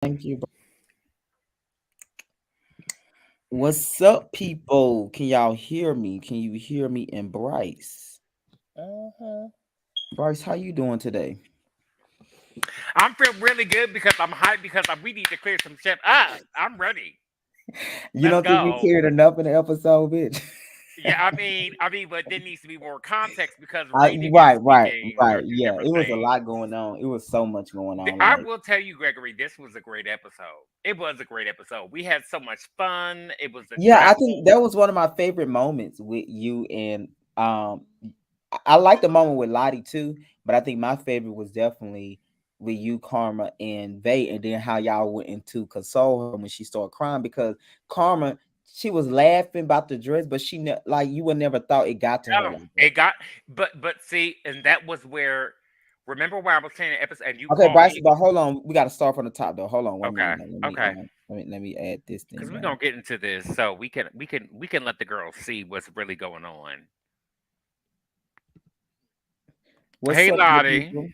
Thank you. What's up, people? Can y'all hear me? Can you hear me? And Bryce, Uh-huh. Bryce, how you doing today? I'm feel really good because I'm hyped because we need to clear some shit up. I'm ready. You Let's don't think we go. carried enough in the episode, bitch? Yeah, but there needs to be more context because reading and Right, speaking are right. two Yeah, different it was a things. lot going on. It was so much going on. I Like, will tell you, Gregory, this was a great episode. It was a great episode. We had so much fun. It was the yeah, I travel. think that was one of my favorite moments with you and I like the moment with Lottie too, but I think my favorite was definitely with you, Karma, and Vay, and then how y'all went into console her when she started crying because Karma, she was laughing about the dress, but like you would never thought it got to her No, like that. it got, but see, and that was where. Remember where I was saying the episode, and you Okay, called Bryson, me. but hold on, we got to start from the top though. Hold on, 1 minute. Okay, Now. okay. Let me add this thing Because we're down. gonna get into this, so we can let the girls see what's really going on. What's Hey, up, good Lottie. people?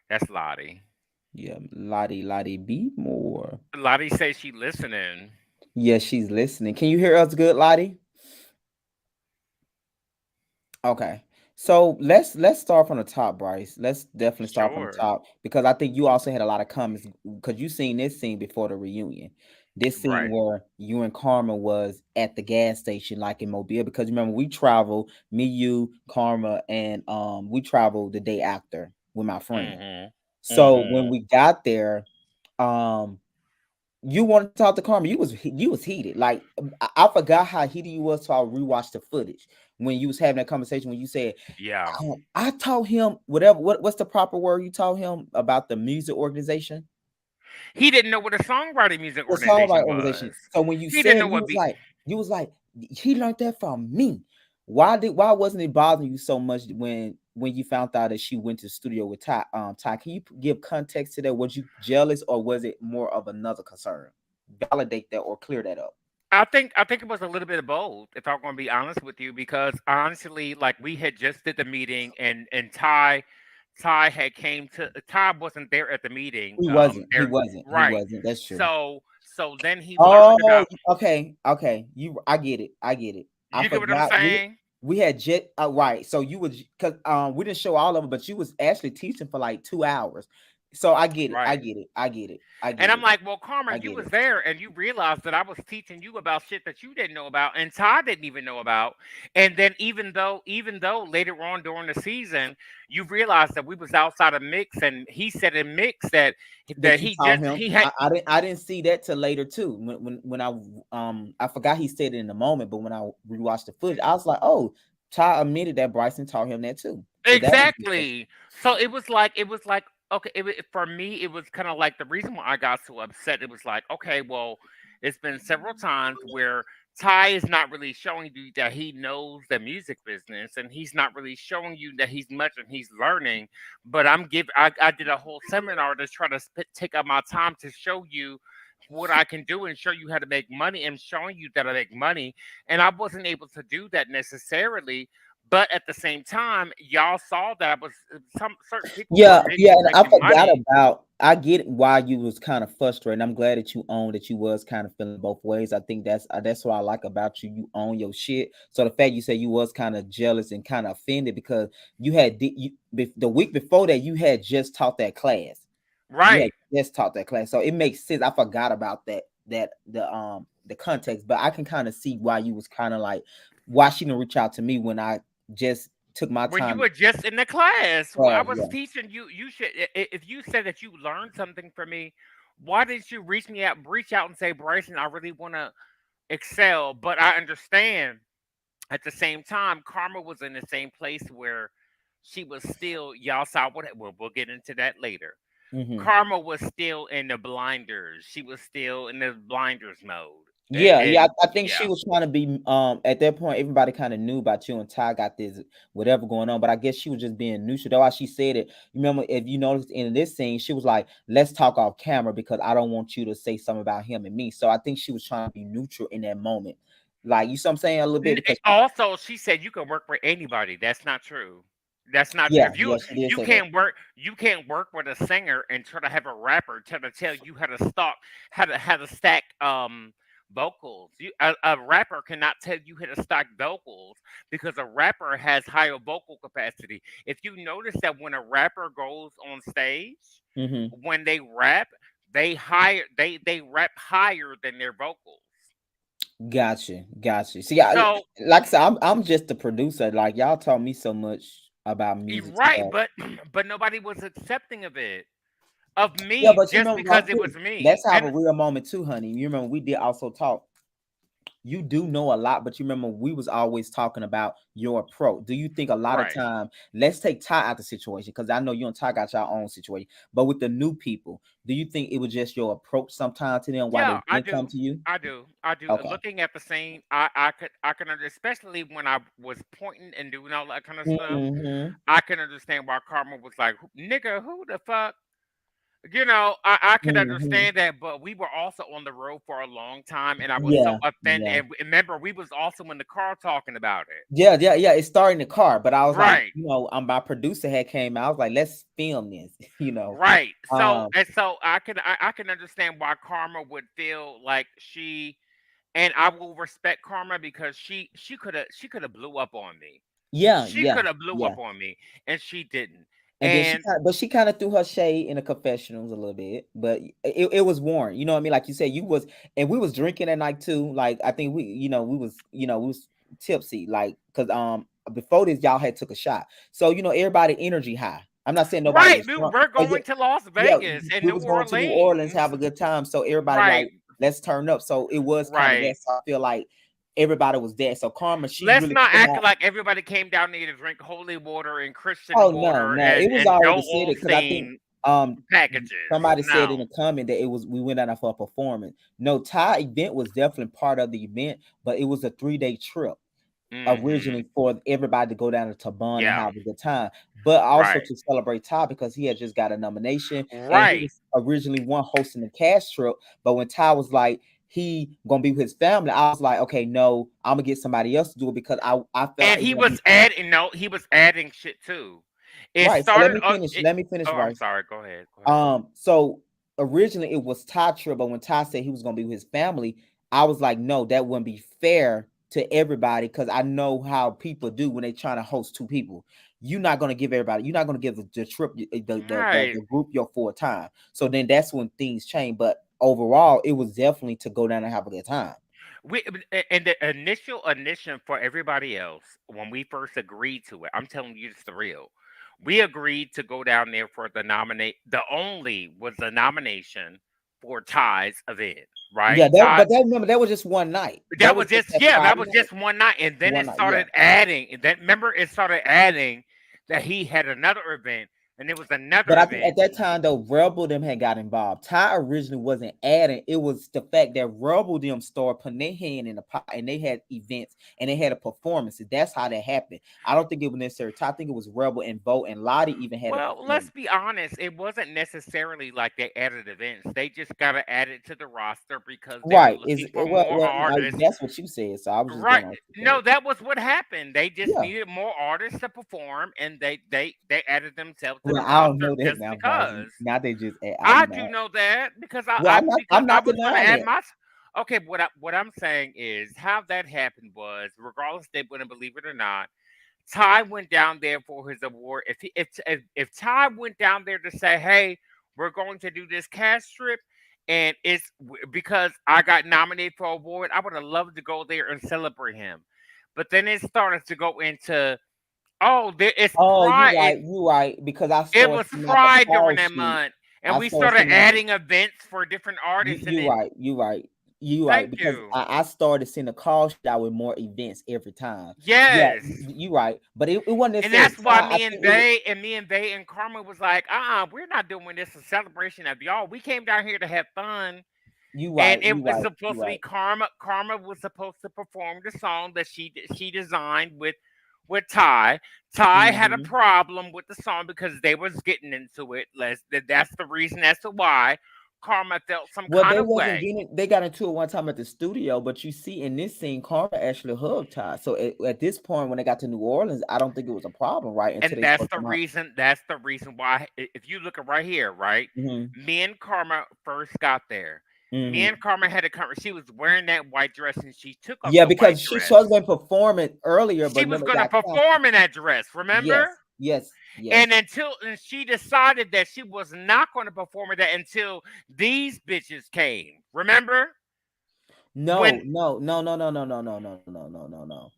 That's Lottie. Yeah, Lottie, be more. Lottie says she listening. Yeah, she's listening. Can you hear us good, Lottie? Okay. So let's start from the top, Bryce. Let's definitely start from the Sure. top because I think you also had a lot of comments because you seen this scene before the reunion. This scene Right. where you and Karma was at the gas station, like in Mobile, because remember we traveled, me, you, Karma, and we traveled the day after with my friend. Mhm. So when Mhm. we got there, um, you wanted to talk to Karma. You was heated. Like I forgot how heated you was, so I rewatched the footage when you was having that conversation when you said, Yeah. I taught him whatever. What's the proper word you taught him about the music organization, He didn't know what a songwriting music the organization songwriting organization. was. So when you He didn't said know it, what be. you was like he learned that from me. Why wasn't it bothering you so much when you found out that she went to the studio with Ty? Ty, can you give context to that? Was you jealous or was it more of another concern? Validate that or clear that up. I think it was a little bit of both. If I'm going to be honest with you, because honestly, like we had just did the meeting, and Ty had came to. Ty wasn't there at the meeting. He wasn't. He There, wasn't. He right. wasn't. That's true. So then he learned Oh, about. okay, okay. I get it. I get it. I You get what I'm forgot saying? we had jet right. So you was because we didn't show all of it, but you was actually teaching for like 2 hours. So I get it. I Right. get it. I get it. I And get I'm it. like, well, Carmen, I you get was it. there and you realized that I was teaching you about shit that you didn't know about and Todd didn't even know about. And then even though later on during the season, you realized that we was outside of mix and he said in mix that That you he taught just him. he had I didn't see that till later too. When I forgot he said it in the moment, but when I rewatched the footage, I was like, oh, Ty admitted that Bryson taught him that too. So that was interesting. exactly. So it was like okay, for me it was kind of like the reason why I got so upset. It was like okay, well, it's been several times where Ty is not really showing you that he knows the music business, and he's not really showing you that he's much and he's learning. But I did a whole seminar to try to take up my time to show you what I can do and show you how to make money and showing you that I make money. And I wasn't able to do that necessarily, but at the same time, y'all saw that I was some certain people were Yeah, yeah, and I making forgot money. about. I get why you was kind of frustrated. I'm glad that you own that you was kind of feeling both ways. I think that's what I like about you. You own your shit. So the fact you said you was kind of jealous and kind of offended because the week before that you had just taught that class. You had Right. just taught that class, so it makes sense. I forgot about the context, but I can kind of see why you was kind of like why she didn't reach out to me when I just took my When you time. were just in the class, where I Yeah, was yeah. teaching you, you should. If you said that you learned something from me, why didn't you reach out and say, Bryson, I really want to excel, but I understand. At the same time, Karma was in the same place where she was still. Y'all saw what? Well, we'll get into that later. Hmm. Karma was still in the blinders. She was still in the blinders mode. Yeah, yeah. And I think she yeah, was trying to be at that point everybody kind of knew about you and Ty got this whatever going on, but I guess she was just being neutral. That's why she said it. You remember if you noticed in this scene, she was like, let's talk off camera because I don't want you to say something about him and me. So I think she was trying to be neutral in that moment. Like you see what I'm saying a little bit because Also, she said you can work for anybody. That's not true. That's not true. Yeah, If yeah, she did you say that. can't work with a singer and try to have a rapper try to tell you how to stack vocals. A rapper cannot tell you how to stack vocals because a rapper has higher vocal capacity. If you notice that when a rapper goes on stage, Hmm. when they rap higher than their vocals. Gotcha, gotcha. See, So like I said, I'm just the producer. Like y'all taught me so much about you're music right, stuff. but nobody was accepting of it. Of Yeah, me but you just remember, because it was me. let's have a And real moment too, honey. You remember we did also talk. You do know a lot, but you remember we was always talking about your approach. Do you think a lot of right. time, let's take Ty out the situation, because I know you and Ty got your own situation, but with the new people, do you think it was just your approach sometimes to them why they Yeah, I didn't come do. to you? I do. I do. Okay. Looking at the scene, I can especially when I was pointing and doing all that kind of stuff, Hmm. I can understand why Karma was like, "Nigga, who the fuck?" You know, I could Hmm. understand that, but we were also on the road for a long time, and I was so Yeah, offended. yeah. And remember, we was also in the car talking about it. Yeah, yeah, yeah. It started in the car, but I was like, Right. my producer had came out. I was like, let's film this, you know. Right. So Um, and so I can understand why Karma would feel like she and I will respect Karma because she could have blew up on me. yeah, She yeah, could have blew yeah. up on me and she didn't. And then And but she kind of threw her shade in the confessionals a little bit, but it was warm. You know what I mean? Like you said, you was, and we was drinking at night too. Like I think we was tipsy. Like because before this y'all had took a shot, so everybody energy high. I'm not saying nobody right, was drunk, we're but yeah, going to Las yeah, Vegas and we New was going to New Orleans, Orleans. have a good time. So everybody Right. like, let's turn up. So it was kind of Right. that. So I feel like everybody was there. So Karma, she Let's really not came act out. like everybody came down there to drink holy water and Christian Oh no, water no, it was and already said Joel it because I think Osteen um packages. somebody said in No. a comment that it was we went out for a performance. No, Ty event was definitely part of the event, but it was a 3-day trip Mhm. originally for everybody to go down to Bonney and Yeah. have a good time, but also Right. to celebrate Ty because he had just got a nomination and he Right. was originally one hosting the cast trip. But when Ty was like he gonna be with his family, I was like, okay, no, I'm gonna get somebody else to do it because I felt And like it he won't was be adding no, he was adding shit too. It right. So let started me finish. Let me finish, oh, I'm Bryce. sorry. Go ahead. Go ahead. So originally it was Ty trip, but when Ty said he was gonna be with his family, I was like, no, that wouldn't be fair to everybody because I know how people do when they trying to host two people. You're not gonna give everybody, you're not gonna give the trip Right. the group your full time. So then that's when things change. But overall, it was definitely to go down and have a good time. And the initial initial for everybody else when we first agreed to it, I'm telling you it's the real. We agreed to go down there for the nominate. The only was the nomination for Ty's event, right? Yeah, Ty. but that remember that was just one night. That That was was just just that yeah. That Friday was night. just one night, and then One it night, yeah. started adding. That remember it started adding that he had another event, and it was But another I think event. at that time though, Rebel them had got involved. Ty originally wasn't adding. It was the fact that Rebel them started putting their hand in the pot and they had events and they had a performance. That's how that happened. I don't think it was necessarily Ty. I think it was Rebel and Vote and Lottie even had a Well, let's performance. be honest. It wasn't necessarily like they added events. They just got to add it to the roster because they were Right. Is looking for it well, more well artists. that's what you said. So I was just Right? going on what you No, said. that was what happened. They just Yeah. needed more artists to perform, and they added themselves to the Well, I don't roster know that just now, Bryson. because. Now they just I do know that because well, because I'm I not was going to denying add that. my. Okay, what I'm saying is how that happened was, regardless they wouldn't believe it or not, Ty went down there for his award. If Ty went down there to say, "Hey, we're going to do this cast trip," and because I got nominated for an award, I would have loved to go there and celebrate him. But then it started to go into, oh, it's Oh, pride. you right, because I It started was seeing out the Pride during call that sheet. month, and I we started started seeing out adding events for different artists. And it, you right, thank because you. I started seeing the call sheet out with more events every time. Yeah, Yes, you right, but it wasn't and necessarily that's why time. I think it was Me and Vay and Karma was like, we're not doing this a celebration of y'all. We came down here to have fun, and it was you supposed to be right. Karma. Karma was supposed to perform the song that she designed with Ty. Ty had a Hmm. problem with the song because they was getting into it. That's the reason as to why. Karma felt some Well, kind they of wasn't way. getting. They got into it one time at the studio, but you see in this scene, Karma actually hugged Ty. So at this point, when they got to New Orleans, I don't think it was a problem, right? Until And they that's first the come out. reason. That's the reason why. If you look at right here, right, Hmm. me and Karma first got there. Me Hmm. and Karma had a conversation. She was wearing that white dress, and she took off Yeah, the white because she dress. was going to perform it earlier, but She was remember it going to got canceled. perform in that dress. Yes, Remember? yes, yes. And she decided that she was not going to perform that until these bitches came. Remember when? No, no, no, no, no, no, no, no, no, no, no, no, no.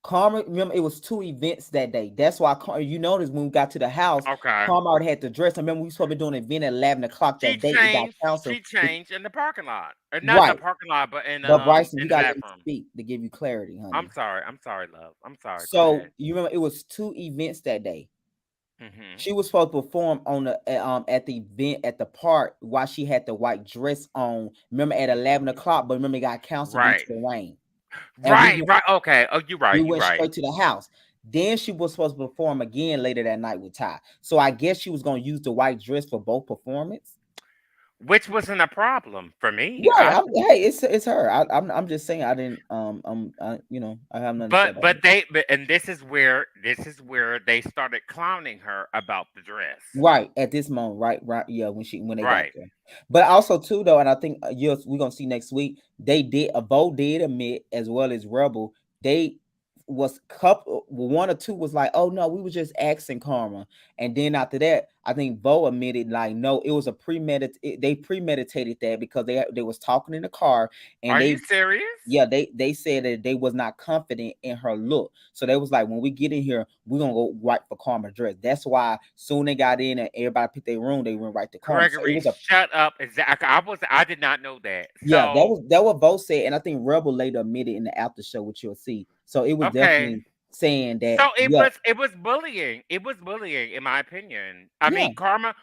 Karma, remember it was two events that day. That's why you noticed when we got to the house, Okay, Karma already had the dress. I remember we supposed to be doing an event at 11 o'clock she that day. It got changed. canceled. She changed in the parking lot, not the Right. parking lot, but But Bryson, in you the gotta let me bathroom. speak to give you clarity, I'm honey. sorry. I'm sorry, love. I'm sorry. Go So ahead. you remember it was two events that day. Hmm. She was supposed to perform on the at the event at the park while she had the white dress on. Remember at 11 o'clock, but remember it got canceled due to Right. the rain. And Right. Right. Okay. Oh, you're we right. You're went right. straight to the house. Then she was supposed to perform again later that night with Ty. So I guess she was gonna use the white dress for both performance. Which wasn't a problem for me. Right. Hey, it's her. I'm just saying I didn't I have nothing to say about it. And this is where they started clowning her about the dress. Right at this moment, right, yeah, when they got Right. there, but also too though, and I think yes, we're gonna see next week. They did a Bo did admit as well as Rebel. They was couple one or two was like, oh no, we was just asking Karma, and then after that, I think Bo admitted like no, it was a premeditated. They premeditated that because they was talking in the car and Are you they serious? yeah, they said that they was not confident in her look. So they was like, when we get in here, we're gonna go right for Karma dress. That's why soon they got in and everybody picked their room, they went right to Karma. So it Gregory, was a shut up. Exactly. I did not know that. yeah, So that what both said, and I think Rebel later admitted in the after show, which you'll see. So it was okay. definitely saying that, So yeah, it was bullying. It was bullying, in my opinion. I yeah. mean, Karma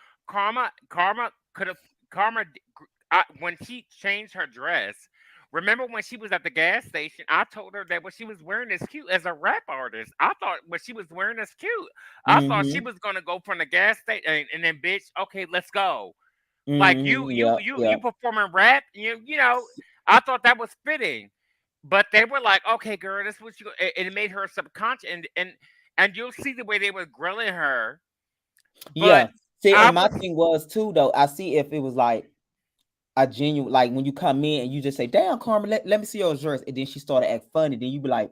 could have Karma when she changed her dress. Remember when she was at the gas station? I told her that what she was wearing is cute as a rap artist. I thought what she was wearing is cute. I thought she Mm-hmm. was gonna go from the gas station and then, bitch, okay, let's go. Like Mm-hmm. Yeah, yeah. you performing rap. You know. I thought that was fitting. But they were like, "Okay, girl, this is what you." And it made her subconscious, and you'll see the way they were grilling her. But Yeah. See, I and my was thing was too though, I see if it was like a genuine like when you come in and you just say, damn, Karma, let me see your dress, and then she started act funny, then you be like,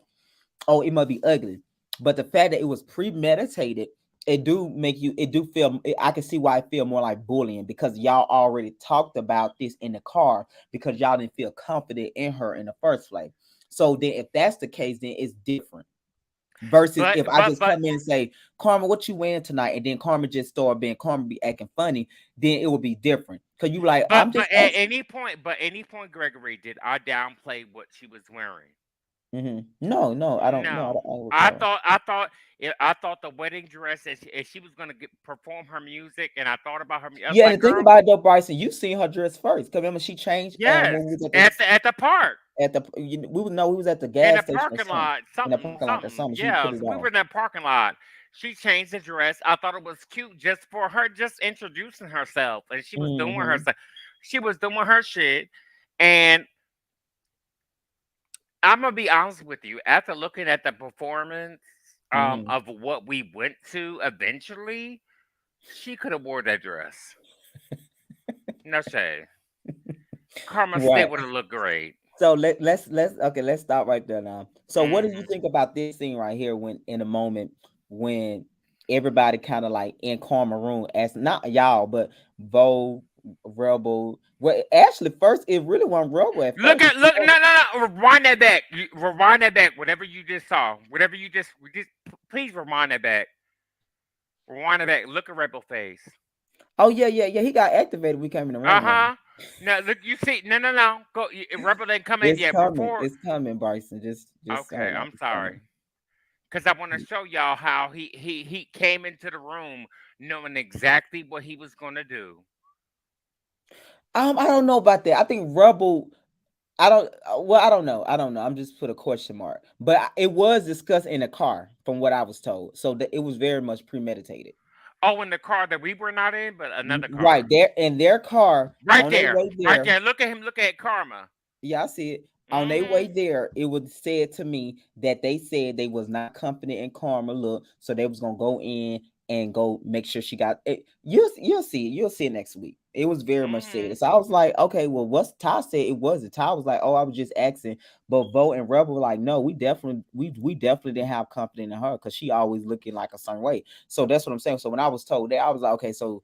oh, it must be ugly. But the fact that it was premeditated, it do feel I can see why it feel more like bullying because y'all already talked about this in the car because y'all didn't feel confident in her in the first place. So then if that's the case, then it's different. Versus but if I but just but come in and say, Karma, what you wearing tonight? And then Karma just start being Karma be acting funny, then it would be different. Cause you like, I'm but just at asking. any point, Gregory, did I downplay what she was wearing? No, no, I don't know. No, I don't recall. I thought the wedding dress as she was gonna perform her music, and I thought about her. I was Yeah, the like, thing girl, about it though, Bryson, you seen her dress first. Cause remember she changed yes, when we was at the park. we would know we was at the In gas the station or parking something. lot, In the something, parking lot or something. something. She put Yeah, it so we were on. in that parking lot. She changed the dress. I thought it was cute just for her, just introducing herself, and she was doing Hmm. herself. She was doing her shit, and I'm gonna be honest with you. After looking at the performance Hmm. of what we went to, eventually, she could have wore that dress. No shade. Karma Right. still would have looked great. So let's okay, let's stop right there now. So what do you Hmm. think about this scene right here when in a moment when everybody kind of like in Karma room as not y'all, but Vo Rebel. Well, actually, first it really wasn't Rebel at first. No, no, no. Rewind that back. Rewind that back. Whatever you just saw. Whatever you just please rewind that back. Rewind it back. Look at Rebel face. Oh yeah, yeah, yeah. He got activated. We came in the Uh room, honey. huh. No, look. You see? No, no, no. Go. Rebel didn't come in It's yet. coming. Before. It's coming, Bryson. Just Okay, hold on. I'm It's sorry. coming. Cause I want to show y'all how he came into the room knowing exactly what he was gonna do. I don't know about that. I think Rebel. I don't. Well, I don't know. I don't know. I'm just put a question mark. But it was discussed in the car, from what I was told. So it was very much premeditated. Oh, in the car that we were not in, but another Right car. there in their car Right on their there. way Right there. there. Look at him. Look at Karma. Yeah, I see it. On their way Hmm. there, it was said to me that they said they was not confident in Karma look, so they was gonna go in and go make sure she got it. You'll see it. You'll see it next week. It was very much said. Hmm. So I was like, okay, well, what's Ty said it wasn't. Ty was like, oh, I was just asking, but Vote and Rebel were like, no, we definitely didn't have confidence in her because she always looking like a certain way. So that's what I'm saying. So when I was told that, I was like, okay, so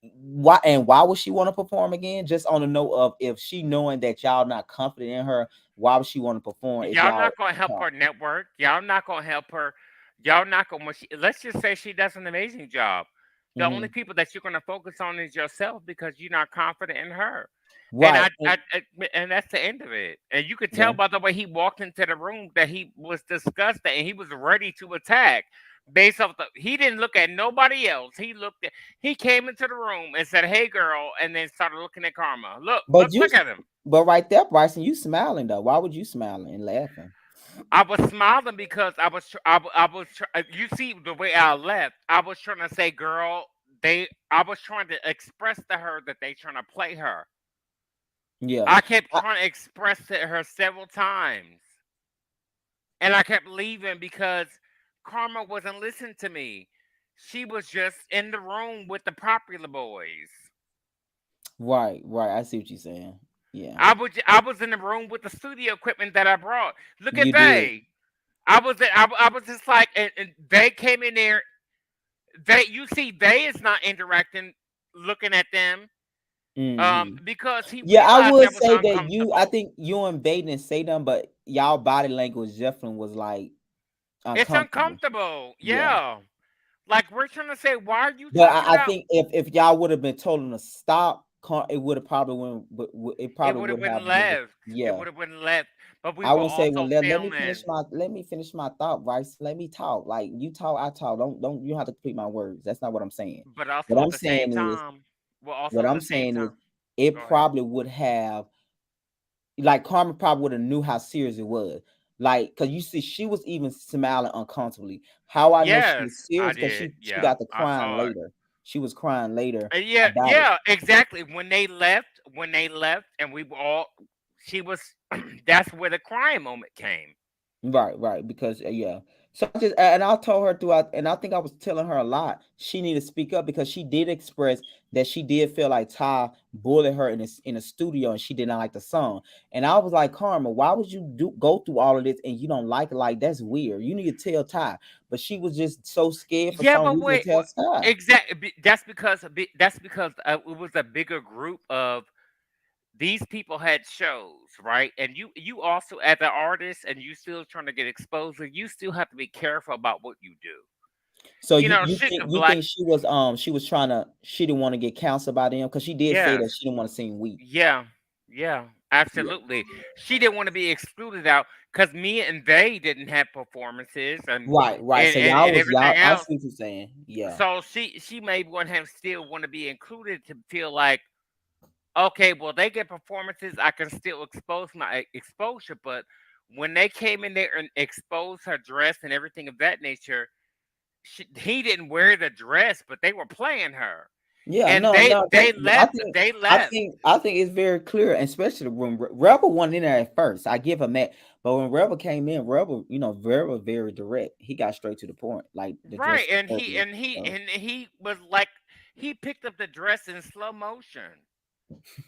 why would she want to perform again? Just on the note of if she knowing that y'all not confident in her, why would she want to perform if Y'all y'all not gonna help her network. Y'all not gonna help her. Y'all not gonna. Let's just say she does an amazing job. The only mm-hmm. people that you're gonna focus on is yourself because you're not confident in her. And Right. and that's the end of it. And you could tell Yeah. by the way he walked into the room that he was disgusted and he was ready to attack. Based off he didn't look at nobody else. He came into the room and said, "Hey, girl," and then started looking at Karma. Look, But look at him. but right there, Bryson, you smiling though. Why would you smiling and laughing? I was smiling because you see the way I left. I was trying to say, girl, I was trying to express to her that they trying to play her. Yeah. I kept I, trying to express to her several times, and I kept leaving because Karma wasn't listening to me. She was just in the room with the popular boys. right, right. I see what you're saying. Yeah. I was in the room with the studio equipment that I brought. Look at You did. they. I was just like, and they came in there. You see they is not interacting, looking at them, Hmm. because he Yeah, I realized would that was say that I uncomfortable. think you and Baden didn't say them, but y'all body language definitely was like It's uncomfortable. uncomfortable, Yeah. yeah. Like we're trying to say, why are you But talking I about? think if y'all would have been told them to stop, it would have probably went. It It probably would have would been have been. left. It Yeah, would have been left. But we I were would say, well, also filming. let me finish my thought, Bryce. Let me talk. Like you talk, I talk. Don't you don't have to complete my words. That's not what I'm saying. But What also at I'm the same saying is, time, well, also what at I'm the same saying is, time, it go ahead. probably would have like Carmen probably would have knew how serious it was. Like, cause you see, she was even smiling uncomfortably. How I know she Yes, was I serious because did. she Yeah, got the I crying saw it. later. She was crying later Yeah, about it. yeah, exactly. When they left, and we were all, she was. That's where the crying moment came. Right, right. Because yeah. So I just and I told her throughout, and I think I was telling her a lot. She needed to speak up because she did express that she did feel like Ty bullied her in a studio, and she did not like the song. And I was like, Karma, why would you go through all of this and you don't like it? Like that's weird. You need to tell Ty. But she was just so scared for Yeah, some but reason wait, to tell Ty. exactly. That's because it was a bigger group of these people had shows, right? And you also as an artist, and you still trying to get exposure. You still have to be careful about what you do. So You know, you shit. think Black. she was trying to she didn't want to get counseled by them because she did say Yes. that she didn't want to seem weak. Yeah, yeah, Yeah. absolutely. She didn't want to be excluded out because me and they didn't have performances Right, right. So and y'all everything I else. see what you're saying. Yeah. So she may want him still want to be included to feel like, okay, well they get performances, I can still expose my exposure. But when they came in there and exposed her dress and everything of that nature, he didn't wear the dress, but they were playing her, Yeah, and no, no. they I left. think, They left. I think it's very clear, and especially when Rebel went in there at first. I give him that, but when Rebel came in, Rebel, Rebel very direct. He got straight to the point. Like the dress Right, was and perfect. So, he was like, he picked up the dress in slow motion,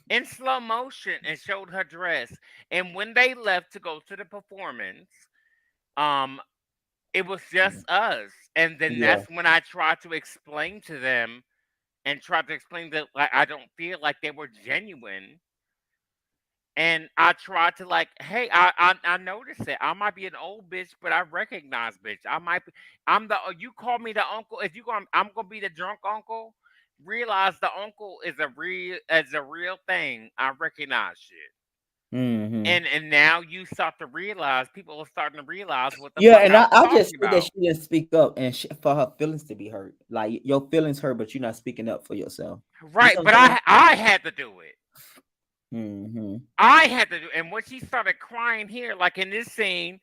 and showed her dress. And when they left to go to the performance, um, it was just us. And then yeah, that's when I tried to explain to them, and tried to explain that like I don't feel like they were genuine. And I tried to like, hey, I noticed it. I might be an old bitch, but I recognize bitch. I might be. I'm the. You call me the uncle. If you going, I'm gonna be the drunk uncle. Realize the uncle is a real thing. I recognize shit. hmm And now you start to realize, people are starting to realize what the yeah. fuck And I was I just talking think that about. she didn't speak up, and for her feelings to be hurt. Like your feelings hurt, but you're not speaking up for yourself. You see Right, what I'm but saying? I had to do it. Hmm. I had to do. And when she started crying here, like in this scene,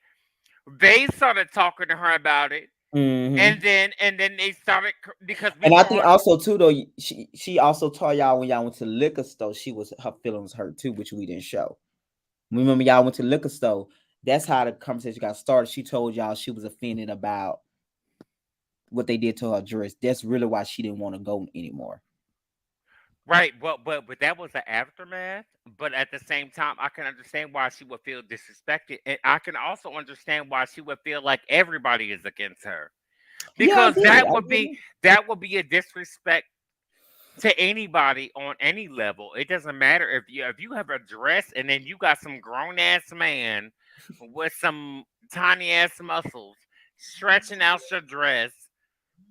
they started talking to her about it. Hmm. and then they started because we And I were think on. also too though, she also told y'all when y'all went to the liquor store, she was her feelings hurt too, which we didn't show. Remember y'all went to the liquor store. That's how the conversation got started. She told y'all she was offended about what they did to her dress. That's really why she didn't want to go anymore. Right, but that was the aftermath. But at the same time, I can understand why she would feel disrespected, and I can also understand why she would feel like everybody is against her, Yeah, I because get it. I get it. that would be a disrespect to anybody on any level. It doesn't matter if you have a dress and then you got some grown ass man with some tiny ass muscles stretching out your dress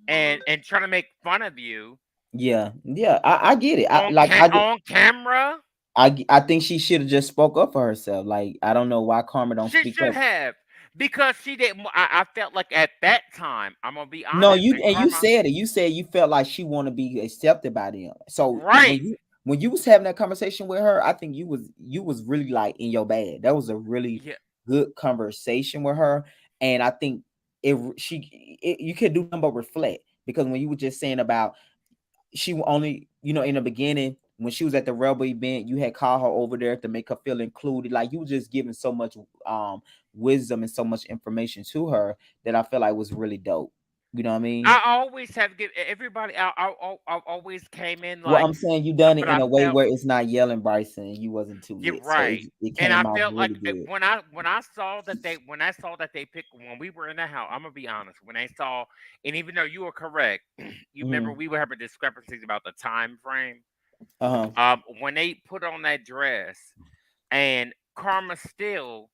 and trying to make fun of you Yeah, yeah, I get it. I like on camera. I think she should have just spoke up for herself. Like I don't know why Karma don't She speak should up. have, because she didn't. I felt like at that time, I'm gonna be No, honest, you and and you Karma, said it. You said you felt like she want to be accepted by them. So right? when you was having that conversation with her, I think you was really like in your bag. That was a really Yeah, good conversation with her, and I think you could do nothing but reflect because when you were just saying about she only in the beginning when she was at the rebel event you had called her over there to make her feel included, like you was just giving so much wisdom and so much information to her that I felt like was really dope. You know what I mean? I always have give everybody. I always came in Well, like, I'm saying you done it but in I a way felt. where it's not yelling Bryson and you wasn't too You're lit, so right. it And I came off felt like really good. when I saw that they picked when we were in the house, I'm gonna be honest, when they saw, and even though you were correct, you remember Hmm. we were having discrepancies about the time frame. Uh-huh. When they put on that dress and Karma still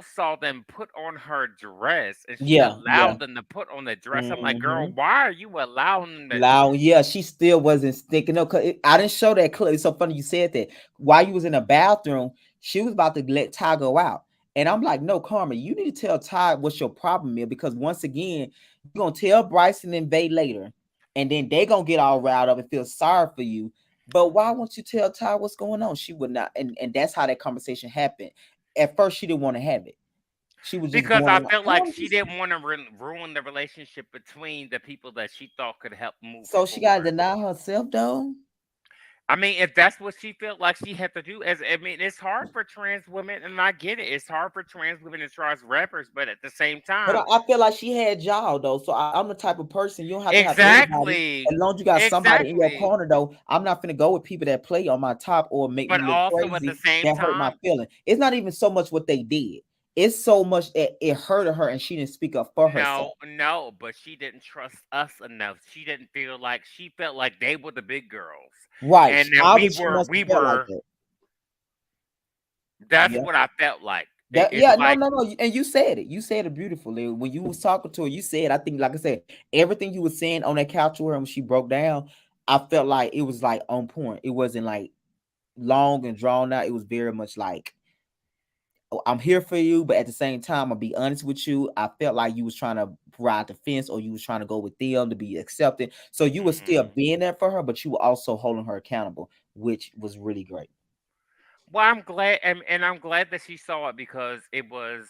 saw them put on her dress and she Yeah, yeah. allowed them to put on the dress. I'm like, girl, Hmm. why are you allowing them to? Loud, yeah, she still wasn't sticking up. I didn't show that clip. It's so funny you said that. While you was in the bathroom, she was about to let Ty go out, and I'm like, no, Karma, you need to tell Ty what's your problem is because once again, you're gonna tell Bryson and Bay later, and then they gonna get all riled up and feel sorry for you. But why won't you tell Ty what's going on? She would not, and that's how that conversation happened. At first, she didn't want to have it. She was just Because going I along. felt like Karma she just didn't want to ruin the relationship between the people that she thought could help move so she gotta forward. deny herself though. I mean, if that's what she felt like she had to do, as I mean, it's hard for trans women, and I get it. It's hard for trans women as far as rappers, but at the same But time, I feel like she had y'all though, so I'm the type of person you don't have to have everybody. exactly, As long as you got somebody in your exactly. corner though, I'm not gonna go with people that play on my top or make But me look also at the crazy. same That hurt my time, feeling. It's not even so much what they did. It's so much that it hurted her and she didn't speak up for herself. no, no, but she didn't trust us enough. She didn't feel like she felt like they were the big girls, Right. and that Obviously, she must we have felt like were. that. That's Yeah. what I felt like. That It's yeah, no, like no, no. And you said it. You said it beautifully. When you was talking to her, you said, I think, like I said, everything you was saying on that couch with her when she broke down, I felt like it was like on point. It wasn't like long and drawn out. It was very much like, "Oh, I'm here for you, but at the same time, I'll be honest with you. I felt like you was trying to ride the fence or you was trying to go with them to be accepted. So you were still mhm. being there for her, but you were also holding her accountable, which was really great. Well, I'm glad, and I'm glad that she saw it because it was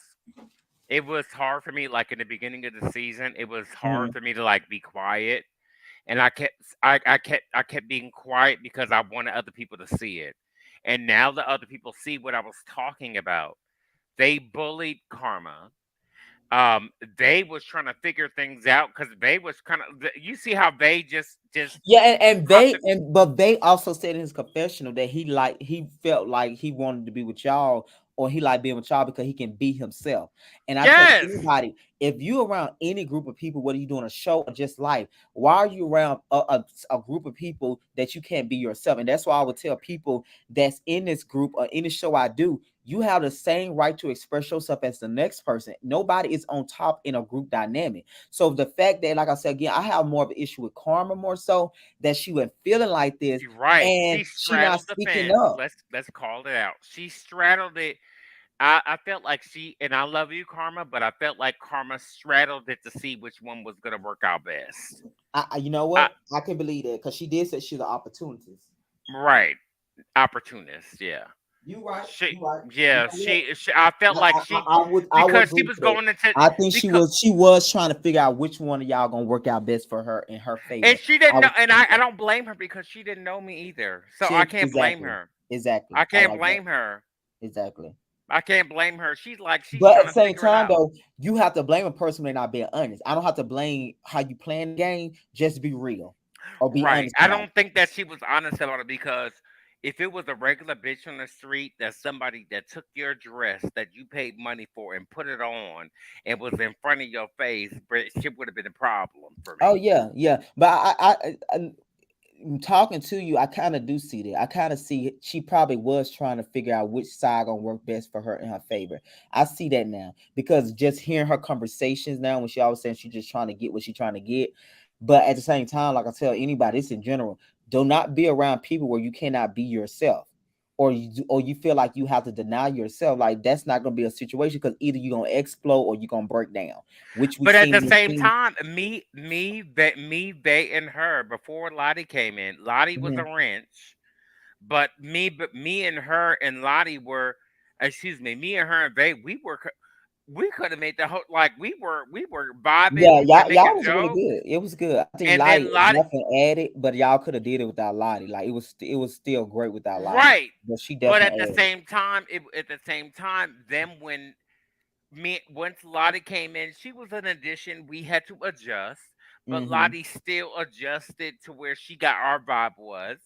hard for me. Like in the beginning of the season, it was hard Mhm. for me to like be quiet, and I kept being quiet because I wanted other people to see it, and now that other people see what I was talking about, they bullied Karma. They was trying to figure things out because they was kind of. You see how they just Yeah, and popped it. they also said in his confessional that he felt like he wanted to be with y'all or he liked being with y'all because he can be himself. And I tell Yes, anybody, if you around any group of people, whether you're doing a show or just life, why are you around a group of people that you can't be yourself? And that's why I would tell people that's in this group or any show I do, you have the same right to express yourself as the next person. Nobody is on top in a group dynamic. So the fact that, like I said again, I have more of an issue with Karma more so that she went feeling like this you're right. and She she not straddled the speaking fence. up. Let's call it out. She straddled it. I felt like and I love you, Karma, but I felt like Karma straddled it to see which one was gonna work out best. You know I, what? I can believe that because she did say she's an opportunist. right, opportunist, yeah. You right. She, You right. You yeah, know what? I felt like I would because she agree was to that. going into I think because she was trying to figure out which one of y'all gonna work out best for her in her and favor. she I didn't know, was and I don't blame her because she didn't know me either. So I can't blame exactly, her. exactly. I I can't like that blame her. exactly. I can't blame her. She's like she's But at trying the to same figure it time, out. though, you have to blame a person for not being honest. I don't have to blame how you plan the game. Just be real or be Right. honest I about it. don't think that she was honest about it because if it was a regular bitch on the street that somebody that took your dress that you paid money for and put it on and was in front of your face, but she would have been a problem for Oh me. yeah, yeah. But talking to you, I kind of do see that. I kind of see she probably was trying to figure out which side gonna work best for her in her favor. I see that now because just hearing her conversations now, when she always saying she's just trying to get what she's trying to get. But at the same time, like I tell anybody, it's in general, do not be around people where you cannot be yourself. Or you feel like you have to deny yourself, like that's not gonna be a situation because either you're gonna explode or you're gonna break down, which we But at seen the this same thing. time, they, and her before Lottie came in. Lottie was a Mhm. wrench, but me and her and Lottie were, excuse me, me and her and Vay, we could have made the whole like we were Yeah, vibing and y'all making was really jokes, good. It was good. I think and Lottie then Lottie, nothing added, but y'all could have did it without Lottie. Like it was still great without Lottie, right. but she But at definitely the added. same time, then when me once Lottie came in, she was an addition. We had to adjust, but Mm-hmm. Lottie still adjusted to where she got our vibe was.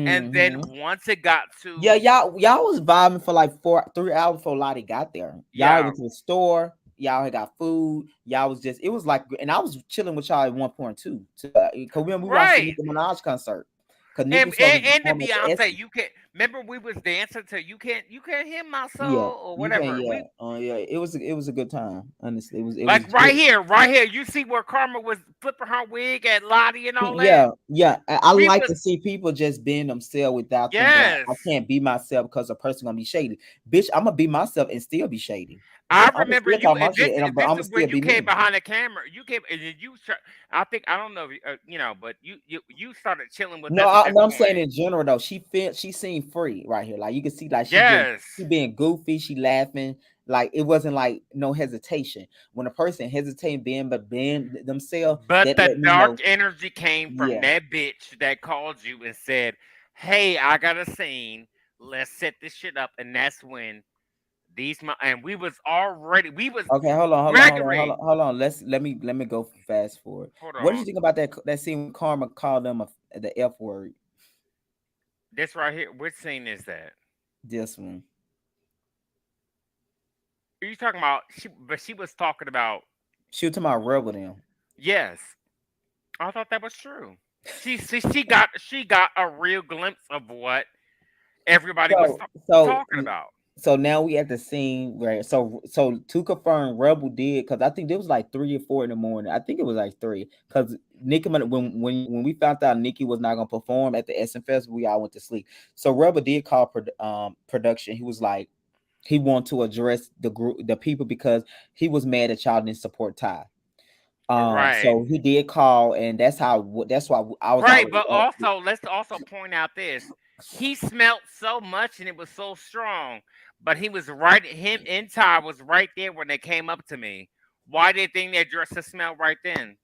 And then Mm-hmm. once it got Yeah, to y'all was vibing for like 3 hours before Lottie got there. Y'all yeah, went to the store. Y'all had got food. Y'all was just it was like, and I was chilling with y'all at one point too. Cause we watched the right. Nicki Minaj concert. Cause Nicki was supposed to And the perform at the Beyonce, Essence. you can't remember we was dancing to you can't hear my Yeah, soul or you can. whatever. Yeah, We yeah. It was a good time. Honestly, it like was good. right here. You see where Karma was flipping her wig at Lottie and all that. Yeah, yeah. I We like was to see people just being themselves without thinking like yes. I can't be myself because a person gonna be shady. Bitch, I'm gonna be myself and still be shady. I I'm gonna remember still you, talk my and shit, and I'm this gonna is still when you be came me. behind the camera. You came and then I think I don't know, if you know, but you started chilling with No, us at this no, I'm saying point. in general though. She seemed free right here. Like you can see, like Yes, she being goofy, she laughing. Like it wasn't like no hesitation. When a person hesitating, being themselves, but that the let me dark know. energy came from Yeah. that bitch that called you and said, "Hey, I got a scene. Let's set this shit up." And that's when and we was Okay, Gregory. hold on. Let me go fast forward. Hold What did you on, think about that scene when Karma called them the F word? this right here. Which scene is that? This one. Are you talking about? But she was talking about She was talking about rebel them. yes. I thought that was true. She got a real glimpse of what everybody was So so talking about. so now we at the scene where so to confirm Rebel did because I think it was like 3 or 4 in the morning. I think it was like 3 because when we found out Nikki was not gonna perform at the Essen Festival, we all went to sleep. So Rebel did call production. He was like he wanted to address the people because he was mad that y'all didn't support Ty. Right. So he did call, and that's why I was Right, already but up. also let's also point out this. He smelt so much and it was so strong, but he was right him and Ty was right there when they came up to me. Why did they think their dresses smelled right then?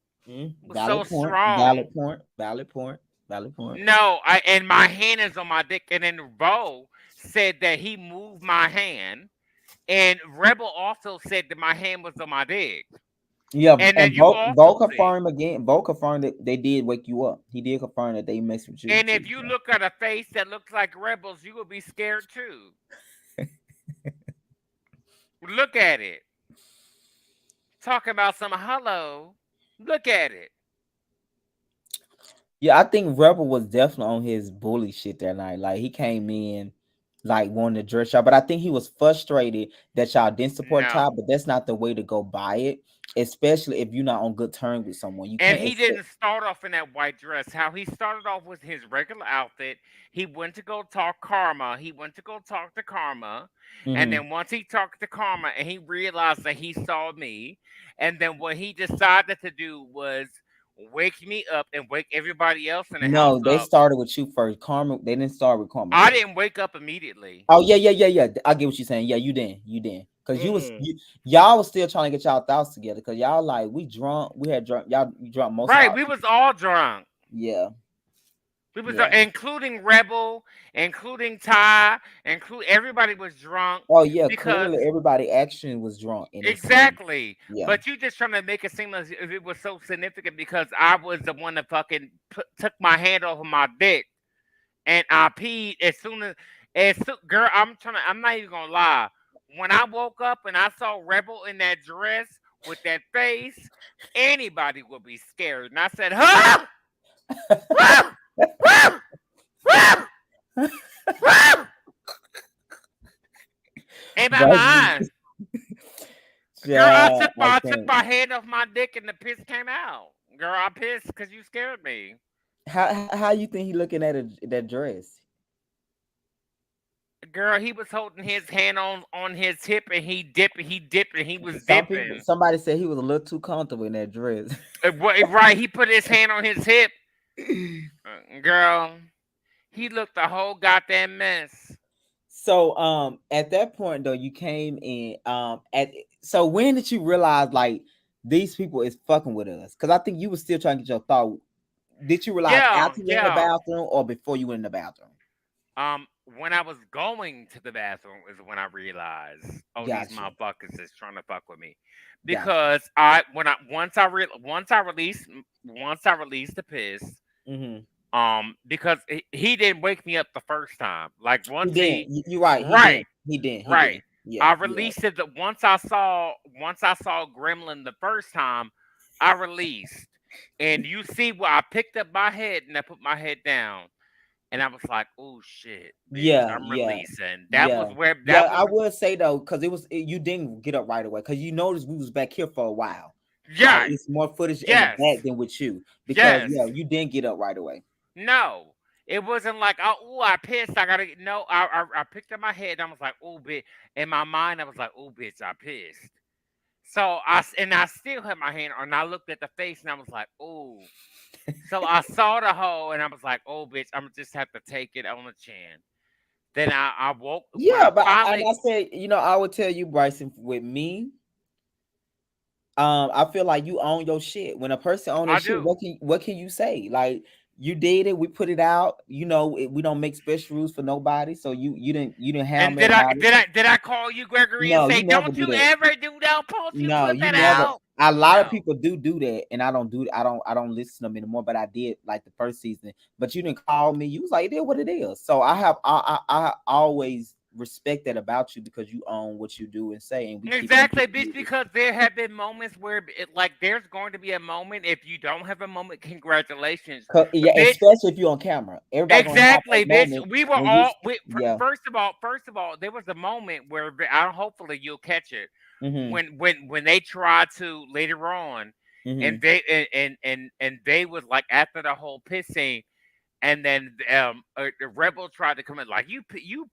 It was so Valid point. strong. Valid point. Valid point. Valid point. No, I and my hand is on my dick, and then Bo said that he moved my hand. And Rebel also said that my hand was on my dick. Yeah, And then and you Bo also see. confirmed again. Bo confirmed that they did wake you up. He did confirm that they messed with you And too. if you So. look at a face that looks like Rebels, you will be scared too. Look at it. Talking about some hello. Look at it. Yeah, I think Rebel was definitely on his bully shit that night. Like he came in like wanting to dress y'all, but I think he was frustrated that y'all didn't support Ty. No. But that's not the way to go by it, especially if you're not on good terms with someone. You And can't he expect. didn't start off in that white dress. How he started off with his regular outfit. He went to go talk Karma. He went to go talk to Karma. And Hmm. then once he talked to Karma and he realized that he saw me. And then what he decided to do was wake me up and wake everybody else in the house No, they up. started with you first. Karma, they didn't start with Karma I first. didn't wake up immediately. Oh yeah. I get what you're saying. Yeah, you didn't, cause Mm-mm. y'all was still trying to get y'all thoughts together. Cause y'all like we drunk, we had drunk y'all you drunk most of Right, our we was all drunk. yeah We was yeah. including Rebel, including Ty, include everybody was drunk Oh yeah, because clearly everybody action was drunk in this scene. exactly. Yeah, But you just trying to make it seem as if it was so significant because I was the one that fucking took my hand off of my dick and I peed girl. I'm not even gonna lie. When I woke up and I saw Rebel in that dress with that face, anybody would be scared. And I said, "Huh? Huh? Huh? Huh? Huh?" In my Bryson, mind, girl, child, I I took can't. my hand off my dick and the piss came out. Girl, I pissed because you scared me. How you think he looking at that dress? Girl, he was holding his hand on his hip and he dipped and he was dipping. Somebody said he was a little too comfortable in that dress. Right, he put his hand on his hip. Girl, he looked a whole goddamn mess. So at that point though, you came in at so when did you realize like these people is fucking with us? Because I think you were still trying to get your thought. Did you realize Yeah, after you went in the yeah. bathroom or before you went in the bathroom? When I was going to the bathroom is when I realized, oh, these Gotcha, motherfuckers is trying to fuck with me, gotcha. because I when I once I released the piss, Mm-hmm. because he didn't wake me up the first time. Like He once didn't. he You're right. He right, didn't. He didn't. He right, didn't. Yeah, I you're right. released it. Once I saw Gremlin the first time, I released, and you see where I picked up my head and I put my head down. And I was like, "Oh shit, bitch! Yeah, I'm yeah, releasing." That yeah, was where yeah. that was. I would say though, because you didn't get up right away, because you noticed we was back here for a while. Like Yeah. it's more footage in the Yes. back than with you, because Yes. yeah, you didn't get up right away. No. It wasn't like, oh, ooh, I pissed. I gotta no. I picked up my head. And I was like, "Oh, bitch!" In my mind, I was like, "Oh, bitch, I pissed." So I still had my hand on. And I looked at the face, and I was like, "Oh." So I saw the hole, and I was like, "Oh, bitch, I'm gonna just have to take it on the chin." Then I woke when Yeah, I but and finally. I said, I would tell you, Bryson, with me, I feel like you own your shit. When a person own their I shit, do. what can you say? Like you did it, we put it out. We don't make special rules for nobody. So you didn't And handle about it. did I call you Gregory and No, say, you never "Don't do you that. ever do that post? You No, put you that never. out." A lot of No. people do that, and I don't do. I don't listen to them anymore. But I did like the first season. But you didn't call me. You was like, it is what it is. So I always respect that about you because you own what you do and say, and we keep it Exactly, bitch, it. because there have been moments where, like, there's going to be a moment. If you don't have a moment, congratulations. Yeah, Bitch, especially if you're on camera. Everybody gonna have exactly, that bitch. moment We were when you. all, Yeah. first of all, there was a moment where, hopefully you'll catch it, Mm-hmm. when they tried to later on, Mm-hmm. and they was like after the whole piss scene. And then the rebel tried to come in like you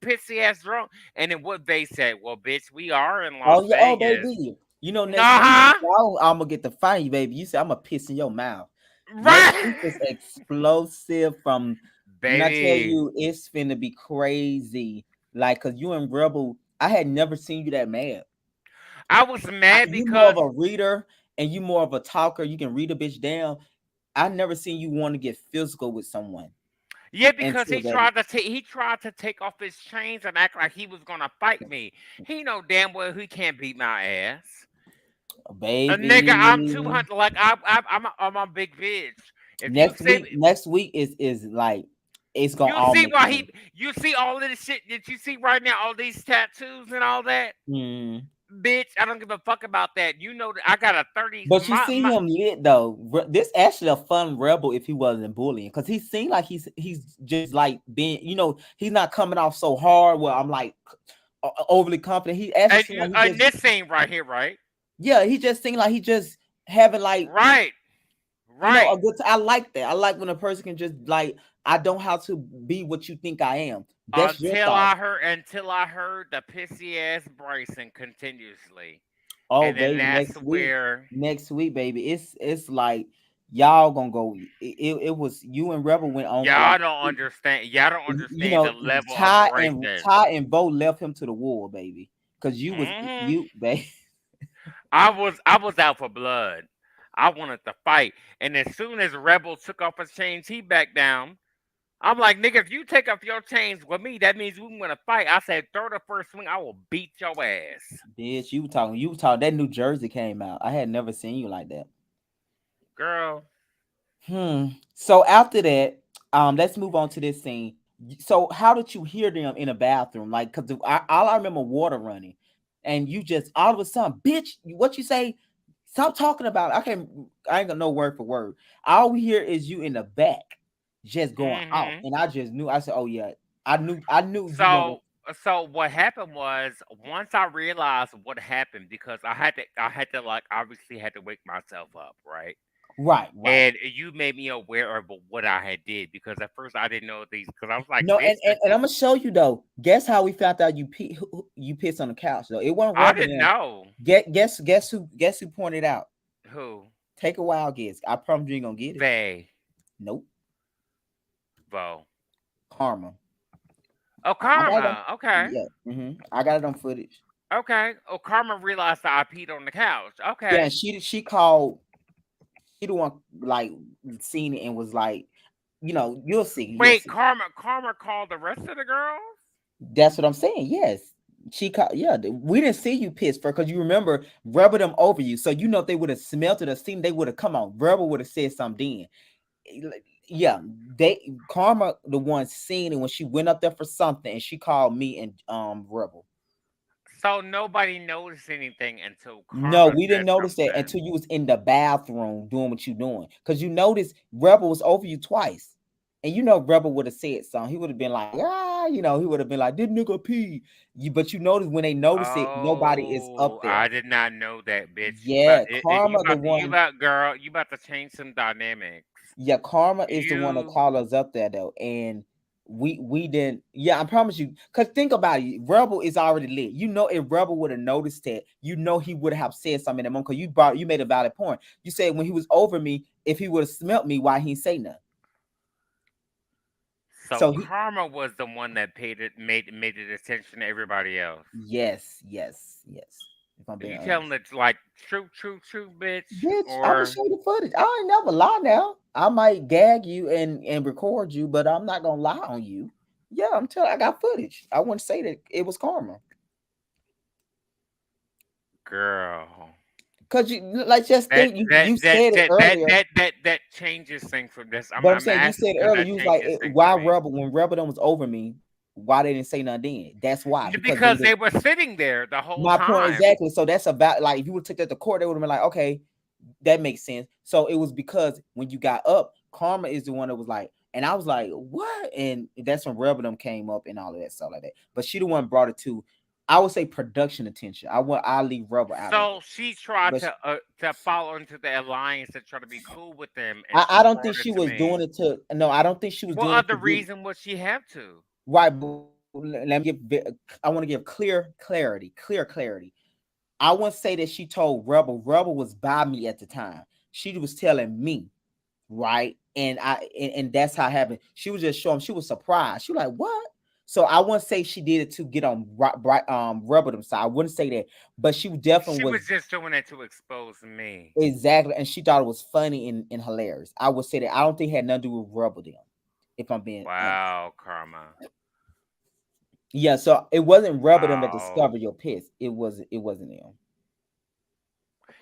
pissy ass drunk, and then what they said? Well, bitch, we are in Las Oh yeah. Oh Vegas. baby. Uh Next week huh. I'm gonna get to find you, baby. You say I'm gonna piss in your mouth. Next Right, week is explosive from when I tell baby. you it's finna be crazy. Like, cause you and Rebel, I had never seen you that mad. I was mad You more of because a reader and you more of a talker. You can read a bitch down. I never seen you want to get physical with someone yeah, because until that he tried to take off his chains and act like he was gonna fight me. He know damn well he can't beat my ass. A nigga, I'm baby. 200. Like I'm a big bitch. If you say Next week is like it's gonna you all see make why sense. you see all of this shit that you see right now, all these tattoos and all that. Mm. Bitch, I don't give a fuck about that. You know that I got a 30. But you see him lit though. This actually a fun rebel if he wasn't bullying, because he seemed like he's just like being, he's not coming off so hard. Where I'm like overly confident. He actually seemed like he and just, this scene right here, right? yeah, he just seemed like he just having like, Right, a right. good. I like that. I like when a person can just like, I don't have to be what you think I am. That's your thought. Until I heard the pissy ass Bryson continuously. Oh And then baby, that's where next week, baby. It's like. y'all gonna go. It was you and Rebel went on for like Y'all don't understand. Y'all don't you understand the know, level of Bryson. Ty and Bo left him to the wall, baby. Cause Hmm. you baby. I was out for blood. I wanted to fight, and as soon as Rebel took off his chains, he backed down. I'm like, nigga, if you take off your chains with me, that means we want to fight. I said, throw the first swing, I will beat your ass, Bitch, you were talking that New Jersey came out. I had never seen you like that. girl. So after that, let's move on to this scene. So how did you hear them in a bathroom? Like, cause all I remember water running, and you just all of a sudden, bitch, what you say? Stop talking about it. I ain't got no word for word. All we hear is you in the back, just going off, Hmm. and I just knew. I said, oh yeah, I knew you weren't gonna. So what happened was once I realized what happened because I had to like obviously had to wake myself up, right? Right, right. And you made me aware of what I had did because at first I didn't know these because I was like, No, bitch, and I'm gonna show you though. Guess how we found out you pissed on the couch though. It wasn't I rubbing didn't them. know Guess who pointed out. who Take a wild guess. I promise you ain't gonna get it. Vay Nope. Vo. Karma. Oh, I got it on. Karma. Okay. Yeah. I got it on footage. Okay. Oh, Karma realized that I peed on the couch. Yeah, Okay. and she called. She the one like seen it and was like, you'll see. You'll Wait, see. Karma called the rest of the girls? That's what I'm saying. Yes. She called. Yeah, we didn't see you pissed for because you remember rubber them over you. So if they would have smelt it or seen, they would have come on. Rubber would have said something then. Yeah, they Karma the one seen it when she went up there for something and she called me and Rebel. So nobody noticed anything until No, Karma we didn't said notice that something. until you was in the bathroom doing what you doing. Cause you noticed Rebel was over you twice. And Rebel would have said something. He would have been like, he would have been like, this nigga pee. But you notice when they notice it, nobody is up Oh, there. I did not know that, bitch. You about Yeah, you Karma the about to, you one. about girl. You about to change some dynamics. Yeah, Karma is the one that You called us up there though. And we didn't. Yeah, I promise you. Cause think about it. Rebel is already lit. If Rebel would have noticed that, he would have said something in that moment. Cause you made a valid point. You said when he was over me, if he would have smelt me, why he ain't say nothing? so So he Karma was the one that made it attention to everybody else. yes, yes, yes. If I'm Are being you telling honest. it like true, bitch? Bitch, I'm gonna Or show you the footage. I ain't never lie now. I might gag you and record you, but I'm not gonna lie on you. Yeah, I'm telling. I got footage. I wouldn't say that it was Karma. girl, Cause you like just that think that you that said it that that earlier, that that that changes things from this. I'm but I'm I'm saying you asking said because earlier that you was like changes things for why me. Rebel when Rebel done was over me, why they didn't say nothing then? That's why because they Because didn't. they were sitting there the whole My point time. exactly. So that's about like if you would took that to court, they would have been like, okay, that makes sense. So it was because when you got up, Karma is the one that was like, and I was like, what? And that's when Rebel them came up and all of that stuff like that. But she the one brought it to, I would say production attention. I leave Rebel out of So it, she tried but to follow into the alliance and try to be cool with them, and I she don't think brought it she to was doing me. it to. No, I don't think she was What doing it other to get reason would she have to? right. But let me give. I want to give clear clarity. Clear clarity. I wouldn't say that she told Rebel. Rebel was by me at the time. She was telling me, right? And that's how it happened. She was just showing. She was surprised. She was like, "What?" So I wouldn't say she did it to get on Rebel them side. I wouldn't say that, but she definitely She was was just doing it to expose me. exactly, and she thought it was funny and hilarious. I would say that I don't think it had nothing to do with Rebel them, if I'm being honest. Wow, Karma. Yeah, so it wasn't Rebel them that Wow. discovered your piss. It wasn't them.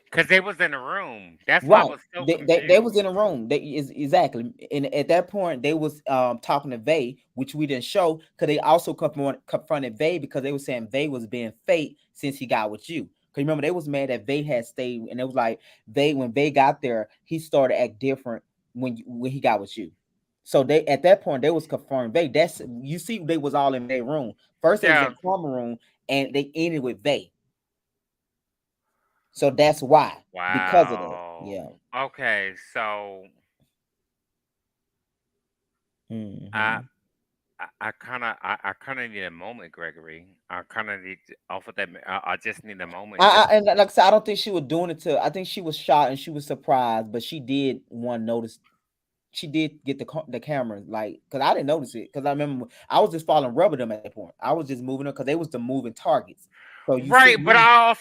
Because they was in the room. That's why I Right. was so They was in a confused. room. They is exactly. And at that point, they was talking to Vay, which we didn't show because they also confronted Vay because they were saying Vay was being fake since he got with you. Because remember, they was mad that Vay had stayed, and it was like when Vay got there, he started to act different when he got with you. So they at that point they was confirming Vay. That's you see they was all in their room. First they was in Yeah. Karma room, and they ended with Vay. So that's why because of that. Wow. Yeah. Okay, so I Hmm. I kind of need a moment, Gregory. I kind of need off of that. I just need a moment. Just And like I said, I don't think she was doing it to. I think she was shocked and she was surprised, but she did one notice. She did get the camera, like, because I didn't notice it, because I remember I was just following rubber them at that point. I was just moving them because they was the moving targets. So you see right, me. but I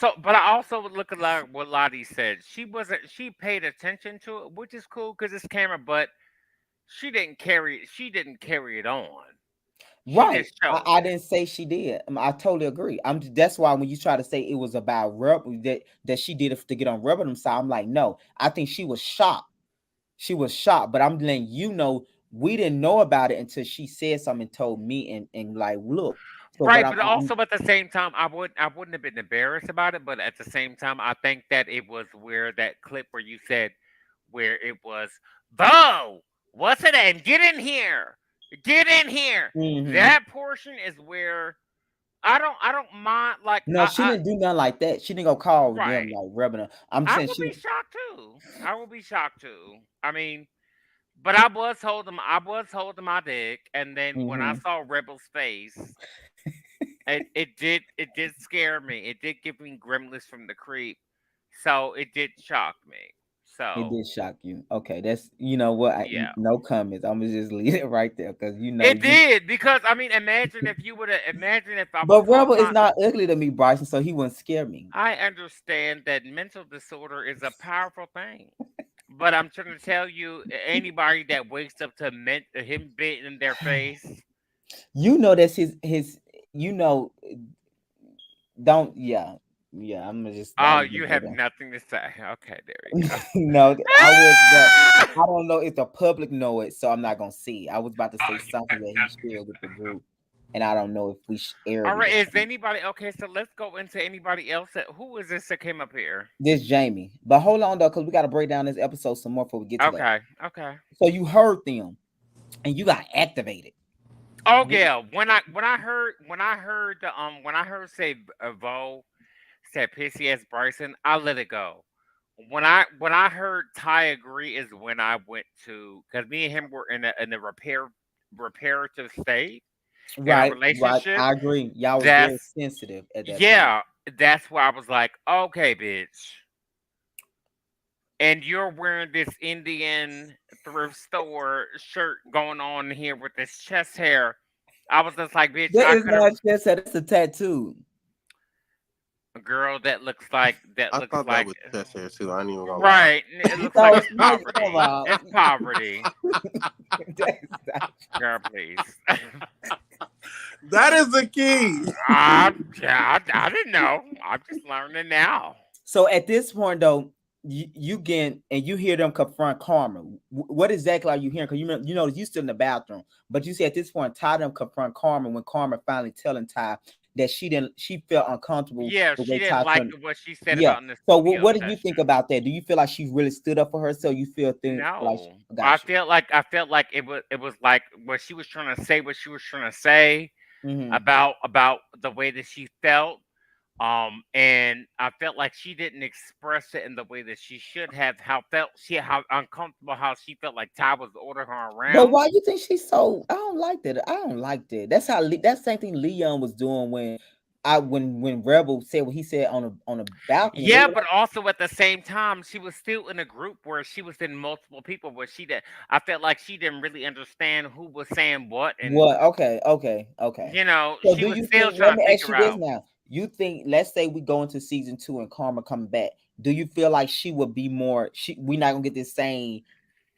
also would look at like what Lottie said. She wasn't. She paid attention to it, which is cool because it's camera. But she didn't carry it on. She Right. just I showed. didn't say she did. I totally agree. That's why when you try to say it was about rub that she did it to get on rubber them side, I'm like, no. I think she was shocked. She was shocked, but I'm letting you know we didn't know about it until she said something and told me and like, look. So, but Right, but also at the same time, I wouldn't have been embarrassed about it. But at the same time, I think that it was where that clip where you said where it was, Bo, what's it? And get in here. hmm That portion is where I don't mind. Like no, she didn't do nothing like that. She didn't go call them right, like rubbing them. I'm I saying will she. be shocked too. I will be shocked too. I mean, but I was holding my dick, and then when I hmm saw Rebel's face. It did scare me. It did give me gremlins from the creep. So it did shock me. It So did shock you. Okay, that's you know what? yeah. No comments. I'm gonna just leave it right there because It you. did because I mean imagine if you would have imagine if I was But holding Rebel is my not ugly to me, Bryson, so he wouldn't scare me. I understand that mental disorder is a powerful thing. But I'm trying to tell you, anybody that wakes up to him bitten in their face, You know that's his. You know, don't yeah. I'm gonna just oh, I'm gonna you go have there. nothing to say. Okay, there we go. No, I was that. I don't know if the public know it, so I'm not gonna see. I was about to say something that he shared with the group, and I don't know if we All aired it right, or is not. anybody okay? So let's go into anybody else. Who is this that came up here? This Jamie, but hold on though, because we got to break down this episode some more before we get to that. Okay, okay. So you heard them, and you got activated. Oh yeah, when I heard say Vo said pissy ass Bryson, I let it go. When I heard Ty agree is when I went to because me and him were in a reparative state in our Right, right. relationship. I agree. Y'all was very That's sensitive at that point. yeah. That's where I was like, okay, bitch. And you're wearing this Indian thrift store shirt going on here with this chest hair. I was just like, bitch, That I is could have not just that. That's a tattoo. a girl that I looks thought that like was chest hair too. I ain't even gonna lie. right. It looks like So it's how you talking poverty. about? It's poverty. That's not Girl, please. That is the key. Yeah, I didn't know. I'm just learning now. So at this point, though, you get and you hear them confront Karma. What exactly are you hearing? Because you know you still in the bathroom, but you see at this point, Ty them confront Karma when Karma finally telling Ty that she felt uncomfortable Yeah, the she way didn't Ty like turned. what she said Yeah. about in the So studio what do you think session. about that? Do you feel like she really stood up for herself? You feel things like No, got you? I felt like it was like what she was trying to say. What she was trying to say hmm about the way that she felt. And I felt like she didn't express it in the way that she should have. How uncomfortable how she felt like Ty was ordering her But around. why you think she's so? I don't like that. I don't like that. That's how. That's the same thing Leon was doing when Rebel said what he said on the balcony. They Yeah, were but like, also at the same time, she was still in a group where she was in multiple people where she did. I felt like she didn't really understand who was saying what, and "What? Okay, okay, okay." she So do was you still think? Let trying to me ask figure you this out. now. You think? Let's say we go into season 2 and Karma coming back. Do you feel like she would be more? We not gonna get this same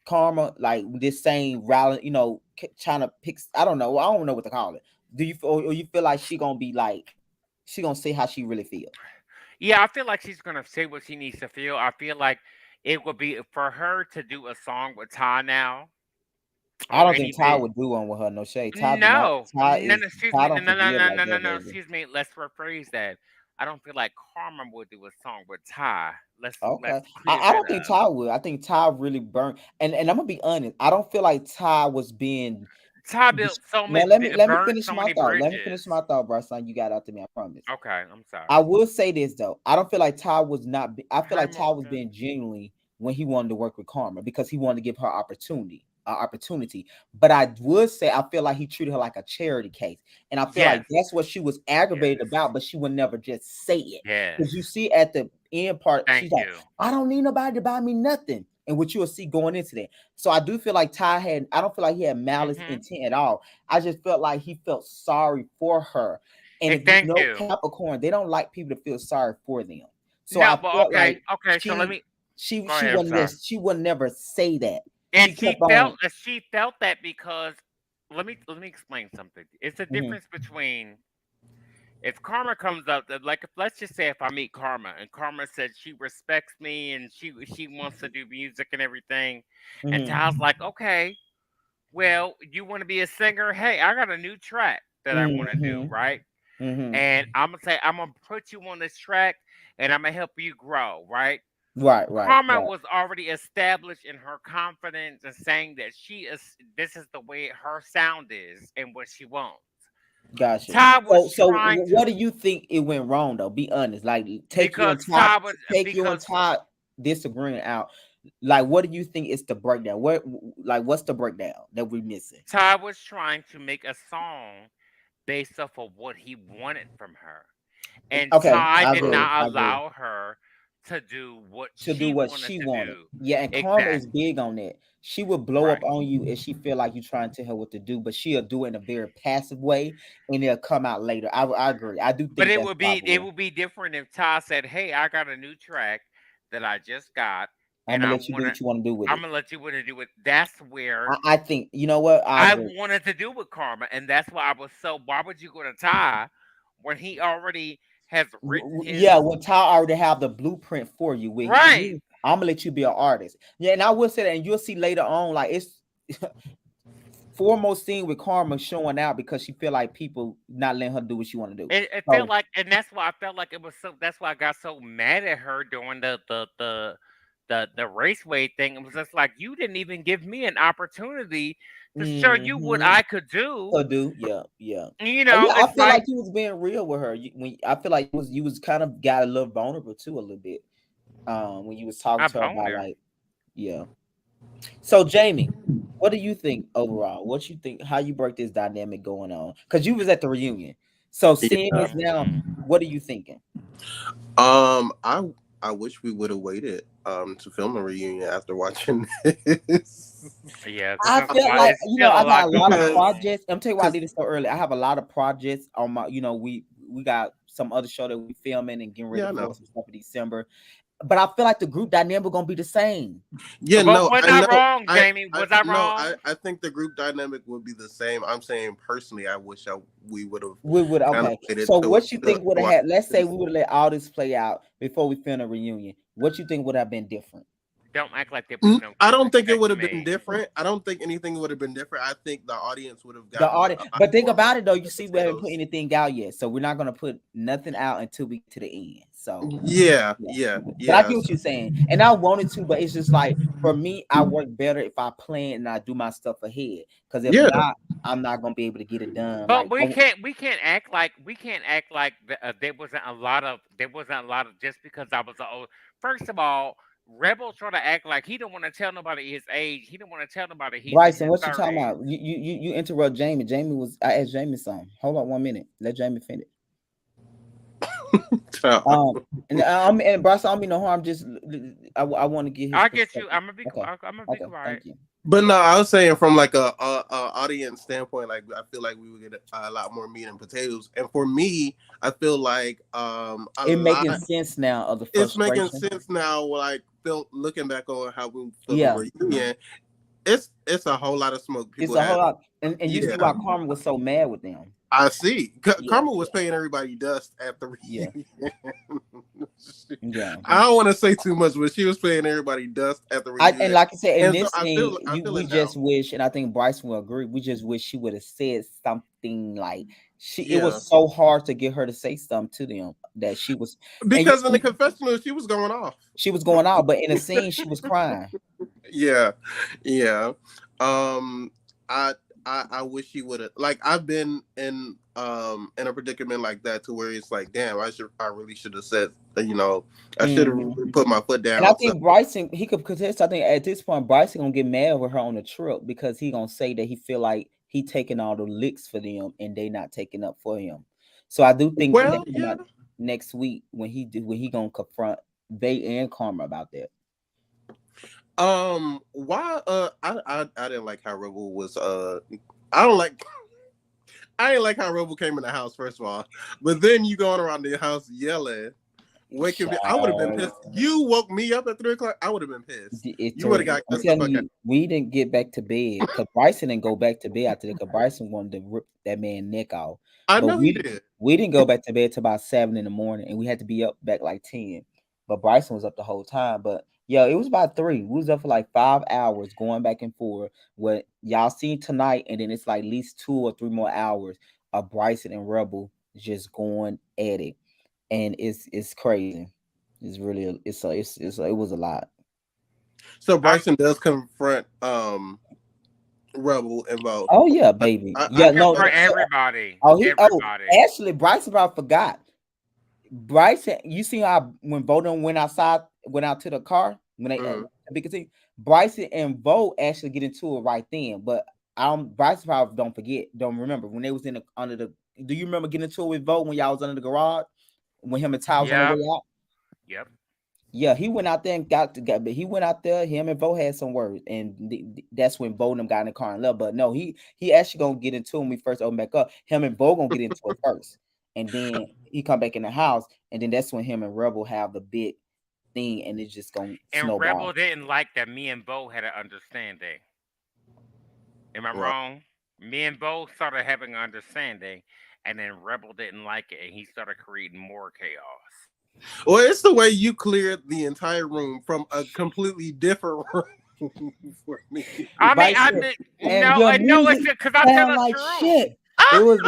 Karma, like this same rally. Trying to pick. I don't know. I don't know what to call it. Do you feel? Or you feel like she gonna be like? She gonna say how she really feel? Yeah, I feel like she's gonna say what she needs to feel. I feel like it would be for her to do a song with Ty now I or don't any think Ty bit. would do one with her. No shade. Ty do not. No, Ty no, is. no, excuse Ty me, no, don't no, no, forgive no, like no, no, that, no, baby. excuse me. Let's rephrase that. I don't feel like Karma would do a song with Ty. Okay. Let's clear I that don't think up. Ty would. I think Ty really burned. And I'm gonna be honest. I don't feel like Ty was being. Ty built so Now many, let me burned finish so my many thought. Let me finish bridges. my thought, Bryson. You got out to me. I promise. Okay, I'm I sorry. will say this though. I don't feel like Ty was not. I feel Hi, like Ty was Morgan. being genuinely when he wanted to work with Karma because he wanted to give her opportunity. opportunity. But I would say I feel like he treated her like a charity case, and I feel like Yes. that's what she was aggravated Yes. about. But she would never just say it, because you Yes. see at the end part, Thank she's like, you. "I don't need nobody to buy me nothing," and what you will see going into that. So I do feel like Ty had. I don't feel like he had malice Hmm. intent at all. I just felt like he felt sorry for her. And And if you thank know you. Capricorn, they don't like people to feel sorry for them. So No, I but felt like okay. So let she me she go she ahead. I'm wouldn't sorry. just she would never say that. And She kept on. she felt that because let me explain something. It's a Mhm, difference between if Karma comes up, like if, let's just say if I meet Karma and Karma said she respects me and she wants to do music and everything, and mhm, Ty's like, okay, well, you want to be a singer? Hey, I got a new track that I want to do, mhm, right? mhm. And I'm gonna say I'm gonna put you on this track and I'm gonna help you grow, right? Right, right, Karma right. was already established in her confidence and saying that she is this is the way her sound is and what she wants. Gotcha. Ty was So trying what to do you think it went wrong though? Be honest. Like because Ty was take you and because Todd disagreeing out. Like what do you think is the breakdown? What's the breakdown that we're missing? Ty was trying to make a song based off of what he wanted from her. And Okay, Ty I did agree. not I agree. allow her to do what To do she what wanted she to wanted. do. Yeah, and Karma is Exactly. big on that. She would blow up Right. on you if she feel like you trying to tell her what to do, but she'll do it in a very passive way, and it'll come out later. I agree. I do But think that's it probable. would be different if Ty said, "Hey, I got a new track that I just got, I'm and gonna let you do what you want to do with I'm it. gonna let you want to do it." That's where I think you know what I I agree. wanted to do with Karma, and that's why I was so. Why would you go to Ty when he already has written his Yeah, when Ty already have the blueprint for you, with right? you, I'm gonna let you be an artist. Yeah, and I will say that, and you'll see later on, like it's foremost scene with Karma showing out because she feel like people not letting her do what she want to do. It felt So, like, and that's why I felt like it was so. That's why I got so mad at her during the raceway thing. It was just like you didn't even give me an opportunity to show you what mhm. I could do. So do yeah, yeah. You Yeah, know, I it's feel like like you was being real with her. I feel like you was kind of got a little vulnerable too a little bit. When you was talking I to her boned about her. like yeah. So Jamie, what do you think overall? What you think? How you break this dynamic going on? Because you was at the reunion. So seeing Yeah. this now, Hmm. what are you thinking? Um, I I wish we would have waited to film a reunion after watching this. Yeah, because I there's a felt lot. like It's still a I got lot a lot going of because on. projects. I'm tell you why I because did it so early. I have a lot of projects on my. We got some other show that we filming and getting ready yeah, I for know. some stuff in December. But I feel like the group dynamic gonna be the same. Yeah, But no, was I I know. wrong, Jamie? I Was I no, wrong? I think the group dynamic would be the same. I'm saying personally, I wish we would have We would kind of okay. waited So what you to think would have watch had? Let's say this. we would have let all this play out before we film a reunion. What you think would have been different? Don't act like there was no I don't think it disrespect would to have been me. different. I don't think anything would have been different. I think the audience would have The gotten audience, a lot but think more about meat it though. and You see, we haven't put potatoes. anything out yet, so we're not gonna put nothing out until we get to the end. So Yeah, yeah. yeah, But I yeah. get what you're saying, and I wanted to, but it's just like for me, I work better if I plan and I do my stuff ahead. Because if Yeah. not, I'm not gonna be able to get it done. But Like, we can't act like there wasn't a lot of just because I was old. First of all, Rebel trying to act like he don't want to tell nobody his age. He don't want to tell nobody he's in Bryson, his what you talking 30s. about? You interrupt Jamie. I asked Jamie something. Hold on 1 minute. Let Jamie finish. Um, and Bryson, I don't mean no harm. Just I want to get his I get you. perspective. Okay, I'm gonna be okay, quiet. thank you. But no, I was saying from like a audience standpoint, like I feel like we would get a lot more meat and potatoes. And for me, I feel like a It making lot. sense now of the It's making frustration. sense now. Like looking back on how we filmed the Yeah, reunion, it's a whole lot of smoke. it's People a whole had, lot, and you see yeah, why Carmen was so mad with them. I see. Yeah, Karma was yeah, paying everybody dust at the yeah, reunion. yeah. I don't want to say too much, but she was paying everybody dust at the I and reunion, like I said, in and so this thing, I feel we it now. just wish, and I think Bryson will agree. We just wish she would have said something like she. It Yeah, was so hard to get her to say something to them that she was, and you because in the see, confessional she was going off. she was going out, but in a scene, she was crying. Yeah, yeah. Um, I I wish he would have, like, I've been in a predicament like that to where it's like, damn, I really should have said, I should have Mhm. really put my foot And I down. So think Bryson, he could contest. I think at this point, Bryson gonna get mad with her on the trip because he gonna say that he feel like he taking all the licks for them and they not taking up for him. So I do think that well, come yeah. out next week when he gonna confront Bay and Karma about that. Why I didn't like how Rebel was I don't like I didn't like how Rebel came in the house, first of all. But then you going around the house yelling, waking me. I would have been Child, pissed. You woke me up at 3 o'clock. I would have been pissed. it You would have turned. got I'm cussed the telling fuck out. you, we didn't get back to bed because Bryson didn't go back to bed after that. Because Bryson wanted to rip that man neck off, I but know he did. we didn't go back to bed till about 7 in the morning, and we had to be up back like 10. But Bryson was up the whole time. But yeah, it was about 3. We was up for like 5 hours going back and forth. What y'all seen tonight, and then it's like at least 2 or 3 more hours of Bryson and Rebel just going at it, and it's crazy. It's really it was a lot. So I'm Bryson does confront Rebel and Vote. Oh yeah, baby. he Yeah, no. confront everybody, Oh, everybody. actually, Bryson probably forgot. Bryson, you see how when Bowden went out to the car when they Mhm. because Bryson and Bo actually get into it right then. But Bryson probably don't remember when they was in the under the. Do you remember getting into it with Bo when y'all was under the garage when him and Ty was on the way Yep, out? yep. Yeah, he went out there and but he went out there. Him and Bo had some words, and that's when Bo and them got in the car and love. But no, he actually gonna get into it when we first open back up. Him and Bo gonna get into it first, and then he come back in the house, and then that's when him and Rebel have the big thing, and it's just gonna And Rebel snowball. didn't like that me and Bo had an understanding. Am I Right. wrong? Me and Bo started having an understanding, and then Rebel didn't like it, and he started creating more chaos. Well, it's the way you cleared the entire room from a completely different room for me. I mean, I Bryson, mean, and no, your no, music it's because I tell sound the like truth. shit. It was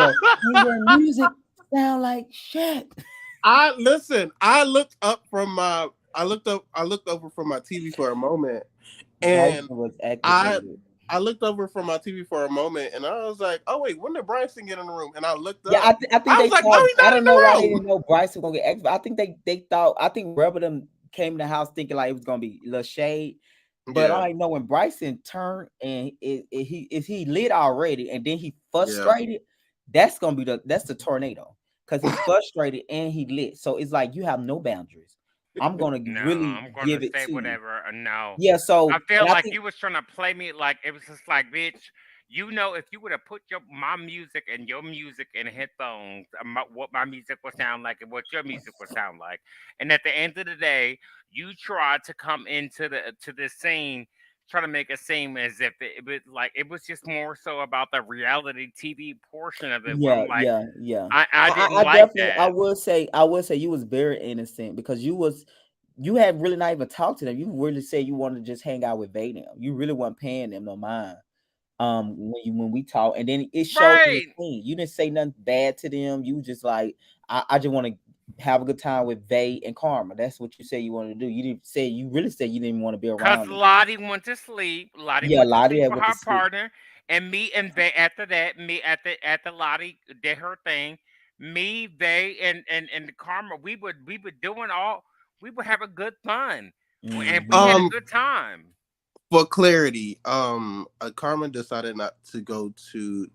and your music sound like shit. I listen. I looked over from my TV for a moment, and Bryson was I activated. I looked over from my TV for a moment, and I was like, "Oh wait, when did Bryson get in the room?" And I looked Yeah, up. I think I they was like, thought. "Oh, he's I not don't in know why they the didn't room." know Bryson was gonna get X. I think they thought. I think Rebel them came in the house thinking like it was gonna be a little shade, but Yeah, I know when Bryson turned and he lit already, and then he yeah. frustrated. That's the tornado because he's frustrated and he lit. So it's like you have no boundaries. I'm gonna No, really I'm going to give it say to you. whatever. No, Yeah. I So feel and I like think you was trying to play me like it was just like, bitch. You know, if you would have put my music and your music in headphones, what my music would sound like and what your music would sound like, and at the end of the day, you tried to come into the to this scene, try to make it seem as if it was just more so about the reality TV portion of it. Where yeah, I'm like, yeah, yeah. I didn't I like definitely that. I will say you was very innocent because you had really not even talked to them. You really said you wanted to just hang out with Vaden. You really weren't paying them no mind. When we talk, and then it showed in the Right. scene. You didn't say nothing bad to them. You just like I just want to have a good time with Vay and Karma. That's what you said you wanted to do. You really said you didn't want to be Cause around them. Lottie went to sleep. Lottie Yeah, went to Lottie sleep had with went to her sleep. partner, and me and they after that, me at the Lottie did her thing. Me, they, and the Karma, we would doing all we would have a good fun, and we had a Hmm. Um, good time. for clarity, Carmen decided not to go to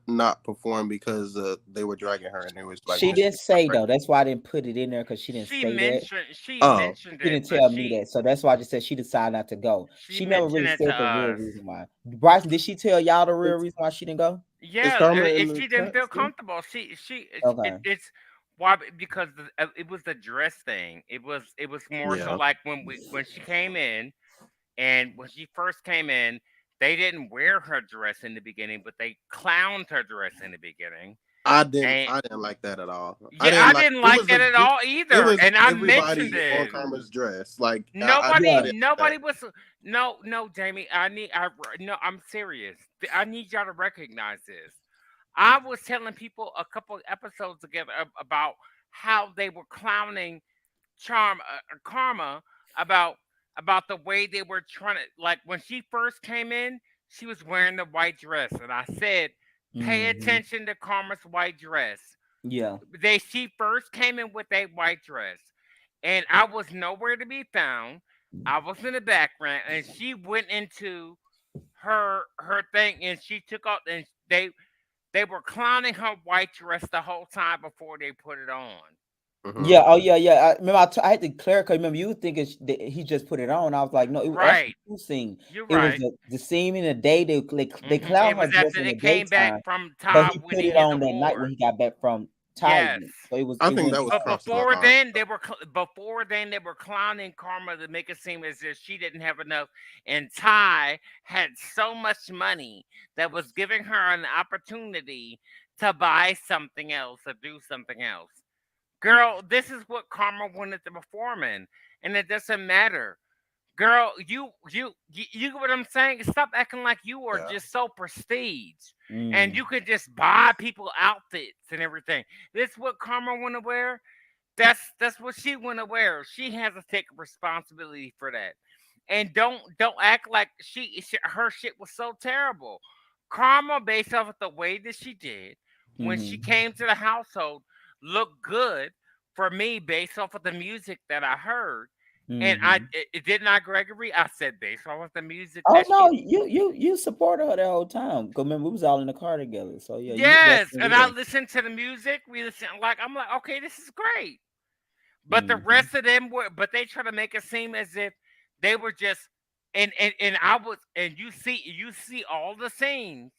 not perform because they were dragging her and they was like She missing. didn't say though. That's why I didn't put it in there because she didn't say that. She Oh, mentioned She it, didn't but tell me that. So that's why I just said she decided not to go. she She never mentioned really it to said the real us. reason why. Bryson, did she tell y'all the real is, reason why she didn't go? is Yeah, Karma in if the she didn't chat feel still? comfortable, Okay. it's why because it was the dress thing. It was more so Yeah, like when she came in and when she first came in, they didn't wear her dress in the beginning, but they clowned her dress in the beginning. And I didn't like that at all. I yeah, didn't I like didn't it like was that a at group. all It either. was And I mentioned everybody on it. Karma's dress. Like Nobody, I Yeah. didn't like that. nobody was. No, no, Jamie. No. I'm serious. I need y'all to recognize this. I was telling people a couple of episodes together about how they were clowning Karma about the way they were trying to like when she first came in. she was wearing the white dress, and I said, "Pay Mm-hmm. attention to Karma's white dress." Yeah. She first came in with a white dress, and I was nowhere to be found. I was in the background, and she went into her thing, and she took off, and they were clowning her white dress the whole time before they put it on. Mm-hmm. Yeah. Oh, yeah, yeah. I remember. I had to clarify. Remember, you were thinking that he just put it on. I was like, no, it was actually Right, two scenes. you're It was right. the scene in the day. They clown It her was dress after in they the came back daytime, from but Ty he put winning it his on that night when award. he got back from Yes. Thailand. So I it think went that was But different. crossing the before line. then, they were clowning Karma to make it seem as if she didn't have enough, and Ty had so much money that was giving her an opportunity to buy something else or do something else. Girl, this is what Karma wanted to perform in, and it doesn't matter. Girl, you get what I'm saying? Stop acting like you are Yeah. just so prestige and Mm. you could just buy people outfits and everything. This what Karma wanna wear? That's what she wanna wear. She has to take responsibility for that. And don't act like her shit was so terrible. Karma, based off of the way that she did when she Mm-hmm. came to the household, looked good for me based off of the music that I heard. And Mm-hmm. it did not Gregory. I said based off of the music Oh that no, she. you supported her that whole time. Cause remember we was all in the car together. So yeah, you Yes, definitely and I was. listened to the music. We listened like I'm like, okay, this is great. But the Mm-hmm. rest of them were, but they try to make it seem as if they were just, and I was, and you see all the scenes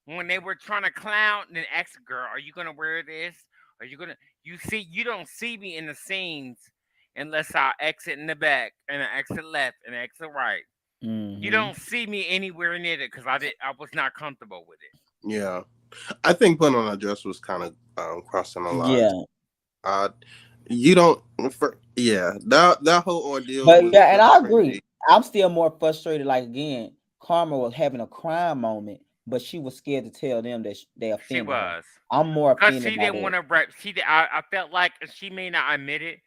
when they were trying to clown and ask a girl, "Are you gonna wear this? Are you gonna?" You don't see me in the scenes unless I exit in the back and I exit left and exit right. You Mm-hmm. don't see me anywhere near it because I was not comfortable with it. Yeah. I think putting on a dress was kind of crossing the line. Yeah. Uh, you don't. Yeah, that whole ordeal But was yeah, and just I agree. cringy. I'm still more frustrated. Like again, Karma was having a crying moment, but she was scared to tell them that they She offended her. was. I'm more Cause offended she by didn't that. want to rep. I felt like she may not admit it,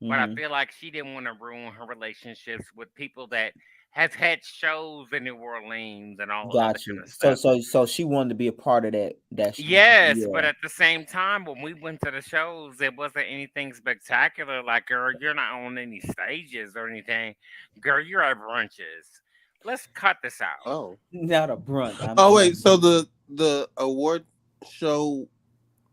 but I Mm-hmm. feel like she didn't want to ruin her relationships with people that have had shows in New Orleans and all other Got kind you. of So stuff. so so she wanted to be a part of that. Yes, but Yeah. at the same time, when we went to the shows, it wasn't anything spectacular. Like, girl, you're not on any stages or anything. Girl, you're at brunches. Let's cut this out. Oh. Not a brunch. Oh I'm wait, so the award show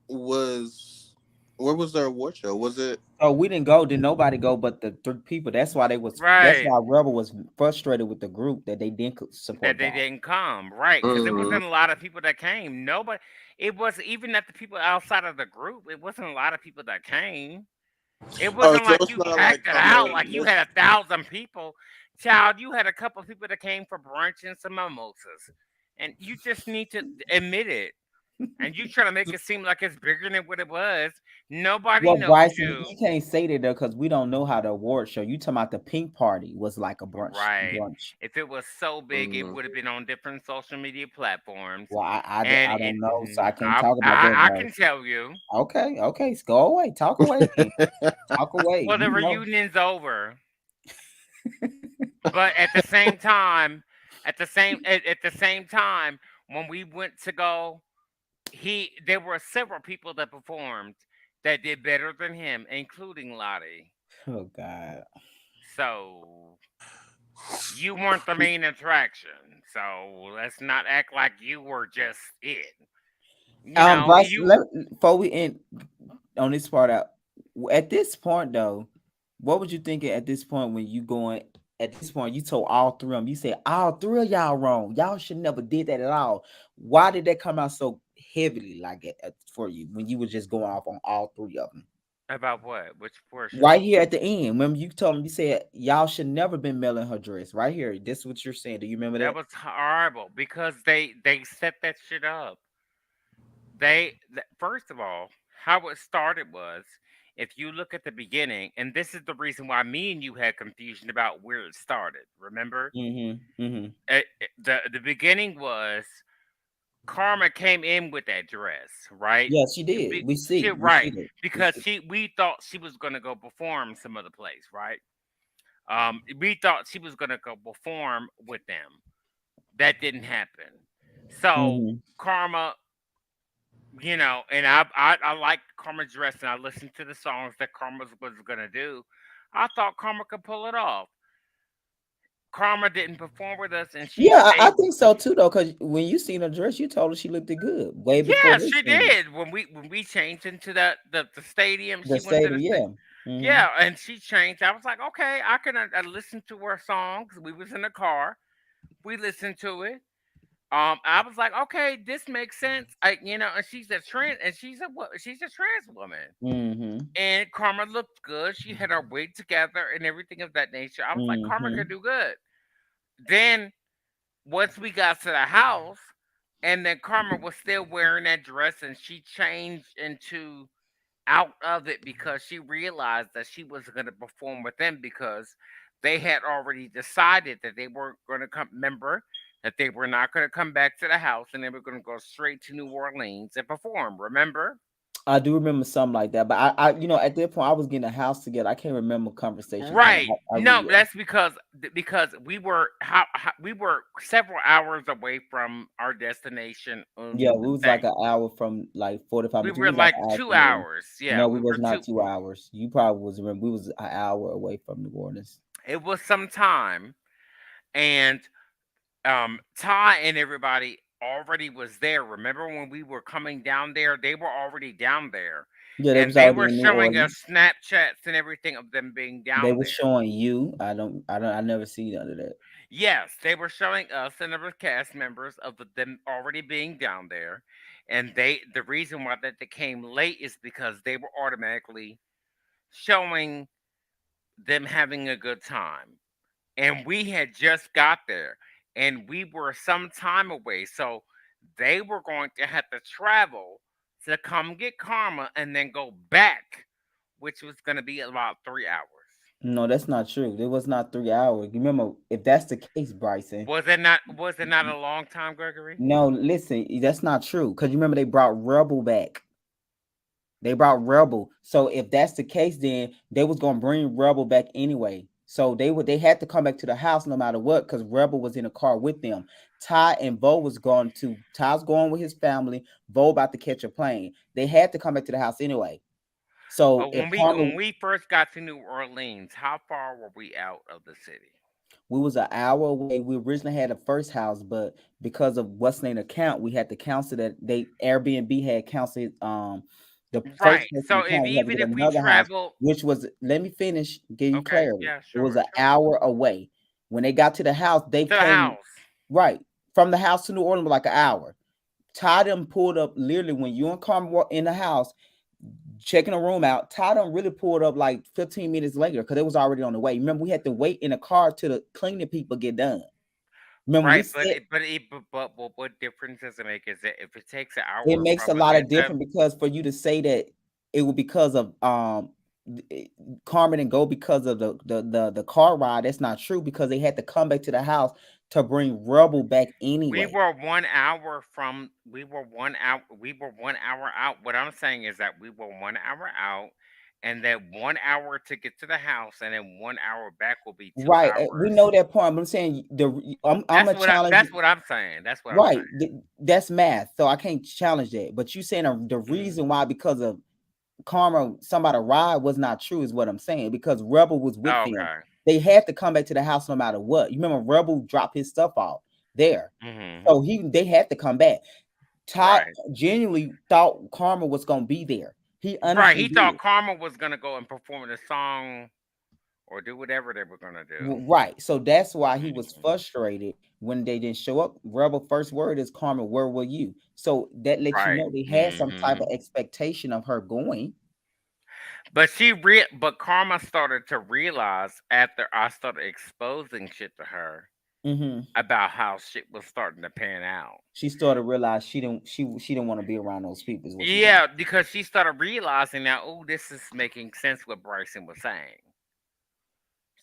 was where was the award show? Was it? So we didn't go. Did nobody go but the three people? That's why they was. That's Right. why Rebel was frustrated with the group that they didn't That support they God. didn't come, right? Because it Mm. wasn't a lot of people that came. Nobody. It was even at the people outside of the group. It wasn't a lot of people that came. It Oh, wasn't so like it's you not like packed it Karma out like you missed. had 1,000 people. Child, you had a couple of people that came for brunch and some mimosas, and you just need to admit it. And you try to make it seem like it's bigger than what it was. Nobody Well, knows Bryson, you, you can't say that though because we don't know how the award show. You talking about the pink party was like a brunch. right? Brunch. If it was so big, it Mm. would have been on different social media platforms. Well, And I it, don't know, so I can't talk about that, I can Bryson. tell you. Okay, okay, so go away, talk away, then. Talk away. Well, the You know. reunion's over, but at the same time, when we went to go, there were several people that performed that did better than him, including Lottie. Oh God. So you weren't the main attraction. So let's not act like you were just it. Bryson, You before we end on this part out, at this point though, what would you thinking at this point when you going? At this point, you told all three of them. You said all three of y'all wrong. Y'all should never did that at all. Why did that come out so heavily like it for you when you were just going off on all three of them? about what? Which portion? Right here at the end, remember you told him you said y'all should never been mailing her dress. Right here, this is what you're saying. Do you remember That that? was horrible because they set that shit up. First of all, how it started was, if you look at the beginning, and this is the reason why me and you had confusion about where it started. Remember, Mm-hmm. Mm-hmm. the beginning was Karma came in with that dress, right? Yeah, she did. We see Right, that. We because see. we thought she was gonna go perform some other place, right? We thought she was gonna go perform with them. that didn't happen. So Mm-hmm. Karma, and I liked Karma's dress, and I listened to the songs that Karma was gonna do. I thought Karma could pull it off. Karma didn't perform with us, and she Yeah, I stayed. think so too though, because when you seen her dress, you told her she looked good way before Yeah, this she thing. did. When we changed into the stadium, The she went to the stadium, yeah. Mm-hmm. yeah, and she changed. I was like, okay, I can listen to her songs. We was in the car, we listened to it. I was like, okay, this makes sense. And she's a trans woman. Mm-hmm. And Karma looked good. She had her wig together and everything of that nature. I was like, Karma Mm-hmm. could do good. Then once we got to the house, and then Karma was still wearing that dress, and she changed into out of it because she realized that she was going to perform with them because they had already decided that they weren't going to come. Remember that they were not going to come back to the house, and they were going to go straight to New Orleans and perform. Remember? I do remember something like that, but at that point, I was getting a house together. I can't remember conversation point. Right. I No, really, that's because we were several hours away from our destination yeah, on we the was like thing. an hour from like 45 We minutes. We were was like like an hour two from New Orleans. hours. Yeah, No, we we was were not two. 2 hours. You probably was remember we was an hour away from New Orleans. It was some time, and Ty and everybody already was there. Remember when we were coming down there? They were already down there, Yeah, they and was they already were in New showing Orleans. us Snapchats and everything of them being They down was there. showing you. I never see none of that. Yes, they were showing us and other cast members of them already being down there, and the reason why that they came late is because they were automatically showing them having a good time, and we had just got there, and we were some time away, so they were going to have to travel to come get Karma and then go back, which was going to be about 3 hours. No, that's not true. It was not 3 hours. You remember, if that's the case, Bryson. Was it not a long time, Gregory? No, listen, that's not true. Because you remember they brought Rebel back. They brought Rebel. So if that's the case, then they was gonna bring Rebel back anyway. So they had to come back to the house no matter what, because Rebel was in the car with them. Ty and Bo was going to Ty's going with his family. Bo about to catch a plane. They had to come back to the house anyway. So But if when we Karma, when we first got to New Orleans, how far were we out of the city? we was an hour away. We originally had a first house, but because of what's name account, we had to cancel that. They Airbnb had canceled the first Right. person So if account. We had to even get if we another house, travel, which was let me finish, give you okay, clarity. yeah, It was sure, an sure. hour away. When they got to the house, they To the came house. right from the house to New Orleans was like an hour. Ty them pulled up literally when you and Carmen were in the house checking a room out. Ty them really pulled up like 15 minutes later because it was already on the way. Remember, we had to wait in a car till the cleaning people get done. Remember, we Right, but said it, but it, but what difference does it make? Is that if it takes an it hour makes a from us lot of into difference because for you to say that it was because of Carmen and go because of the car ride, that's not true because they had to come back to the house to bring Rebel back we anyway. were 1 hour from we were 1 hour out. What I'm saying is that we were 1 hour out, and that 1 hour to get to the house, and then 1 hour back will be two Right, we hours. know that point. But I'm saying I'm That's gonna what I challenge. that's what I'm saying. That's what I'm Right, saying. that's math, so I can't challenge that. But you saying the Mm. reason why because of Karma, somebody ride was not true, is what I'm saying. Because Rebel was with them, Okay. they had to come back to the house no matter what. You remember Rebel dropped his stuff off there, Hmm. so they had to come back. Todd Right. genuinely thought Karma was gonna be there. He Right. honestly He thought did. Karma was gonna go and perform the song or do whatever they were gonna do. Right, so that's why he was Mhm. frustrated when they didn't show up. Rebel first word is Karma, where were you? So that lets you Right. know they had some type Hmm. of expectation of her going. But Karma started to realize after I started exposing shit to her Hmm. about how shit was starting to pan out. She started to realize she didn't want to be around those people. Is what you saying? Yeah, because she started realizing now, oh, this is making sense what Bryson was saying.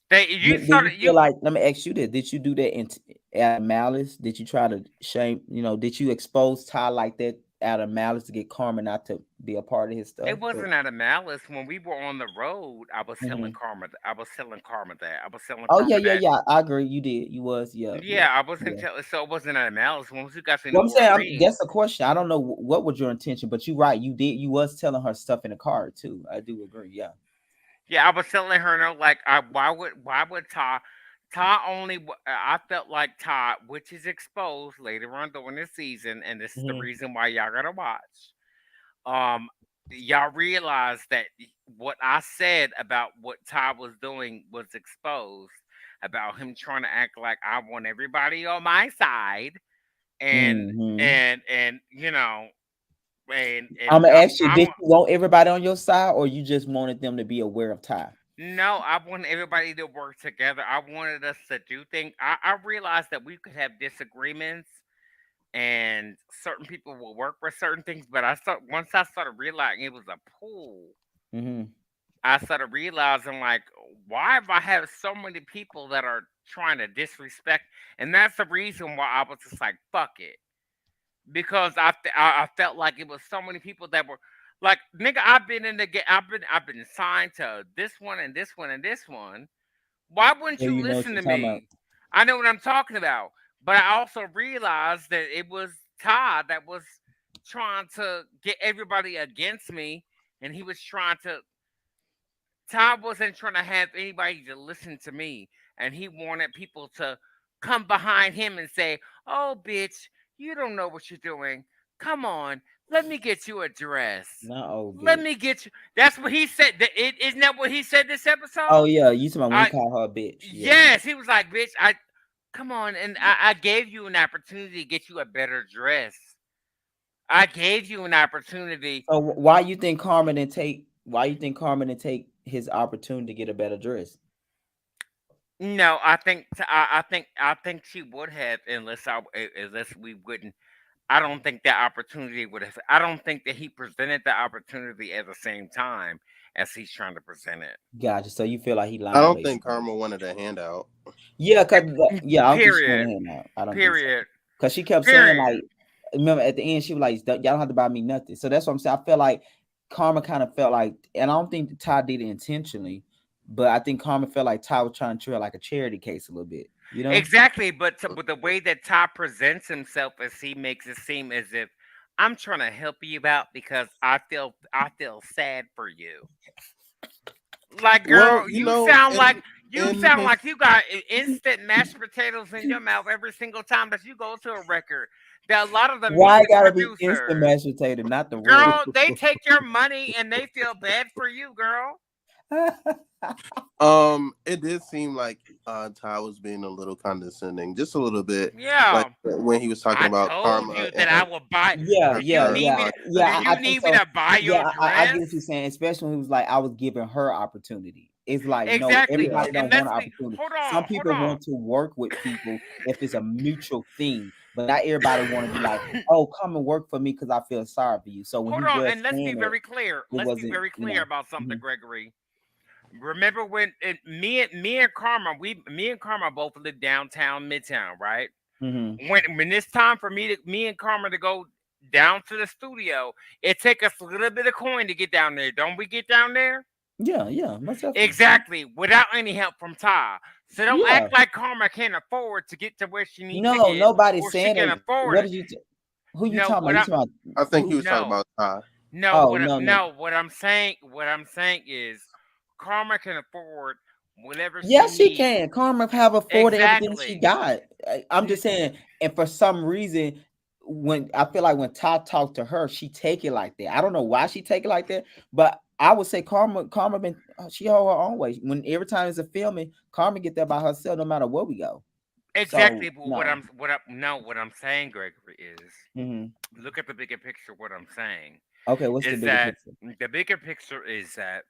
They you Did you started feel you like? Let me ask you this: did you do that out of malice? Did you try to shame? Did you expose Ty like that out of malice to get Karma not to be a part of his stuff. It But wasn't out of malice. When we were on the road, I was telling mhm. Karma. I was telling Karma that. I was telling Oh yeah, Karma yeah, that. yeah. I agree. You did. You was. Yeah, yeah, Yeah, I wasn't yeah. telling. So it wasn't out of malice. Once we got to Well, New I'm saying Orleans, that's a question. I don't know what was your intention, but you right. You did. You was telling her stuff in the car too. I do agree. Yeah. yeah, I was telling her no. Like, why would Ty only? I felt like Ty, which is exposed later on during the season, and this is the Hmm. reason why y'all gotta watch. Um, y'all realize that what I said about what Ty was doing was exposed about him trying to act like I want everybody on my side, and Hmm. and and I'm gonna I, ask you: I did you want everybody on your side, or you just wanted them to be aware of Ty? no, I want everybody to work together. I wanted us to do things. I realized that we could have disagreements and certain people will work for certain things, but once I started realizing it was a pool, Hmm. I started realizing like why have I had so many people that are trying to disrespect, and that's the reason why I was just like fuck it, because I felt like it was so many people that were like nigga I've been in the I've been signed to this one and this one and this one. Why wouldn't So you you know what listen you're to talking about. me? I know what I'm talking about. But I also realized that it was Todd that was trying to get everybody against me. And he was trying to, Todd wasn't trying to have anybody to listen to me. And he wanted people to come behind him and say, oh, bitch, you don't know what you're doing. Come on, let me get you a dress. Not old Let bitch. me get you. That's what he said. Isn't that what he said this Oh episode? yeah, you talking about when he I called her a bitch? Yeah. Yes, he was like, "Bitch, I come on," and I gave you an opportunity to get you a better dress. I gave you an opportunity. So why you think Carmen didn't take? Why you think Carmen didn't take his opportunity to get a better dress? No, I think she would have unless we wouldn't. I don't think that opportunity would have. I don't think that he presented the opportunity at the same time as he's trying to present it. Gotcha. So you feel like he I lying, don't think basically? Karma wanted a handout. Yeah, cause yeah, I don't think she went Period. ahead now. I don't think so. Period. Cause she kept saying Period. like, remember at the end she was like, y'all don't have to buy me nothing. So that's what I'm saying. I feel like Karma kind of felt like, and I don't think Ty did it intentionally, but I think Karma felt like Ty was trying to treat her like a charity case a little bit. You know? Exactly, but the way that Todd presents himself is he makes it seem as if I'm trying to help you out because I feel sad for you. Like, Well, girl, you you know, sound like you in sound his like you got instant mashed potatoes in your mouth every single time that you go to a record. That a lot of the Why it music gotta be instant producers, mashed potato, not the real? girl, they take your money and they feel bad for you, girl. it did seem like Ty was being a little condescending, just a little bit, like Yeah. when he was talking I about told Karma you that I and will buy. Yeah, Did you yeah, her need yeah, me? yeah. Did I you think need me so. to buy Yeah, your I get dress? what you're saying, especially when he was like, I was giving her opportunity. It's like, no, Exactly. yeah. everybody And don't want let's an be. opportunity. Hold Some on. Hold people on. want to work with people if it's a mutual thing, but not everybody want to be like, oh, come and work for me because I feel sorry for you. So when Hold he on. was And let's be saying it, very clear. it Let's be wasn't, very you clear know. about something, Hmm. Gregory. Remember when me and Karma, me and Karma both live downtown, Midtown, right? Hmm. When it's time for me and Karma to go down to the studio, it take us a little bit of coin to get down there. Don't we get down there? Yeah, yeah, most definitely. Exactly, without any help from Ty. So don't Yeah. act like Karma can't afford to get to where she needs to No, get, nobody's or she saying can it. afford What it. did who you No, talking about? what You I talking about I think he who? was talking no about Ty. no Oh, what I, no, no. no what I'm saying is Karma can afford whatever she Yes, she needs. can. Karma have afforded everything she Exactly. got. I'm N- just saying, and for some reason, when I feel like when Todd talked to her, she take it like that. I don't know why she take it like that, but I would say Karma been she hold her own way. When every time it's a filming, Karma get there by herself, no matter where we go. So Exactly. But no. what I'm saying, Gregory, is Hmm. look at the bigger picture. What I'm saying Okay, what's the is bigger that picture? the bigger picture is that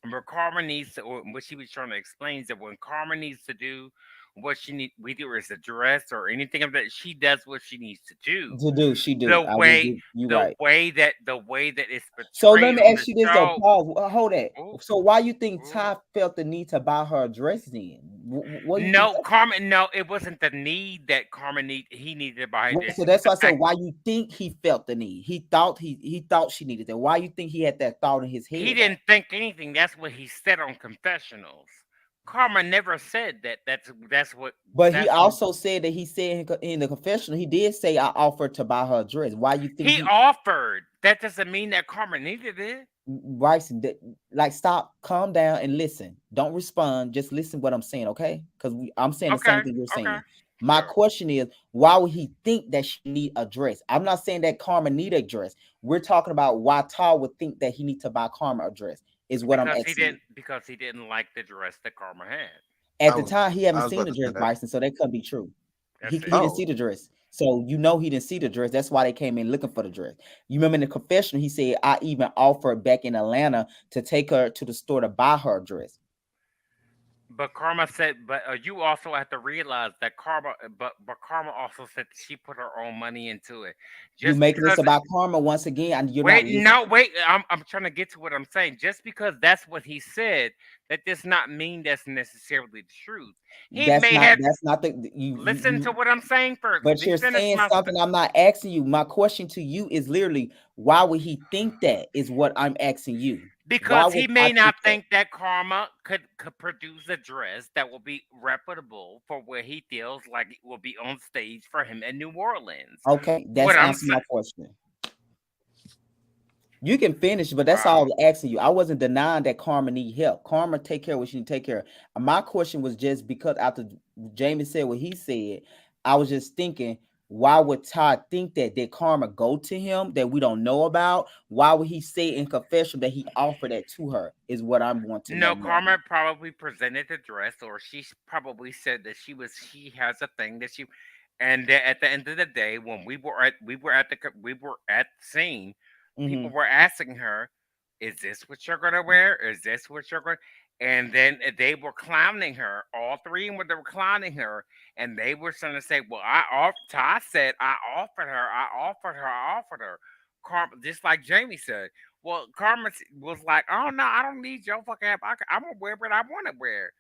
where Karma needs to, or what she was trying to explain is that when Karma needs to do what she need, we do as a dress or anything of that, she does what she needs to do. To do, she do. The I will way, give you right. the way that it's So let portrayed me on the ask you this though, show. Paul. Hold that. Ooh, So why you think ooh. Ty felt the need to buy her a dress then? What you think? No, Carmen. No, it wasn't the need that Carmen need. He needed to buy Right, this. so It was that's the why I said fact why you think he felt the need. He thought she needed that. Why you think he had that thought in his he head though? didn't think anything. That's what he said on confessionals. Carmen never said that. That's what. But he That's also said that he said in the confessional, he did say I offered to buy her a dress. Why you think he he offered. That doesn't mean that Carmen needed it. Bryson, like stop, calm down and listen. Don't respond. Just listen what I'm saying, okay? Because I'm saying the same Okay. thing you're Okay. saying. My Sure. question is, why would he think that she need a dress? I'm not saying that Karma need a dress. We're talking about why Todd would think that he need to buy Karma a dress. Is what I'm asking you. Because he didn't like the dress that Karma had. At I the was time, he I haven't was seen about the to say dress, that. Bryson, so that couldn't be true. He That's he it. didn't see Oh, the dress, so he didn't see the dress. That's why they came in looking for the dress. You remember in the confession, he said, "I even offered back in Atlanta to take her to the store to buy her a dress." But Karma said, but you also have to realize that but Karma also said she put her own money into it. You Just making this because, about Karma once again, and you're not wait, listening. no, wait, I'm trying to get to what I'm saying. Just because that's what he said, that does not mean that's necessarily the truth. He That's may not have that's not the Listen to you. what I'm saying first. Let But me you're finish saying my. something I'm not asking you. My question to you is literally, why would he think that? Is what I'm asking you. Why Because would he I may think not that? think that Karma could produce a dress that will be reputable for where he feels like it will be on stage for him in New Orleans. Okay, that's What I'm answer my saying, question. You can finish, but that's all I wow. was asking you. I wasn't denying that Karma need help. Karma take care of what she need to take care of. My question was just because after Jamie said what he said, I was just thinking, why would Todd think that? Did Karma go to him that we don't know about? Why would he say in confession that he offered that to her? Is what I want to know No, more. Karma probably presented the dress, or probably said that she has a thing that she. And then at the end of the day, when we were at the scene, people Hmm. were asking her, "Is this what you're gonna wear? Is this what you're going?" And then they were clowning her. All three of them were clowning her, and they were trying to say, "Well, Ty said I offered her, I offered her, I offered her." Karma, just like Jamie said. Well, Carmen was like, "Oh no, I don't need your fucking help. I'm gonna wear what I want to wear."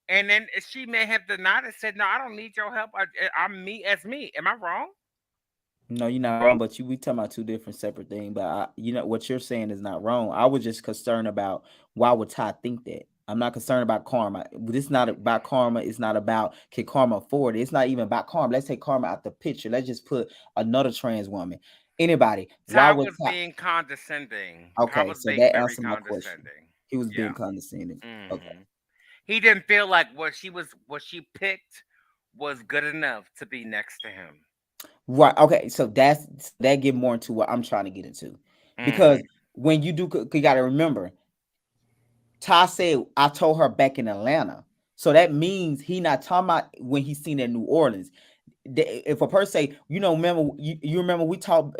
And then she may have denied it, said, "No, I don't need your help. I'm me as me." Am I wrong? No, you're not wrong, but we talking about two different separate things. But what you're saying is not wrong. I was just concerned about why would Todd think that. I'm not concerned about karma. This is not about karma. It's not about can karma afford it. It's not even about karma. Let's take karma out the picture. Let's just put another trans woman. Anybody. Why Ty would was Todd? being condescending. Ty Okay, was so being that very answered my question. condescending. He was being Yeah. condescending. Okay. hmm He didn't feel like what she picked was good enough to be next to him. Right. Okay. So that get more into what I'm trying to get into. Because hmm when you do, you got to remember Ty said, I told her back in Atlanta. So that means he not talking about when he seen in New Orleans. If a person say, remember you remember we talked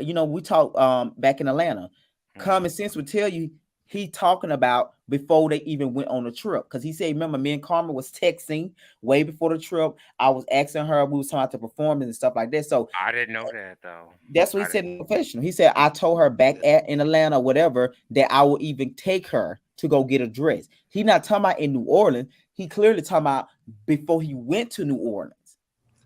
back in Atlanta. hmm Common sense would tell you he talking about before they even went on the trip. Because he said, remember, me and Carmen was texting way before the trip. I was asking her, we was talking about the performance and stuff like that. So I didn't know that though. that's what he I said didn't. in the confessional. He said, I told her back in Atlanta, whatever, that I will even take her to go get a dress. He not talking about in New Orleans. He clearly talking about before he went to New Orleans.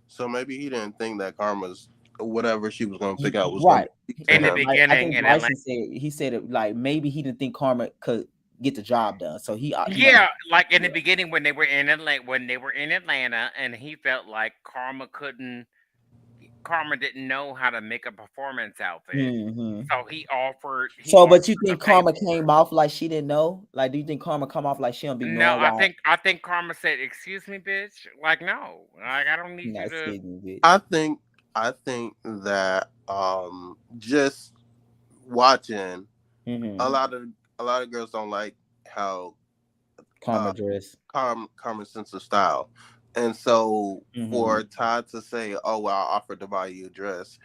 so maybe he didn't think that Karma's whatever she was going to pick out was going Right. to speak to In the him. Like I beginning, think in Atlanta. Bryson said he said it like maybe he didn't think Karma could get the job done. So he Yeah, like in the yeah. beginning when they were in Atlanta, and he felt like Karma didn't know how to make a performance outfit, Hmm. so he So but you offered to think pay Karma for came off like she didn't know? Like do you think Karma come off like she don't it. be No, knowing why? I think Karma said, "Excuse me, bitch." Like, no, like I don't need you Not to. excuse me, I bitch. think I think that just watching a Hmm. lot of a lot of girls don't like how Karma uh dress. Carmen's sense of style. And so Hmm. for Todd to say, "Oh well, I offered to buy you a dress,"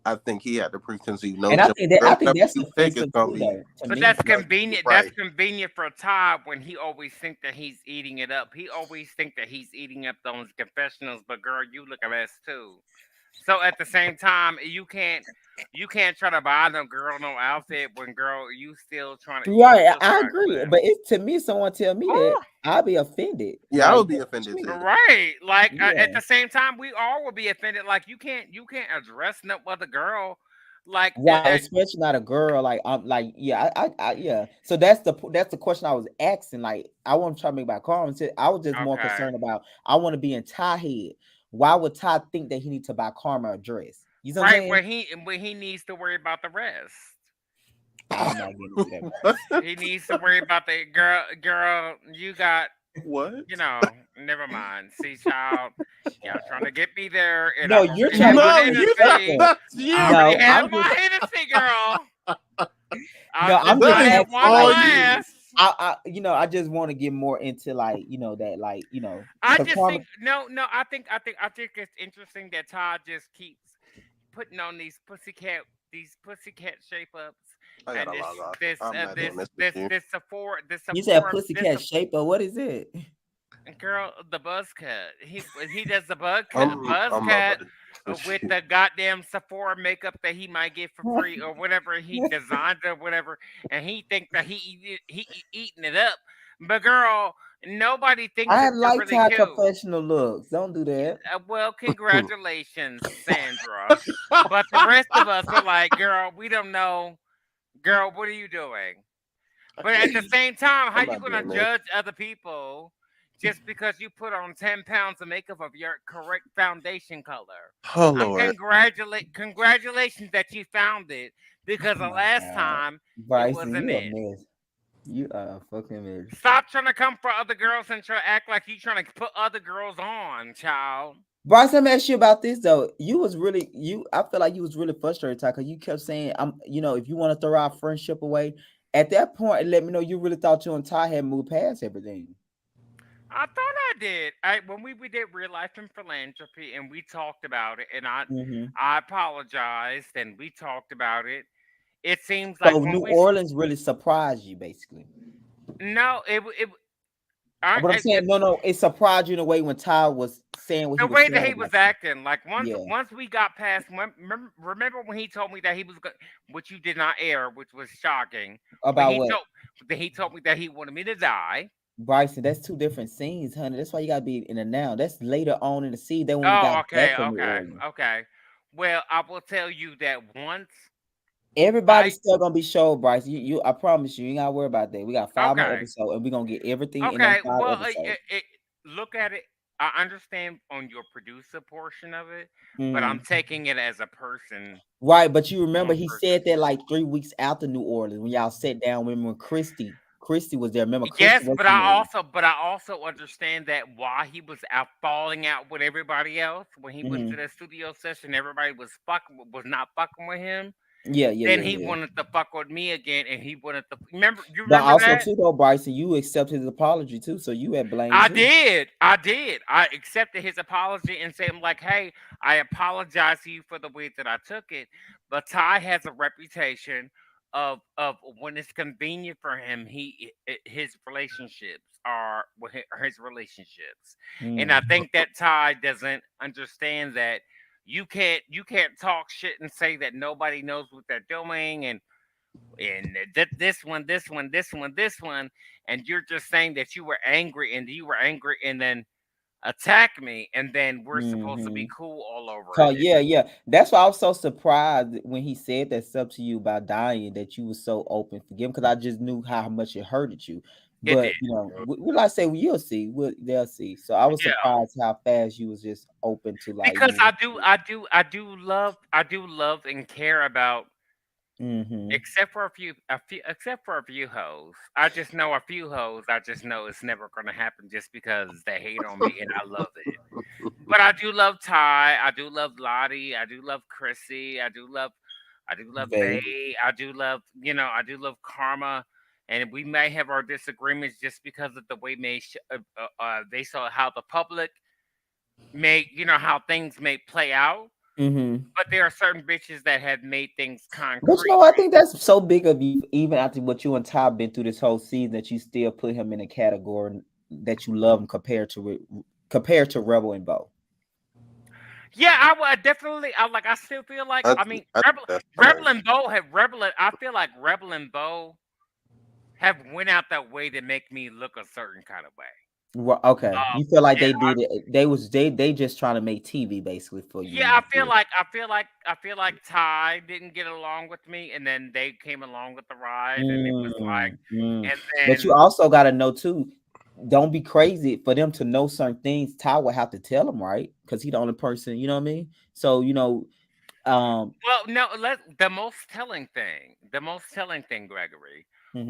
I think he had the preconceived And I notion, think that I girl, think whatever that's you pick is offensive gonna too, be though, to But me. that's convenient. That's right. convenient for Todd when he always think that he's eating it up. He always think that he's eating up those confessionals. But girl, you look a mess too. So at the same time, you can't try to buy no girl no outfit when girl you still trying to you Right, still I agree. struggling. But it's to me, someone tell me that Oh, I'll be offended. Yeah, I Like, would be offended treat. too. right. Like at Yeah. the same time, we all will be offended. Like you can't address no other girl. Like Right, especially not a girl. Like I'm like, yeah, yeah. So that's the question I was asking. Like, I want to try to make my Carmen said I was just more okay. concerned about I want to be in Ty head. Why would Ty think that he need to buy Karma a dress? You know what I'm Right saying? where he needs to worry about the rest. I'm not getting into that. He needs to worry about the girl, you got, What? never mind. See, child, y'all trying to get me there, and No, I've you're already trying had to my get No, me in you the not. Hennessy. mindset. That's I you. already No, had I'm my just Hennessy, girl. no, I'm That just I is had asking one all like you. glass. I just want to get more into like that like I because just Karma. think no. I think it's interesting that Todd just keeps putting on these pussycat shape ups I and gotta log off. this I'm uh, not this doing this with this you. this Sephora You said this pussycat shape, but what is it? girl, the buzz cut. He does the buzz I'm not about cut to do this with with you. the goddamn Sephora makeup that he might get for free or whatever he designed or whatever, and he think that eating it up. But girl, nobody thinks I that you're like really Ty cute. professional looks. Don't do that. Well, congratulations, Sandra. But the rest of us are like, girl, we don't know. Girl, what are you doing? But at the same time, how I'm you not gonna doing this. judge other people just because you put on 10 pounds of makeup of your correct foundation color? Oh I'm Lord. congratulations that you found it because Oh the my last god, time it Bryson, wasn't you a it. mess. You are a fucking mess. Stop trying to come for other girls and try to act like you trying to put other girls on, child. Bryce, let me ask you about this though. You was really you. I feel like you was really frustrated, Ty, because you kept saying, "I'm." If you want to throw our friendship away, at that point, it let me know you really thought you and Ty had moved past everything. I thought I did. When we did real life and philanthropy and we talked about it and Hmm. I apologized and we talked about it. It seems like So New Orleans really surprised you, basically. no, I, But I'm saying, no, no, it surprised you in a way when Ty was saying what he the was way that saying he about was you. acting. Like Yeah, once we got past, remember when he told me that he was which you did not air, which was shocking. When about what? he told me that he wanted me to die. Bryson, that's two different scenes, honey. That's why you gotta be in the now. That's later on in the scene. Then when we got Oh, back okay, from New okay, Orleans. okay. Well, I will tell you that once I Everybody's still gonna be showed, Bryce. I promise you, you ain't gotta worry about that. We got 5 more okay. episodes, and we're gonna get everything in them Okay, 5 episodes. look at it. I understand on your producer portion of it, but I'm Mm. taking it as a person Right, but you remember on he person. said that like 3 weeks after New Orleans when y'all sat down. When Christy was there. Remember, Christy Yes, was in there. but I also understand that while he was out falling out with everybody else when he went to Hmm. the studio session, everybody was not fucking with him. Yeah, yeah, Then yeah, he yeah. wanted to fuck with me again, and he wanted to you But remember also that? too, though, Bryson, you accepted his apology too, so you had blame I too. did. I did. I accepted his apology and said, like, hey, I apologize to you for the way that I took it. But Ty has a reputation of when it's convenient for him, his relationships are his relationships. And I Mm. think that Ty doesn't understand that you can't talk shit and say that nobody knows what they're doing and this one, and you're just saying that you were angry, and then attack me, and then we're supposed to be Hmm. cool all over Cause again. yeah, yeah. That's why I was so surprised when he said that stuff to you about dying that you were so open for him because I just knew how much it hurted you. It did, But we like say you'll see, they'll see. So I was yeah. surprised how fast you was just open to like Because I do love and care about. Mm-hmm. Except for a few hoes. I just know a few hoes. I just know it's never gonna happen just because they hate on me and I love it. But I do love Ty. I do love Lottie. I do love Chrissy. I do love They. Vay. I do love Karma. And we may have our disagreements just because of the way they saw how the public how things may play out. Mm-hmm. But there are certain bitches that have made things But concrete. I think that's so big of you, even after what you and Ty been through this whole season, that you still put him in a category that you love him compared to Rebel and Bo. Yeah, I would definitely. I like. I still feel like. I mean, I think Rebel, that's Rebel hilarious. and Bo have Rebel. I feel like Rebel and Bo have went out that way to make me look a certain kind of way. Well, okay, Um, you feel like yeah, they did it. They just trying to make TV basically for you. yeah. And that's it. I feel like Ty didn't get along with me, and then they came along with the ride, and it was like, Mm, mm. and But you then also got to know too. Don't be crazy for them to know certain things. Ty will have to tell them, right? Because he the only person. You know what I mean? So um, well, no. The most telling thing, Gregory,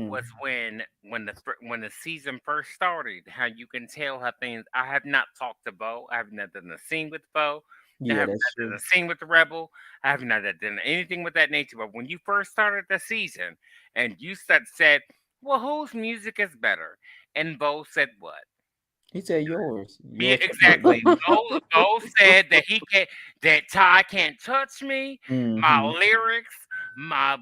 was mhm. when the season first started. How you can tell how things. I have not talked to Bo. I have not done a scene with Bo. I Yeah, have that's not done true. a scene with the Rebel. I have not done anything with that nature. But when you first started the season, and you said, "Well, whose music is better?" and Bo said, "What?" He said yours, Yeah, yours. exactly. Bo said that he can't, that Ty can't touch me, my Mm-hmm. lyrics, my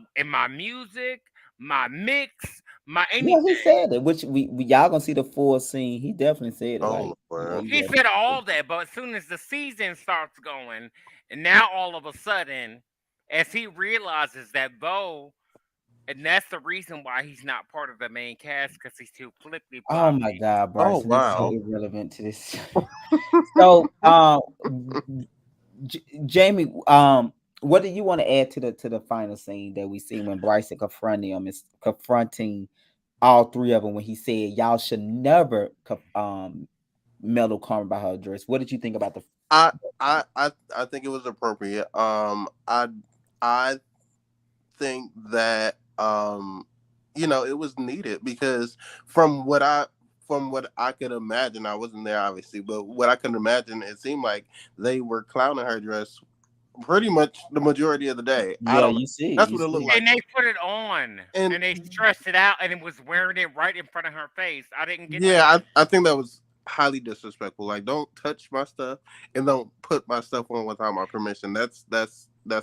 music, my mix, my Yeah, he anything. said it. Which we y'all gonna see the full scene. He definitely said it. Oh Like, yeah, Lord. he He definitely said said all it. that, but as soon as the season starts going, and now all of a sudden, as he realizes that Bo, and that's the reason why he's not part of the main cast because he's too flippy Oh floppy. my God, Oh Bryson, it's so wow. irrelevant to this. So, Jamie, what do you want to add to the final scene that we see when Bryson confronting him is confronting all three of them when he said y'all should never mellow Karma about her dress. What did you think about the I I think it was appropriate. I think that it was needed because from what I from what I could imagine, I wasn't there obviously, but what I could imagine, it seemed like they were clowning her dress pretty much the majority of the day. I yeah, don't know. That's you what it see looked it. like And to they me. put it on, And and they stretched it out, and it was wearing it right in front of her face. I didn't get that. yeah, I think that was highly disrespectful. Like, don't touch my stuff and don't put my stuff on without my permission. That's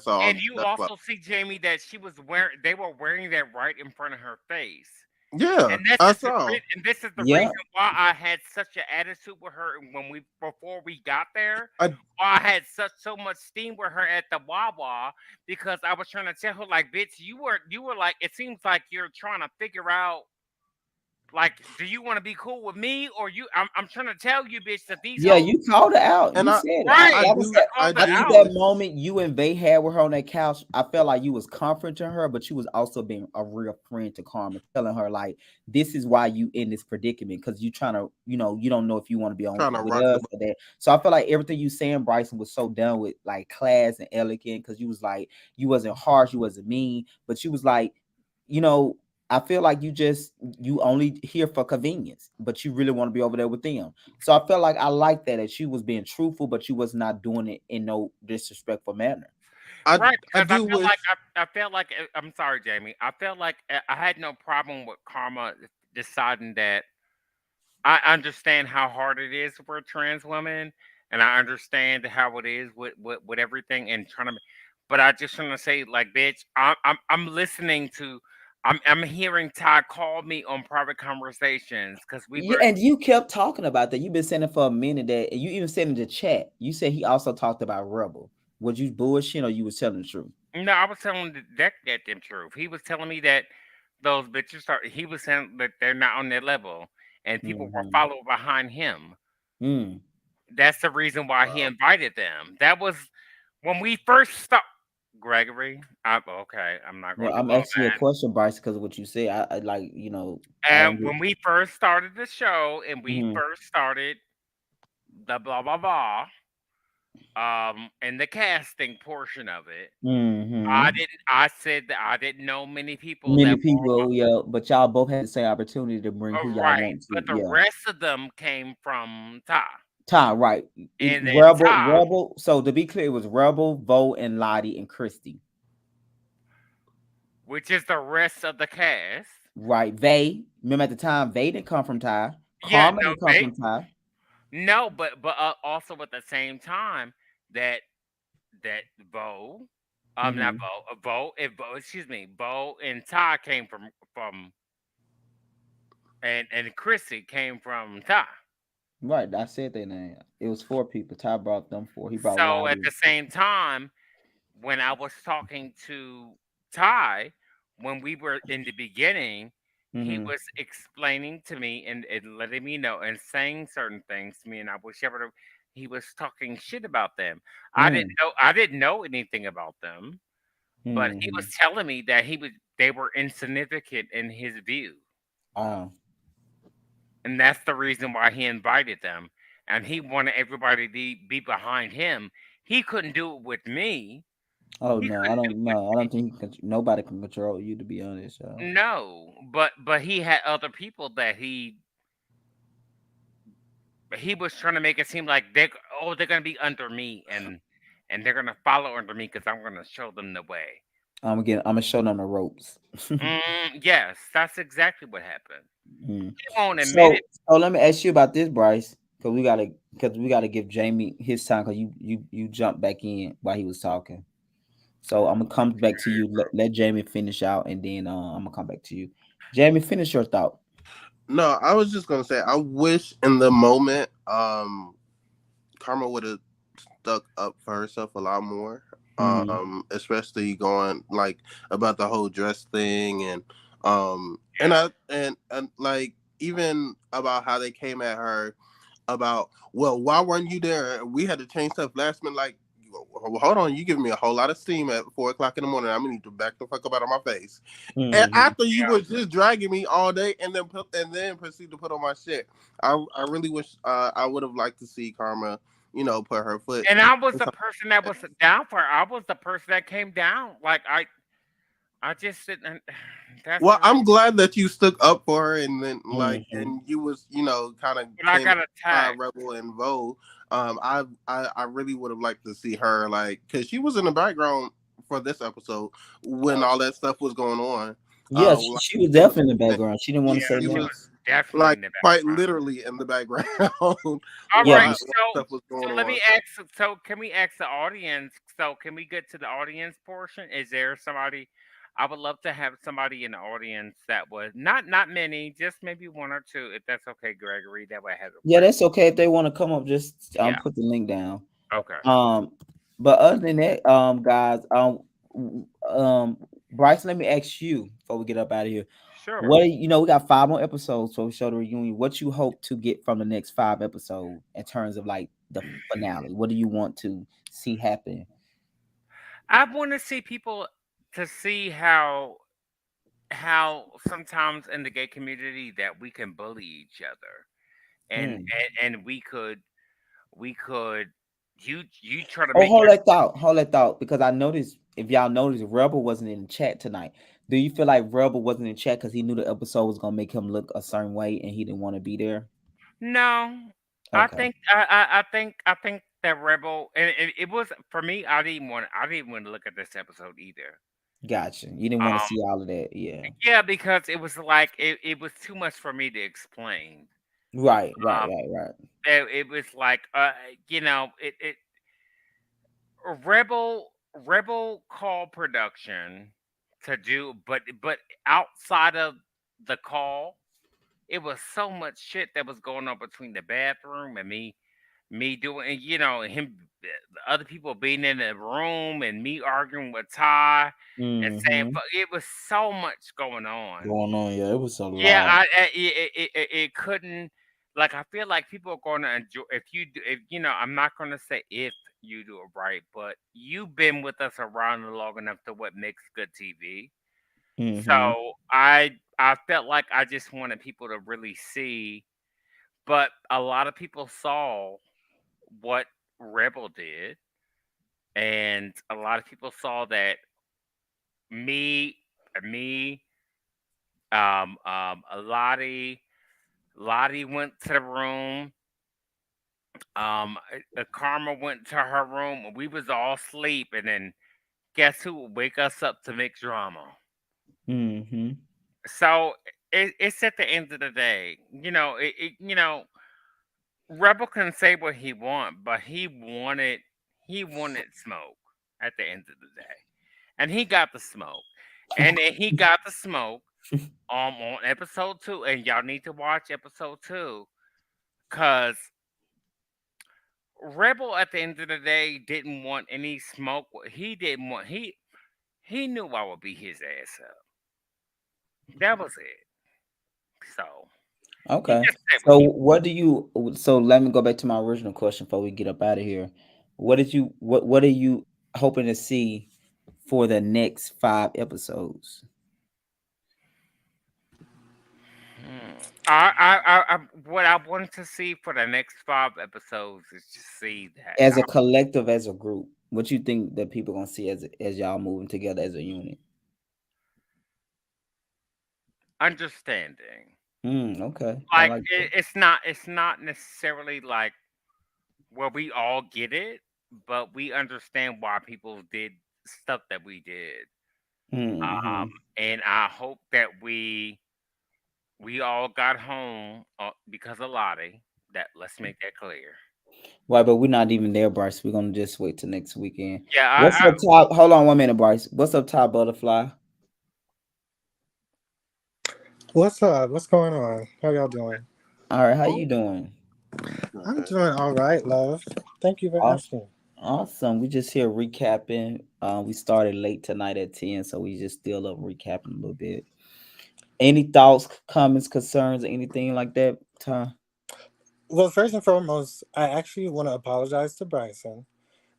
all. And you That's what. also see, Jamie, that she was wearing. They were wearing that right in front of her face, Yeah, and this I is saw. and this is the Yeah. reason why I had such an attitude with her when we before we got there. I Why I had so much steam with her at the Wawa because I was trying to tell her like, bitch, you were like, it seems like you're trying to figure out. Like, do you want to be cool with me or you? I'm trying to tell you, bitch, that these Yeah, hoes. you called it out. and You I said it. I Right. Like I do I said, I called it I do think out. that wish. moment you and Vay had with her on that couch, I felt like you was comforting her, but you was also being a real friend to Karma, telling her like, this is why you in this predicament because you trying to, you don't know if you want to be on Trying to with rock the us boat. or that. So I feel like everything you saying, Bryson, was so done with like class and elegant because you was like, you wasn't harsh, you wasn't mean, but you was like, you know. I feel like you only here for convenience, but you really want to be over there with them. So I felt like I liked that she was being truthful, but she was not doing it in no disrespectful manner. Right, I because do wish. I felt like I'm sorry, Jamie. I felt like I had no problem with Karma deciding that I understand how hard it is for trans women, and I understand how it is with everything and trying to. But I just want to say, like, bitch, I'm listening to. I'm hearing Ty call me on private conversations because we Yeah, were. and you kept talking about that. You've been saying it for a minute that and you even said in the chat. You said he also talked about Rebel. Was you bullshit or you was telling the truth? No, I was telling that them truth. He was telling me that those bitches are. He was saying that they're not on their level, and people were Mm-hmm. following behind him. Mm. That's the reason why he Wow. invited them. That was when we first start. Gregory, okay, I'm not Well, going to I'm do all asking you a question, Bryce, because of what you said. I like, I that. don't And get. when we first started the show, and we Mm-hmm. first started the blah blah blah, and the casting portion of it, I Mm-hmm. didn't. I said that I didn't know many people Many that were people, yeah, but y'all both had the same opportunity to bring who y'all right, want to. but the Yeah. rest of them came from Ty, Ty, right. and then Ty, Rebel. So to be clear, it was Rebel, Vo, and Lottie and Christy. which is the rest of the cast. Right. Vay. Remember at the time, Vay didn't come from Ty. Yeah, Karma no, didn't come from Ty. no, but also at the same time that that Bo, not Mm-hmm. Bo, Bo, excuse me, Bo and Ty came from and Chrissy came from Ty. Right, I said their name. It was four people. Ty brought them four. He brought So at Lottie. the same time, when I was talking to Ty, when we were in the beginning, he Mm-hmm. was explaining to me and letting me know and saying certain things to me, and I was able to. He was talking shit about them. Mm. I didn't know anything about them, but he was Mm-hmm. telling me that they were insignificant in his view, Oh. and that's the reason why he invited them. And he wanted everybody to be behind him. He couldn't do it with me. Oh He no, I couldn't do don't it know. I don't think nobody can control you, to be honest. So. No, but he had other people that he was trying to make it seem like they're gonna be under me and they're gonna follow under me because I'm gonna show them the way. I'm gonna show them the ropes. Yes, that's exactly what happened. Mm. He won't admit So, it. so let me ask you about this, Bryce, because we gotta give Jamie his time because you jumped back in while he was talking. So I'm gonna come back to you. Let Jamie finish out, and then I'm gonna come back to you. Jamie, finish your thought. No, I was just gonna say I wish in the moment Karma would have stuck up for herself a lot more. Mm-hmm. Especially going like about the whole dress thing and Yeah. and like even about how they came at her about, well, why weren't you there? We had to change stuff last minute. Like, hold on, you giving me a whole lot of steam at 4 o'clock in the morning. I'm gonna need to back the fuck up out of my face. And Mm-hmm. after you was just dragging me all day, and then proceed to put on my shit. I really wish I would have liked to see Karma, put her foot. And I was the person that was down for it. I was the person that came down. Like I just didn't. That's the Well, reason. I'm glad that you stuck up for her, and then Mm-hmm. and you was, kind of But I came got by attacked. Rebel and Vo. I really would have liked to see her, like, because she was in the background for this episode when Oh all that stuff was going on. Yeah, she, Like, she was she was, definitely in the background. She didn't want to yeah, say she she nothing. was was definitely like in the quite background. literally in the background All Yeah, right, while but stuff was so going let me on. ask. So can we ask the audience? So can we get to the audience portion? Is there somebody? I would love to have somebody in the audience that was not many, just maybe one or two, if that's okay, Gregory. That way I have a yeah, question. that's okay if they want to come up. Just Yeah. put the link down. Okay. Um, but other than that, guys, Bryce, let me ask you before we get up out of here. Sure. What we got 5 more episodes, so we show the reunion. What you hope to get from the next 5 episodes in terms of like the finale? What do you want to see happen? I want to see people to see how sometimes in the gay community that we can bully each other and Mm. and we could you try to Oh, make your hold that thought, because I noticed if y'all noticed, Rebel wasn't in the chat tonight. Do you feel like Rebel wasn't in chat because he knew the episode was gonna make him look a certain way and he didn't want to be there? no. Okay, I think that Rebel and it was for me. I didn't want to look at this episode either. gotcha. You didn't want to Um, see all of that, yeah. yeah, because it was like it was too much for me to explain. Right, right, Um, right, right. it was like it Rebel call production to do, but outside of the call, it was so much shit that was going on between the bathroom and me doing, him, the other people being in the room and me arguing with Ty and saying, Mm-hmm. it was so much going on. Going on, yeah, it was a Yeah, lot. it couldn't. Like I feel like people are going to enjoy if you do. If I'm not going to say if you do it right, but you've been with us around long enough to what makes good TV. Mm-hmm. So I felt like I just wanted people to really see, but a lot of people saw what Rebel did, and a lot of people saw that me, me, Lottie went to the room. Karma went to her room. And we was all asleep, and then guess who would wake us up to make drama? Mm-hmm. So it's at the end of the day, Rebel can say what he want, but he wanted smoke at the end of the day, and he got the smoke, and then he got the smoke on episode 2, and y'all need to watch episode 2 because Rebel at the end of the day didn't want any smoke. He didn't want he knew I would beat his ass up. That was it. So he Okay. just said what So he. what do you so let me go back to my original question before we get up out of here. What are you hoping to see for the next 5 episodes? What I wanted to see for the next 5 episodes is to see that As a collective, as a group, what you think that people gonna see as y'all moving together as a unit? understanding. Okay. I Like like that. it's not necessarily like where we all get it, but we understand why people did stuff that we did. Mm-hmm. And I hope that we all got home because of Lottie. That let's make that clear. Right, but we're not even there, Bryce. We're gonna just wait till next weekend. Yeah, What's up, top? Hold on 1 minute, Bryce. What's up, top butterfly? What's up? What's going on? How y'all doing? All right, how Oh, you doing? I'm okay. doing all right, love. Thank you for Awesome. asking. Awesome. We just here recapping. We started late tonight at 10, so we just still up recapping a little bit. Any thoughts, comments, concerns, anything like that, Ty? Well, first and foremost, I actually want to apologize to Bryson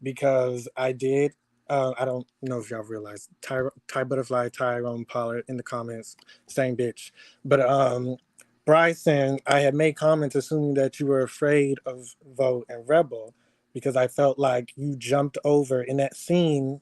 because I did. I don't know if y'all realize Ty Butterfly, Tyrone Pollard in the comments, same bitch. But Bryson, I had made comments assuming that you were afraid of Vote and Rebel because I felt like you jumped over in that scene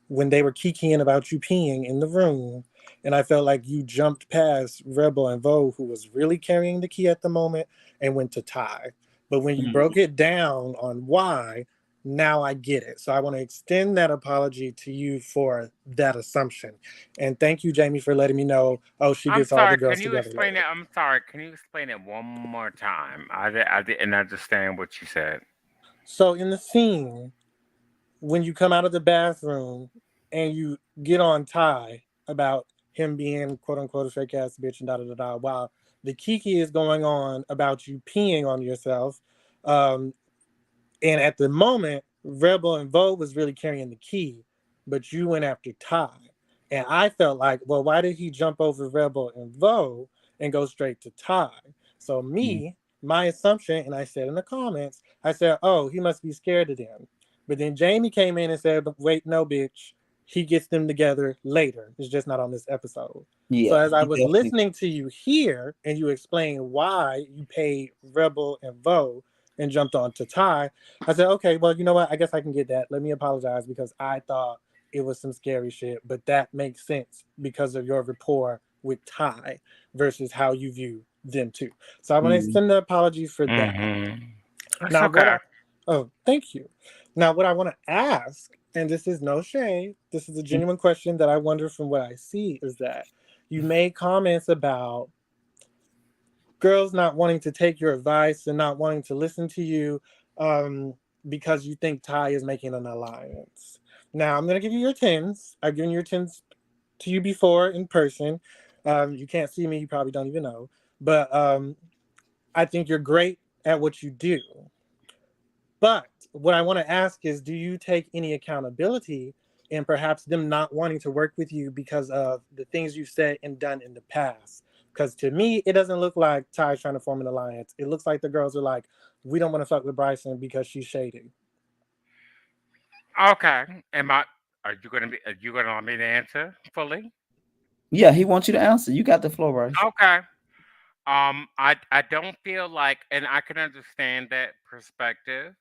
when they were kikiing about you peeing in the room. And I felt like you jumped past Rebel and Vo, who was really carrying the key at the moment, and went to Ty. But when you Mm. broke it down on why, now I get it. So I want to extend that apology to you for that assumption. And thank you, Jamie, for letting me know, oh, she I'm gets all the sorry. girls Can you together explain it? later. I'm sorry. Can you explain it one more time? I didn't understand what you said. So in the scene, when you come out of the bathroom and you get on Ty about him being quote unquote a fake ass bitch and da da da da, while the kiki is going on about you peeing on yourself. Um, and at the moment, Rebel and Vogue was really carrying the key, but you went after Ty. And I felt like, well, why did he jump over Rebel and Vogue and go straight to Ty? So Mm. my assumption, and I said in the comments, I said, oh, he must be scared of them. But then Jamie came in and said, wait, no, bitch. He gets them together later. It's just not on this episode. So Yeah, as I he was definitely. listening to you here and you explain why you paid Rebel and Vogue and jumped on to Ty, I said, okay, well, you know what? I guess I can get that. Let me apologize because I thought it was some scary shit, but that makes sense because of your rapport with Ty versus how you view them too. So I want to Mm. extend the apologies for that. Mm-hmm. It's Now, okay. oh, thank you. Now, what I want to ask, and this is no shade, this is a genuine question that I wonder from what I see, is that you made comments about girls not wanting to take your advice and not wanting to listen to you um, because you think Ty is making an alliance. Now, I'm going to give you your tens. I've given your tens to you before in person. You can't see me, you probably don't even know. But I think you're great at what you do. But what I want to ask is do you take any accountability in perhaps them not wanting to work with you because of the things you've said and done in the past? Because to me, it doesn't look like Ty's trying to form an alliance. It looks like the girls are like, we don't want to fuck with Bryson because she's shady. Okay. Am I? Are you gonna let me to answer fully? Yeah, he wants you to answer. You got the floor, Bryce. Okay. I don't feel like, and I can understand that perspective.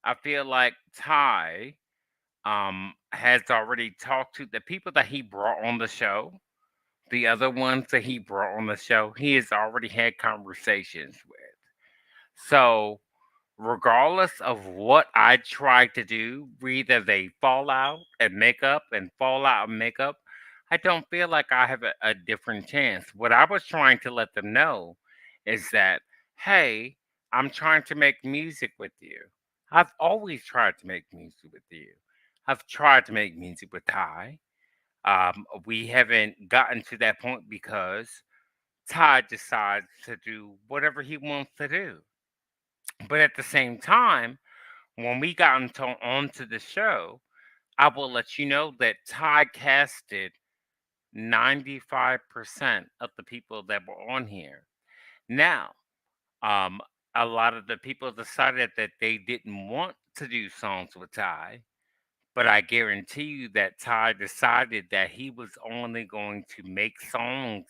I feel like Ty has already talked to the people that he brought on the show. The other ones that he brought on the show, he has already had conversations with. So, regardless of what I try to do, whether they fall out and make up and fall out and make up, I don't feel like I have a different chance. What I was trying to let them know is that, hey, I'm trying to make music with you. I've always tried to make music with you. I've tried to make music with Ty. We haven't gotten to that point because Ty decides to do whatever he wants to do. But at the same time, when we got onto the show, I will let you know that Ty casted 95% of the people that were on here. Now, um, a lot of the people decided that they didn't want to do songs with Ty, but I guarantee you that Ty decided that he was only going to make songs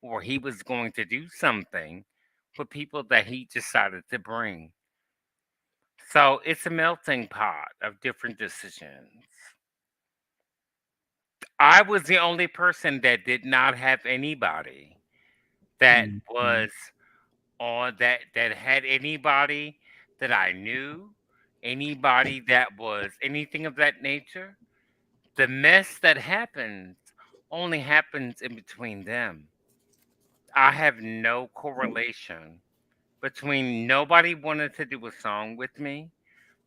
or he was going to do something for people that he decided to bring. So it's a melting pot of different decisions. I was the only person that did not have anybody that Mhm. was on that had anybody that I knew, anybody that was anything of that nature. The mess that happens only happens in between them. I have no correlation between nobody wanted to do a song with me,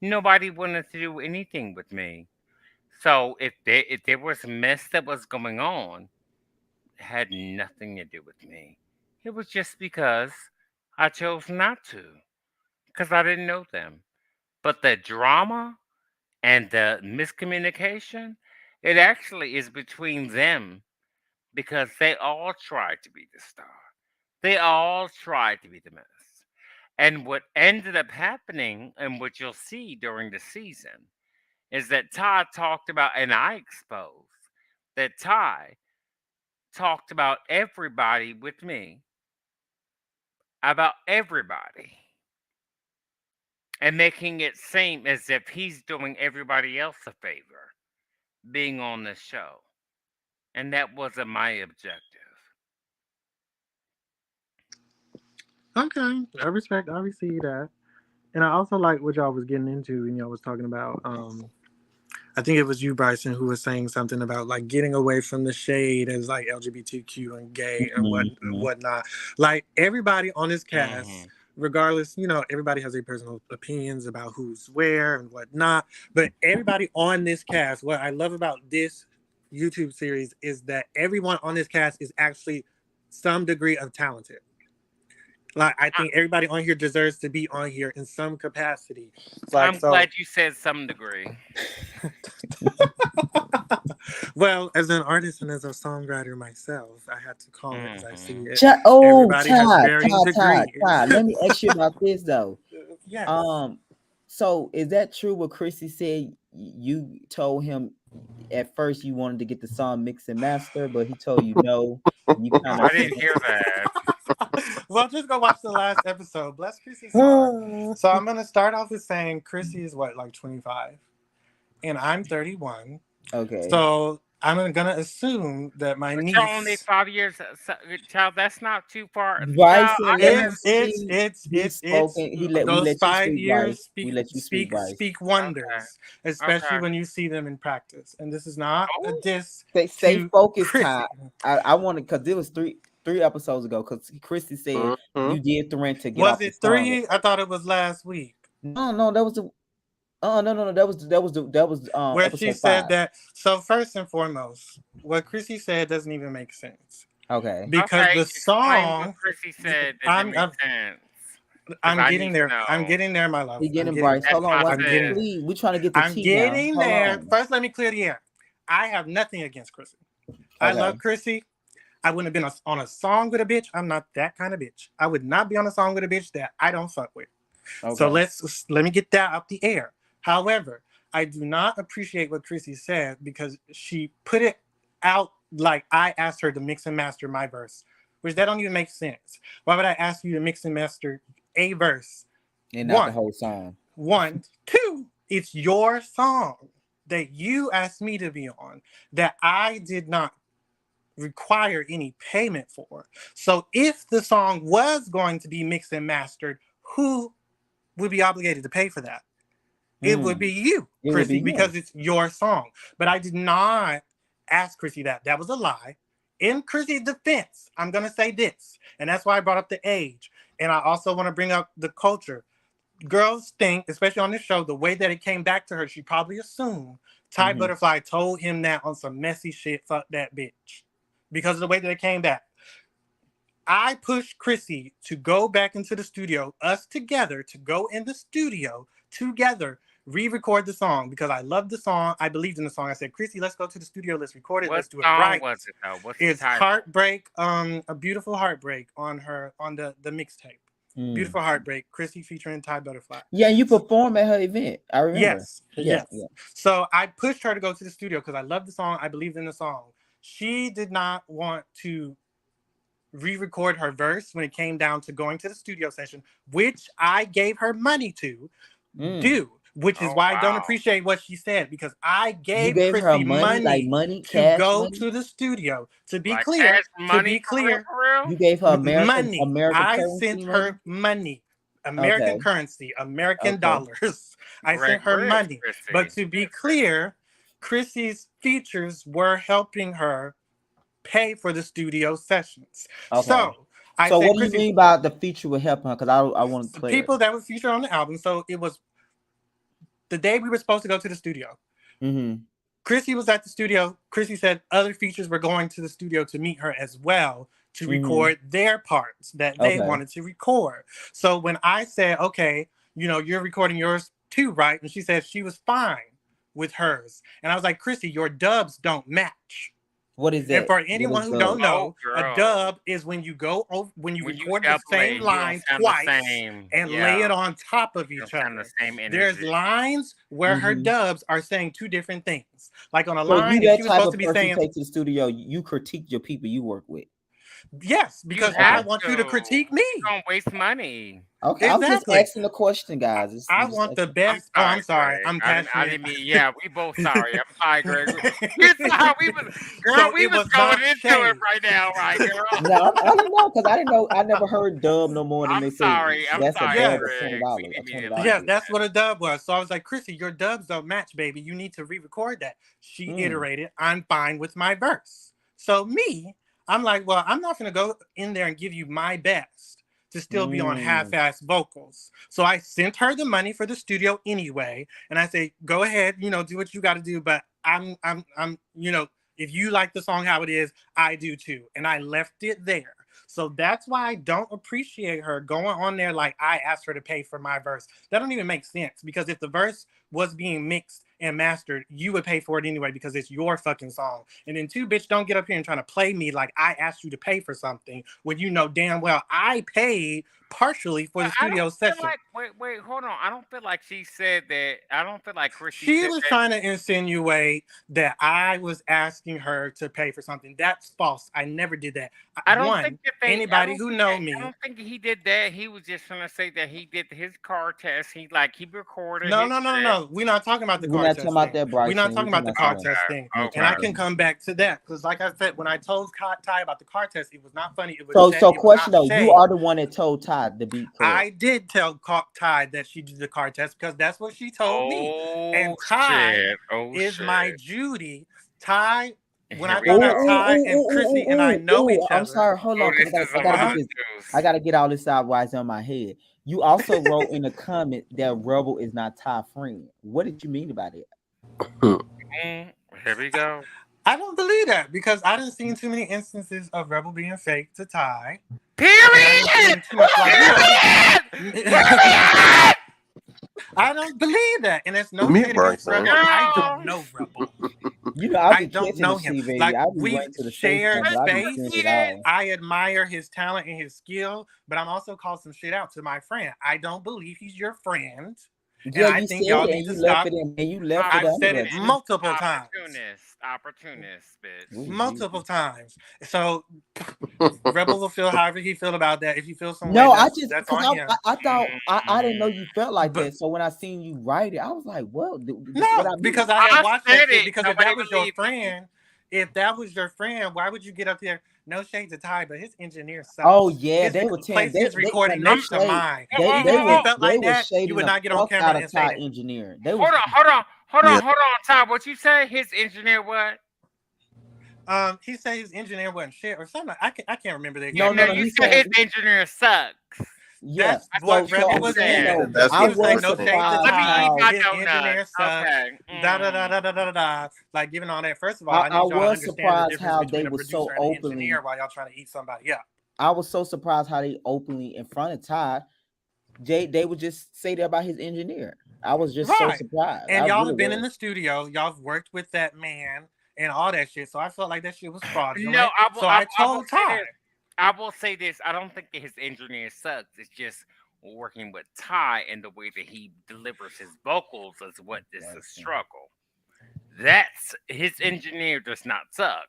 nobody wanted to do anything with me. So if there was mess that was going on, it had nothing to do with me. It was just because I chose not to, because I didn't know them. But the drama and the miscommunication, it actually is between them because they all tried to be the star. They all tried to be the mess. And what ended up happening, and what you'll see during the season, is that Ty talked about, and I exposed that Ty talked about everybody with me, about everybody, and making it seem as if he's doing everybody else a favor being on this show. And that wasn't my objective. Okay, I receive that. And I also like what y'all was getting into when y'all was talking about I think it was you, Bryson, who was saying something about like getting away from the shade as like LGBTQ and gay and Mhm. whatnot. Like everybody on this cast, Hmm. regardless, everybody has their personal opinions about who's where and whatnot. But everybody on this cast, what I love about this YouTube series is that everyone on this cast is actually some degree of talented. Like I think everybody on here deserves to be on here in some capacity. It's like I'm so. glad you said some degree. Well, as an artist and as a songwriter myself, I had to call it as I see Hmm. it. Oh, Everybody has Todd, varying Todd, Todd, degrees. Todd. Let me ask you about this though. Yes. Um, so is that true what Chrissy said? You told him at first you wanted to get the song mix and master, but he told you no, and you kind of I didn't hear that. Well, just go watch the last episode. Bless Chrissy's heart. So I'm gonna start off with saying Chrissy is what, like 25, and I'm 31. okay. So I'm gonna assume that my But you're only niece. 5 years, child. That's not too far, child. Bryson, I let gotta. him speak. He It's spoken. We those let you five speak, years Bryce. speak We let you speak, speak Bryce. speak Okay. wonders, especially Okay. when you see them in practice. And this is not a Oh. diss Stay to focused, Todd. Chrissy. I wanted because it was three episodes ago. Because Christy said Mhm. you did threaten to get Was off the it song. 3? I thought it was last week. No, no, that was the. Oh no, that was Where she episode said 5. that. So first and foremost, what Chrissy said doesn't even make sense Okay. because Okay. the Explain what song. Chrissy said that didn't I'm make I'm, sense. Because I'm I getting need to there. I'm know. getting there, my love. He I'm getting getting Bryce. there. That's Hold on my one I'm second, getting sis. there. please. We trying to get the I'm tea now. getting Hold there. on. First, let me clear the air. I have nothing against Chrissy. I love Okay. Chrissy. I wouldn't have been on a song with a bitch. I'm not that kind of bitch. I would not be on a song with a bitch that I don't fuck with. So Okay. let me get that out the air. However, I do not appreciate what Chrissy said because she put it out like I asked her to mix and master my verse, which that don't even make sense. Why would I ask you to mix and master a verse? And not the One, whole song. one, two. It's your song that you asked me to be on that I did not require any payment for. So if the song was going to be mixed and mastered, who would be obligated to pay for that? It would Mm, be you, it would be Chrissy, him. because it's your song. But I did not ask Chrissy that. That was a lie. In Chrissy's defense, I'm going to say this, and that's why I brought up the age. And I also want to bring up the culture. Girls think, especially on this show, the way that it came back to her, she probably assumed Ty Hmm. Butterfly told him that on some messy shit, fuck that bitch. Because of the way that it came back. I pushed Chrissy to go back into the studio, us together, to go in the studio together, re-record the song because I loved the song. I believed in the song. I said, Chrissy, let's go to the studio. Let's record it. What Let's do it song right. was it though? What's the It's title? Heartbreak, A Beautiful Heartbreak on the mixtape. Beautiful Heartbreak, Chrissy featuring Ty Butterfly. Yeah, you perform at her event. I remember. Yes. So I pushed her to go to the studio because I loved the song. I believed in the song. She did not want to re-record her verse when it came down to going to the studio session, which I gave her money to do, which is why I don't appreciate what she said because I gave Chrissy money, like money, to cash go money? to the studio. To be Like clear, cash money for real? You gave her American I currency sent money? her money, American currency, American dollars. I sent her money. Chrissy. But to be clear, Chrissy's features were helping her pay for the studio sessions. Okay. So I So said, what do you Chrissy, mean by the feature will help her? Because I want to clear people that were featured on the album. So it was the day we were supposed to go to the studio. Chrissy was at the studio. Chrissy said other features were going to the studio to meet her as well to record their parts that they wanted to record. So when I said, okay, you're recording yours too, right? And she said she was fine with hers. And I was like, Chrissy, your dubs don't match. What is that? And for anyone who don't know, a dub is when you go over, when you record the same line twice and lay it on top of each other. There's lines where her dubs are saying two different things. Like on a line, you she was supposed to be saying, take to the studio, you critique your people you work with. Yes, because I want you to critique me. Don't waste money. Okay, exactly. I'm just asking the question, guys. I want the best. I'm sorry. I'm passionate. I didn't mean, yeah, we both sorry. I'm sorry, Greg. You saw how we was, girl. So we was going into it right now, right, girl? No, I didn't know because I didn't know. I never heard dub no more than they say. I'm sorry. A dub of $20. Yeah, that's what a dub was. So I was like, Chrissy, your dubs don't match, baby. You need to re-record that. She iterated. I'm fine with my verse. So I'm like, well, I'm not going to go in there and give you my best to still be on half-ass vocals. So I sent her the money for the studio anyway. And I say, go ahead, do what you got to do. But I'm, if you like the song how it is, I do too. And I left it there. So that's why I don't appreciate her going on there like I asked her to pay for my verse. That don't even make sense because if the verse was being mixed and mastered, you would pay for it anyway because it's your fucking song. And then bitch, don't get up here and trying to play me like I asked you to pay for something when you know damn well I paid partially for the studio session. Wait, hold on. I don't feel like she said that. I don't feel like Chrissy She was trying to insinuate that I was asking her to pay for something. That's false. I never did that. I don't think anybody who know me. I don't think he did that. He was just trying to say that he did his car test. He recorded. No. We're not talking about the car test. We're not talking about the car test thing. Okay. And I can come back to that because, like I said, when I told Ty about the car test, it was not funny. It was so question though, you are the one that told Ty to be correct. I did tell Ty that she did the car test because that's what she told me. And Ty is my Judy. Ty. When I found out Ty and Chrissy and I know each other. I'm sorry, hold on. I gotta get all this out while it's on my head. You also wrote in the comment that Rebel is not Ty's friend. What did you mean about it? Here we go. I don't believe that because I didn't see too many instances of Rebel being fake to Ty. Period. I don't believe that, and it's no shit against Rebel. I don't know Rebel. I don't know him. Like we share space. I admire his talent and his skill, but I'm also called some shit out to my friend. I don't believe he's your friend. Yeah, and I think y'all need to stop. I've said it multiple times. Opportunist, bitch. Multiple times. So Rebel will feel however he feel about that. If you feel some way, that's on him. I thought I didn't know you felt like that. So when I seen you write it, I was like, well, because I had watched that shit. Because if that was your friend, why would you get up there? No shade to Ty, but his engineer sucks. Oh yeah, they were telling his recording next to mine. They felt like that. You would not get on camera and say that. Engineer. Hold on, Ty. What you say? His engineer what? He said his engineer wasn't shit or something. I can't remember that. No, you said his engineer sucks. Yes, that's what Rebel was saying. I was like, no surprised. his engineer sucks. Da. Like giving all that. First of all, I need y'all to understand the difference between a producer and an engineer while y'all trying to eat somebody up. I was so surprised how they openly in front of Ty, they would just say that about his engineer. I was just so Right. surprised. I And y'all really have been in was. the studio, y'all have worked with that man and all that shit. So I felt like that shit was No, fraudulent. I will. So I, I I will told say Ty. this. I will say this. I don't think that his engineer sucks. It's just working with Ty and the way that he delivers his vocals is what is a Bryson. struggle. That's his engineer does not suck.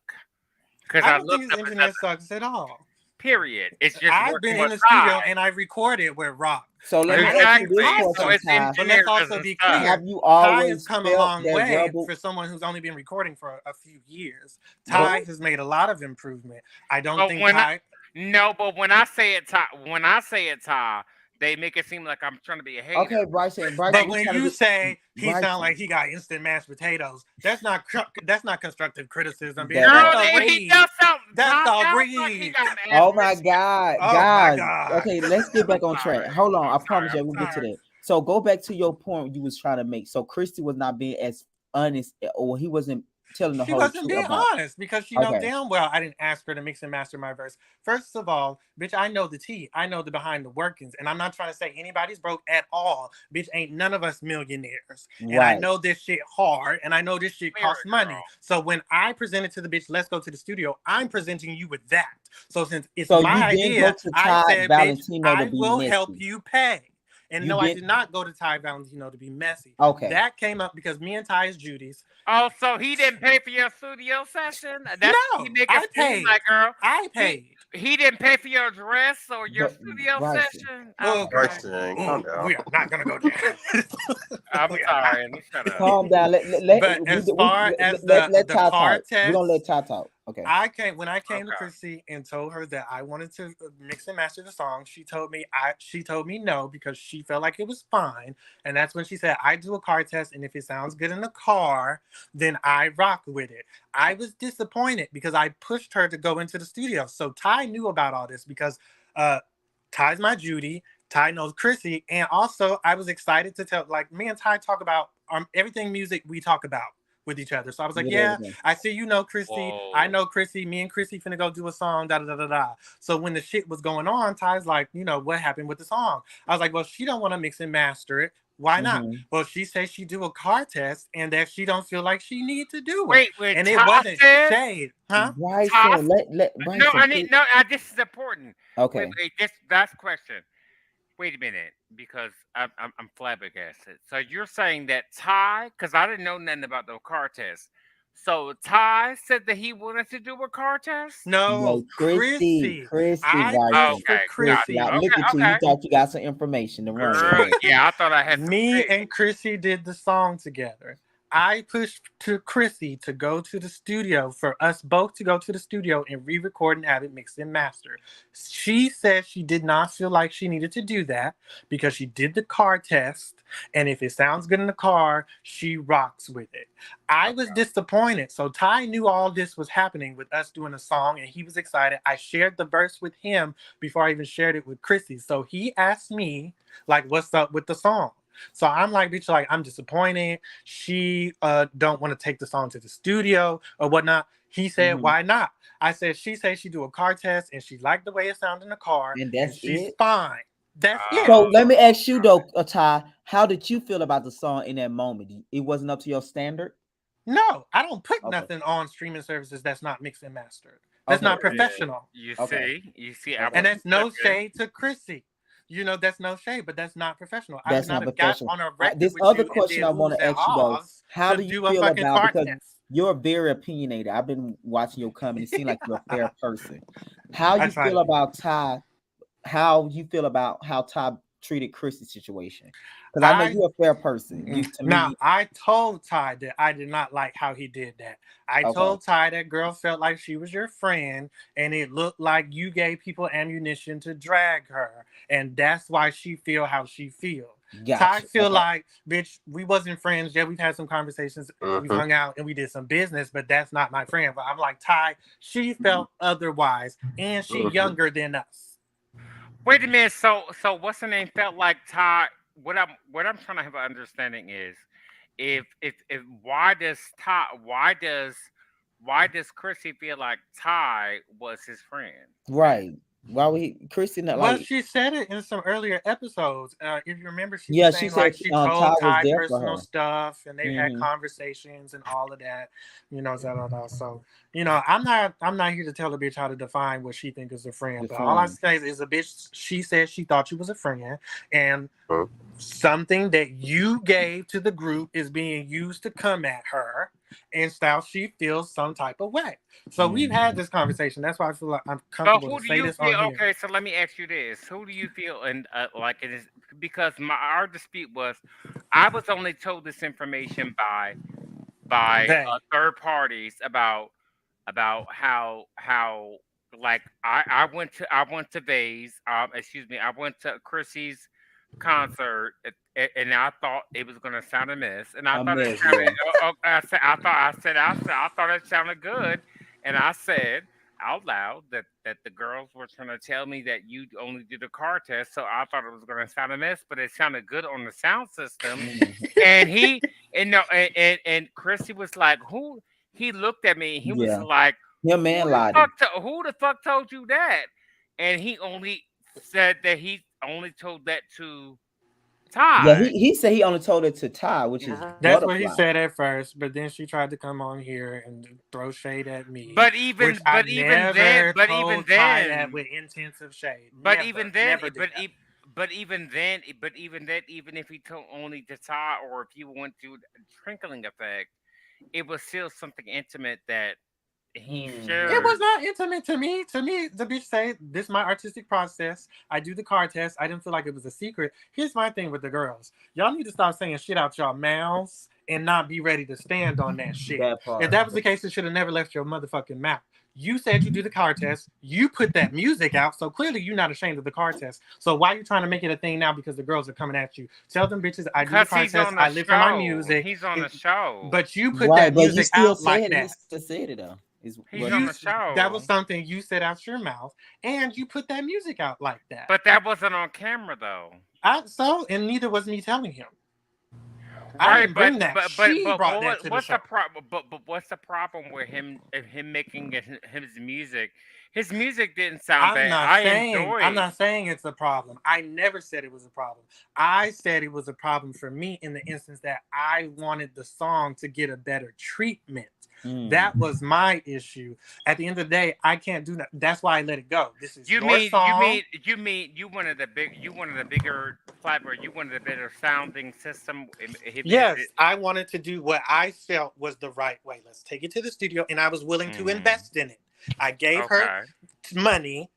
Because I I don't think looked his up his engineer sucks at all. period. It's just I've been working in with the Ty. studio and I recorded with Rock. So let And me I ask think you it's this Exactly. So question, awesome. his Ty. But engineer let's also doesn't be suck. Have clear. you Ty has always come a felt long that way rebel? for someone who's only been recording for a few years. What? Ty has made a lot of improvement. I don't But think when I Ty. no, but when I say it, Ty, when I say it, Ty, they make it seem like I'm trying to be a hater. Okay, Bryson. But Bryson, we when trying to you get say he sound like Bryson. he got instant mashed potatoes, that's not constructive criticism, bitch. That That's Girl, part. the he read. does sound. That's Ty the sounds like he read. got an Oh my aspiration. God, Oh my guys. god. Okay, let's get back on track. Sorry. Hold on. I I'm sorry. promise you, I'm we'll get to sorry. that. So go back to your point you was trying to make. So Christy was not being as honest, or he wasn't telling the She whole wasn't truth being about. honest because she know Okay. damn well I didn't ask her to mix and master my verse. First of all, bitch, I know the tea. I know the behind the workings. And I'm not trying to say anybody's broke at all. Bitch, ain't none of us millionaires. And I Right. know this shit hard and I know this shit costs Spirit money. girl. So when I presented to the bitch, let's go to the studio, I'm presenting you with that. So since it's So my you didn't go idea, to I Todd said, bitch, Valentino to I be will help messy. you pay. And You no, I did. did not go to Ty Valentino to be messy. Okay. That came up because me and Ty is Judy's. Oh, so he didn't pay for your studio session? That's what he No, make it I seem paid. like, girl. I He paid. he didn't pay for your dress or your But studio Bryson. session? Oh, Okay. Bryson, calm oh, down. we are not gonna go there. I'm We are not. sorry. Let me shut up. Calm down. But as far as Let the Ty car talk. We're gonna let test, Ty talk. Okay. when I came to Okay. Chrissy and told her that I wanted to mix and master the song, she told me no because she felt like it was fine, and that's when she said I do a car test, and if it sounds good in the car, then I rock with it. I was disappointed because I pushed her to go into the studio, so Ty knew about all this because uh, Ty's my Judy. Ty knows Chrissy, and also I was excited to tell like me and Ty talk about everything music we talk about with each other. So I was like, Get yeah, everything. I see you know Chrissy. I Whoa. know Chrissy. Me and Chrissy finna go do a song. Da da da da da. So when the shit was going on, Ty's like, what happened with the song? I was like, well, she don't want to mix and master it. Why not? Hmm. Well, she says she do a car test and that she don't feel like she need to do it. Wait, And it Ty wasn't says shade, huh? Ty. Bryson, let No, Bryson. Please. this is important. Okay. Wait, this last question. Wait a minute, because I'm flabbergasted. So you're saying that Ty, because I didn't know nothing about the car test. So Ty said that he wanted to do a car test. No, No, Christy, Chrissy. Christy I Bryson, pushed for Okay, got Christy. you. Like, Chrissy. look Okay, at you. You okay. thought you got some information to run with. Girl, yeah, I thought I had some Me tea. and Chrissy did the song together. I pushed to Chrissy to go to the studio for us both to go to the studio and re-record and have it mixed and mastered. She said she did not feel like she needed to do that because she did the car test, and if it sounds good in the car, she rocks with it. I was Okay. disappointed. So Ty knew all this was happening with us doing a song, and he was excited. I shared the verse with him before I even shared it with Chrissy. So he asked me, like, what's up with the song? So I'm like, bitch, like, I'm disappointed. She don't want to take the song to the studio or whatnot. He said, Hmm. why not? I said, she said she do a car test and she liked the way it sounded in the car And and that's she's it. fine. That's it. So Oh, let me ask you though, Ty, how did you feel about the song in that moment? It wasn't up to your standard. No, I don't put Okay. nothing on streaming services that's not mixed and mastered. That's Okay. not period. professional. Okay. You see, I Okay. And wasn't that's no tripping. shade to Chrissy. That's no shade, but that's not professional. I would That's not not have got professional. on a record This with other you and question did I want oohs to and ask you though: ahs how to do you do a feel fucking about car because test. you're very opinionated. I've been watching your comment. It seems like you're a fair person. How I you try to feel be. about Ty? How you feel about how Ty treated Chris's situation? Because I know I you're a fair person. You to Now me, I told Ty that I did not like how he did that. I okay. told Ty that girl felt like she was your friend, and it looked like you gave people ammunition to drag her, and that's why she feel how she feel. Ty Gotcha. feel Okay. like, bitch, we wasn't friends. Yeah, we've had some conversations, we've Mhm. hung out, and we did some business, but that's not my friend. But I'm like, Ty, she felt otherwise, and she Mhm. younger than us. Wait a minute. So what's the name? Felt like Ty. What I'm trying to have an understanding is if why does Chrissy feel like Ty was his friend? Right. Why would Chrissy not Well, like? she said it in some earlier episodes. If you remember, she was Yeah, she saying said like she Ty told was Ty there for personal her. stuff, and they've had Hmm. conversations and all of that. So I'm not here to tell a bitch how to define what she think is a friend. The But all I friend. say is a bitch. She said she thought you was a friend, and Huh? something that you gave to the group is being used to come at her, and now she feels some type of way. So we've Hmm. had this conversation. That's why I feel like I'm But comfortable to who do say you this on feel? here. Okay, so let me ask you this: who do you feel and like it is? Because our dispute was, I was only told this information by They. third parties about how like I went to Vay's excuse me, I went to Chrissy's concert, and I thought it was gonna sound a miss, and I A thought it mess, sounded yeah. I thought it sounded good, and I said out loud that the girls were trying to tell me that you only did a car test, so I thought it was gonna sound a miss, but it sounded good on the sound system. Hmm. And he and no and Chrissy was like, who? He looked at me and he was Yeah, like, him man Lottie. who the fuck told you that? And he only said that he only told that to Yeah, Ty. he said he only told it to Ty, which is That's what he butterfly. said at first, but then she tried to come on here and throw shade at me, But which even I but even then never but even told Ty that then with intents of shade. but Never, even then never did but that. e- but even then but even then even if he told only to Ty, or if you went to a trickling effect, it was still something intimate that he It Hmm. was shared. not intimate to me. To me, the bitch say, this is my artistic process. I do the car test. I didn't feel like it was a secret. Here's my thing with the girls. Y'all need to stop saying shit out y'all mouths and not be ready to stand on that shit. That If part. that was the case, it should have never left your motherfucking mouth. You said you do the car test. You put that music out. So clearly you're not ashamed of the car test. So why are you trying to make it a thing now because the girls are coming at you? Tell them bitches, I do the Because car he's test. on the I live for my show. music. He's on the show. But you put Right, that but you music still out like said it. He that. still said it though. Is He's what? on You the that was show. something you said out your mouth, and you put that music out like that. But that wasn't on camera though. And neither was me telling him. I Right, didn't bring that. She brought that to the what's the show. problem? But what's the problem with him making his music? His music didn't sound bad. I I'm enjoyed. not saying it's a problem. I never said it was a problem. I said it was a problem for me in the instance that I wanted the song to get a better treatment. Mm. That was my issue. At the end of the day, I can't do that. That's why I let it go. This is You your mean you song. mean you mean you wanted a bigger platform. You wanted a better sounding system. Yes, I wanted to do what I felt was the right way. Let's take it to the studio, and I was willing to Mhm. invest in it. I gave her Okay. money.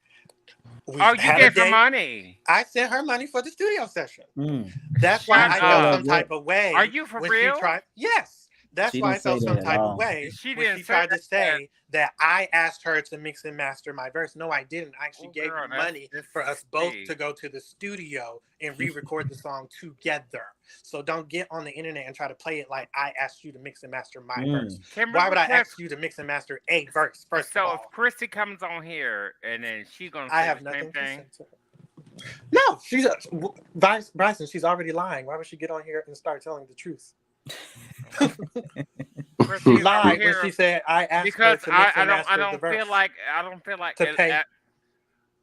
We Oh, you had a gave her date. money. I sent her money for the studio session. Mm. That's She why Shut didn't I say all felt that up. some yet. type of Are way you for when she real? tried. Yes, that's She why didn't I say felt some that at type of all. way She when didn't she say tried to that. say that I asked her to mix and master my verse. No, I didn't. I actually Oh, gave girl, you money that's for us both to sweet. go to the studio and re-record the song together. So don't get on the internet and try to play it like I asked you to mix and master my verse. Mm. Can we Why would I request? ask you to mix and master a verse, first of So if all? Christy comes on here and then she's gonna I say have the same nothing to say thing, to her. No, Bryson. She's already lying. Why would she get on here and start telling the truth? She Christy is over lied when she here said I asked her because to mix and I master the don't feel verse like I don't feel like to pay.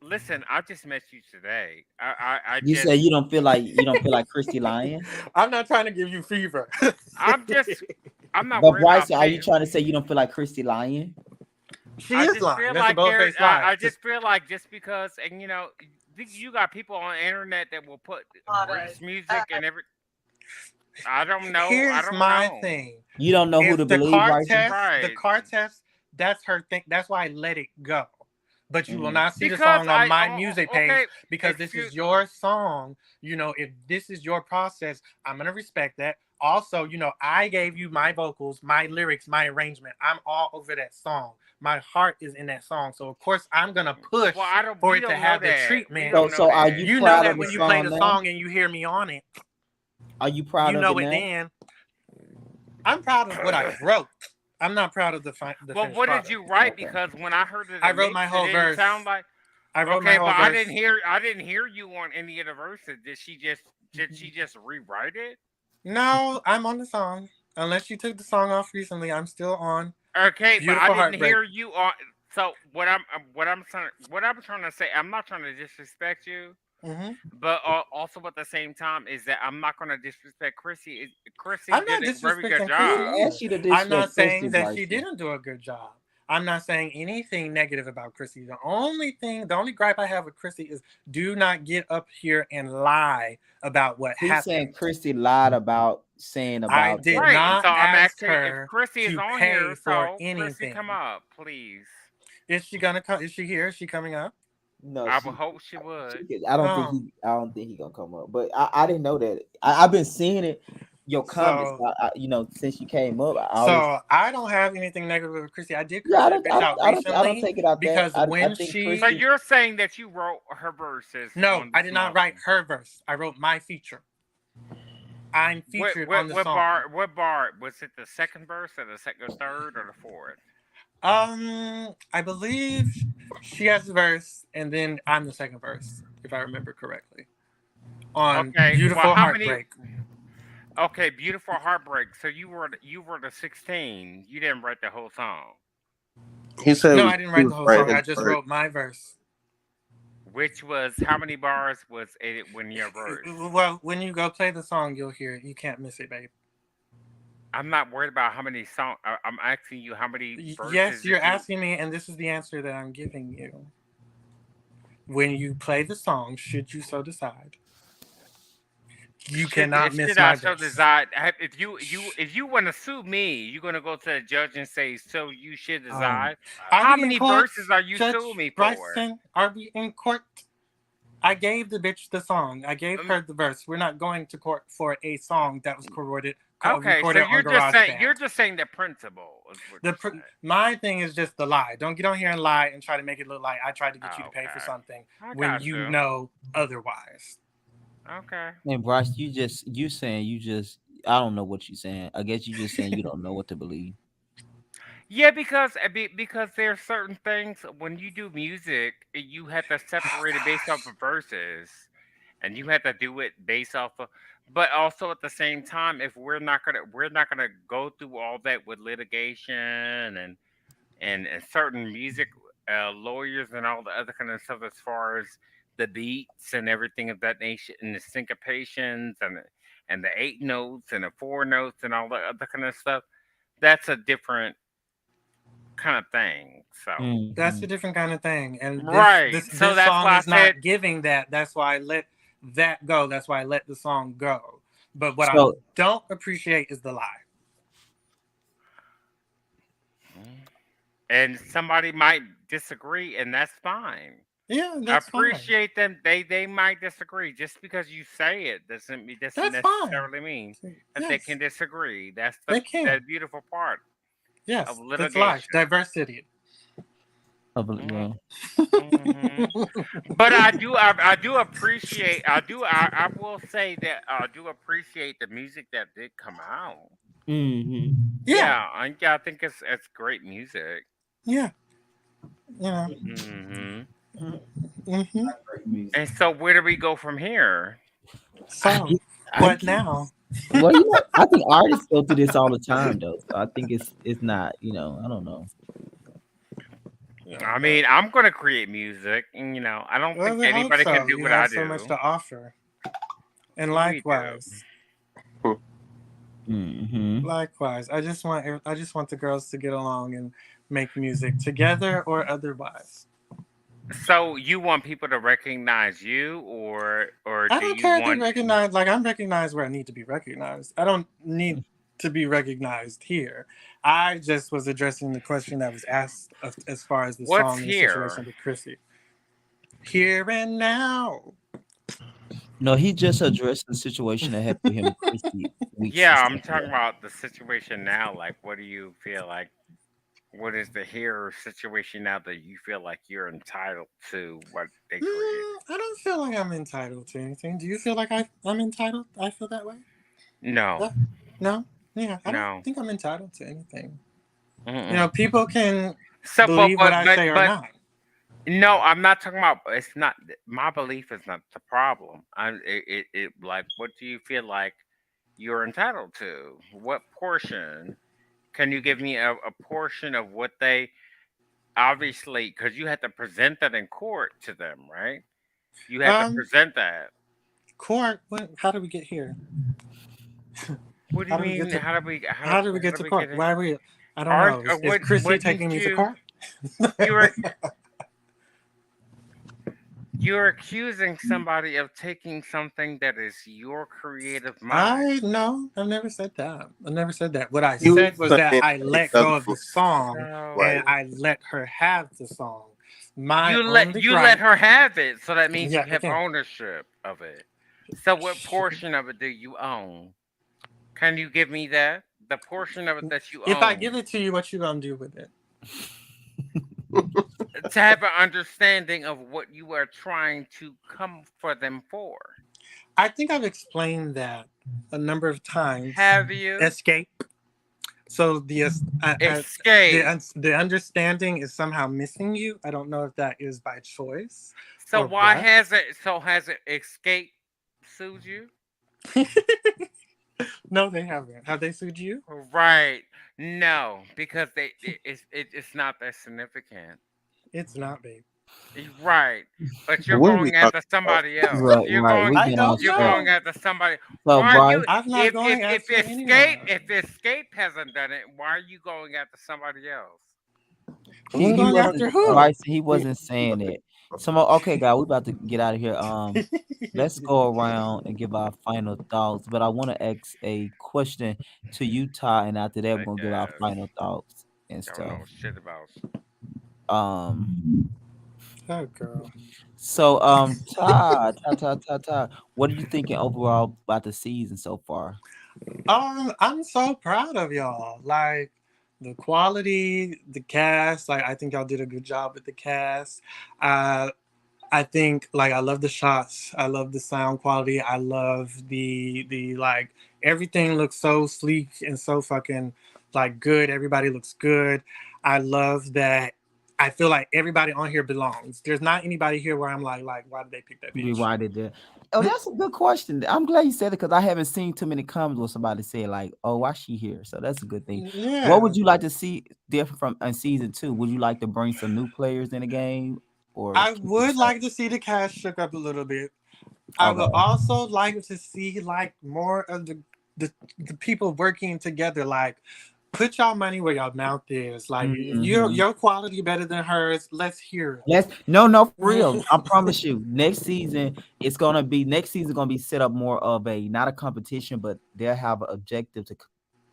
listen. I just met you today. I You just say you don't feel like Christy lying, I'm not trying to give you fever. I'm just I'm not but worried about Bryson, are you pay. trying to say you don't feel like Christy lying? She I is just lying. feel That's a like bold faced lie. I just feel like just because, and you got people on the internet that will put British music and every. I Here's don't my know. thing. You don't know who to If believe, Bryson. the Right. car test, that's her thing. That's why I let it go. But you will Hmm. not see the Because song on my music page okay, because this excuse is your song. If this is your process, I'm gonna respect that. Also, I gave you my vocals, my lyrics, my arrangement. I'm all over that song. My heart is in that song. So of course I'm gonna well, push I don't. for We it to don't know have the that. We treatment. So, don't know so are that. you You know proud of that the when you play song the now? song and you hear me on it, Are you proud you of it know it now? then. I'm proud of what I wrote. I'm not proud of the Well, finished what did product. you write? Okay. Because when I heard it I in wrote mix, my it whole didn't sound verse. like I wrote my okay. whole But verse. I didn't hear you on any of the verses. Did she just rewrite it? No, I'm on the song. Unless you took the song off recently, I'm still on. Okay, but I Beautiful didn't Heartbreak. hear you on. So what I'm trying to say, I'm not trying to disrespect you, Hmm. but also at the same time is that I'm not going to disrespect Chrissy. Chrissy I'm did not a very good disrespecting Who Chrissy job. either. asked you to I'm not disrespect saying Christy, that she Bryson? didn't do a good job. I'm not saying anything negative about Chrissy. The only gripe I have with Chrissy is do not get up here and lie about what He's happened. saying Christy lied about saying I about did that. Right. So not I'm ask asking if her Chrissy is to on pay here. for So Chrissy, come anything. up, please. Is she gonna come? Is she here? Is she coming up? No, I would hope she would. I don't think Oh, he gonna come up. But I didn't know that. I've been seeing it, your comments. so Since you came up, I always so I don't have anything negative with Chrissy. I did yeah. curse that bitch out I don't recently take it out that. because I when think So she Christy. you're saying that you wrote her verses no, on I the did not song. write her verse. I wrote my feature. I'm featured on the What song. bar? What bar was it? The second verse, or the second, third, or the fourth? I believe she has the verse, and then I'm the second verse, if I remember correctly. On Okay. Well, Beautiful how many? Heartbreak. Okay, beautiful heartbreak. So you were the 16. You didn't write the whole song. He said No, I didn't he write was the whole writing song. his I just verse. wrote my verse. Which was how many bars was it when your verse? Well, when you go play the song, you'll hear it. You can't miss it, babe. I'm not worried about how many song. I'm asking you how many verses Yes, did you're you? asking me, and this is the answer that I'm giving you. When you play the song, should you so decide, you cannot miss Should my I so verse. decide if you want to sue me, you're gonna go to the judge and say so you should Um, decide. are How we in many court, verses are you suing Judge me for? Bryson? Are we in court? I gave the bitch the song. I gave Um, her the verse. We're not going to court for a song that was okay, so recorded on GarageBand. you're just saying the principle is what you're saying. My thing is just the lie. Don't get on here and lie and try to make it look like I tried to get you to pay for Okay, something I when got you you. know otherwise. Okay. And Bryce, you saying you just I don't know what you saying. I guess you just saying you don't know what to believe. Yeah, because there's certain things when you do music, you have to Oh separate it based off gosh. of verses, and you have to do it based off of. But also at the same time, if we're not gonna go through all that with litigation and certain music lawyers and all the other kind of stuff as far as the beats and everything of that nation and the syncopations and the eight notes and the four notes and all the other kind of stuff. That's a different kind of thing. So That's a Mhm. different kind of thing. And this right. this So this that's song why I is said not giving that. That's why I let that go. That's why I let the song go. But what I So don't appreciate is the lie. and somebody might disagree and that's fine. Yeah, I that's fine. appreciate them. They might disagree. Just because you say it doesn't That's fine. necessarily mean that they Yes, can disagree. That's they can. the beautiful part of Yes, that's life. litigation. Diversity. hmm yeah. hmm But I do appreciate I will say that I do appreciate the music that did come out. Hmm. Yeah, Yeah, I think it's great music. yeah, you know. hmm Hmm. Great music. And so where do we go from here? I So, get, I what get, now? well, I think artists go through this all the time, though. So I think it's not, I don't know. I mean, I'm gonna create music, and I don't Well, think I hope anybody can so. do You what I have so much do. to offer. And We do. Hmm. likewise, I just want the girls to get along and make music together or otherwise. So you want people to recognize you, or I do don't you care if they want? recognize. Like I'm recognized where I need to be recognized. I don't need to be recognized here. I just was addressing the question that was asked as far as the What's song and the here? situation with Chrissy. Here and now. No, he just addressed the situation that happened with him and Christy weeks and Yeah, stuff I'm talking ago. about the situation now. Like, what do you feel like? What is the here situation now that you feel like you're entitled to what they created? I don't feel like I'm entitled to anything. Do you feel like I'm entitled? I feel that way. No, Yeah. No. Yeah. I don't no. think I'm entitled to anything. Mm-mm. People can So, believe what I say or but not. no, I'm not talking about. It's not my belief is not the problem. Like, what do you feel like you're entitled to? What portion? Can you give me a portion of what they obviously, because you had to present that in court to them, right? You had to Um, present that. court. What? How did we get here? What do How you did we get mean? to? How do we? How do How did we how get do to we court? get it? Why are we? I don't Aren't know. Is Chrissy wouldn't taking me to you? court? You were you're accusing somebody of taking something that is your creative mind. I no, I've never said that. I never said that. What I He was said was that saying I that let go of the for song So right. and I let her have the song. My only you let gripe, her have it, so that means yeah, you I have can. ownership of it. So what portion of it do you own? Can you give me that? The portion of it that you If I own. give it to you, what you gonna do with it? To have an understanding of what you are trying to come for them for. I think I've explained that a number of times. Have you? Escape. So Escape. the understanding is somehow missing you. I don't know if that is by choice So or why what. has it escape sued you? No, they haven't. Have they sued you? Right. No, because it's not that significant. It's not, babe. Right. But you're What are we going talking after about? somebody else. Right, right. We've I been off don't You're track. going know. after somebody. So, Why are Bryce, you I'm not going if after anyone. escape hasn't done it, why are you going after somebody else? He's he going wasn't after who? Bryce. He wasn't saying it. Some okay, guys. We about to get out of here. Let's go around and give our final thoughts. But I want to ask a question to you, Ty, and after that, we're Fake gonna give our ass. final thoughts and Don't stuff. know shit about. Um. Oh, girl. So, Ty, what are you thinking overall about the season so far? I'm so proud of y'all. Like the quality, the cast. Like I think y'all did a good job with the cast. Uh, I think like I love the shots. I love the sound quality. I love the like everything looks so sleek and so fucking like good. Everybody looks good. I love that. I feel like everybody on here belongs. There's not anybody here where I'm like, why did they pick that bitch? Rewinded there. Oh, that's a good question. I'm glad you said it because I haven't seen too many comments where somebody said like, "Oh, why she here?" So that's a good thing. What Yeah. would you like to see different from in season two? Would you like to bring some new players in the game or I keep it the would same? like to see the cast shook up a little bit. I would Okay. also like to see like more of the people working together. Like, put y'all money where y'all mouth is. Like, if Hmm. your quality better than hers, let's hear Let's no for real. I it. promise you. Next season gonna be set up more of a not a competition, but they'll have an objective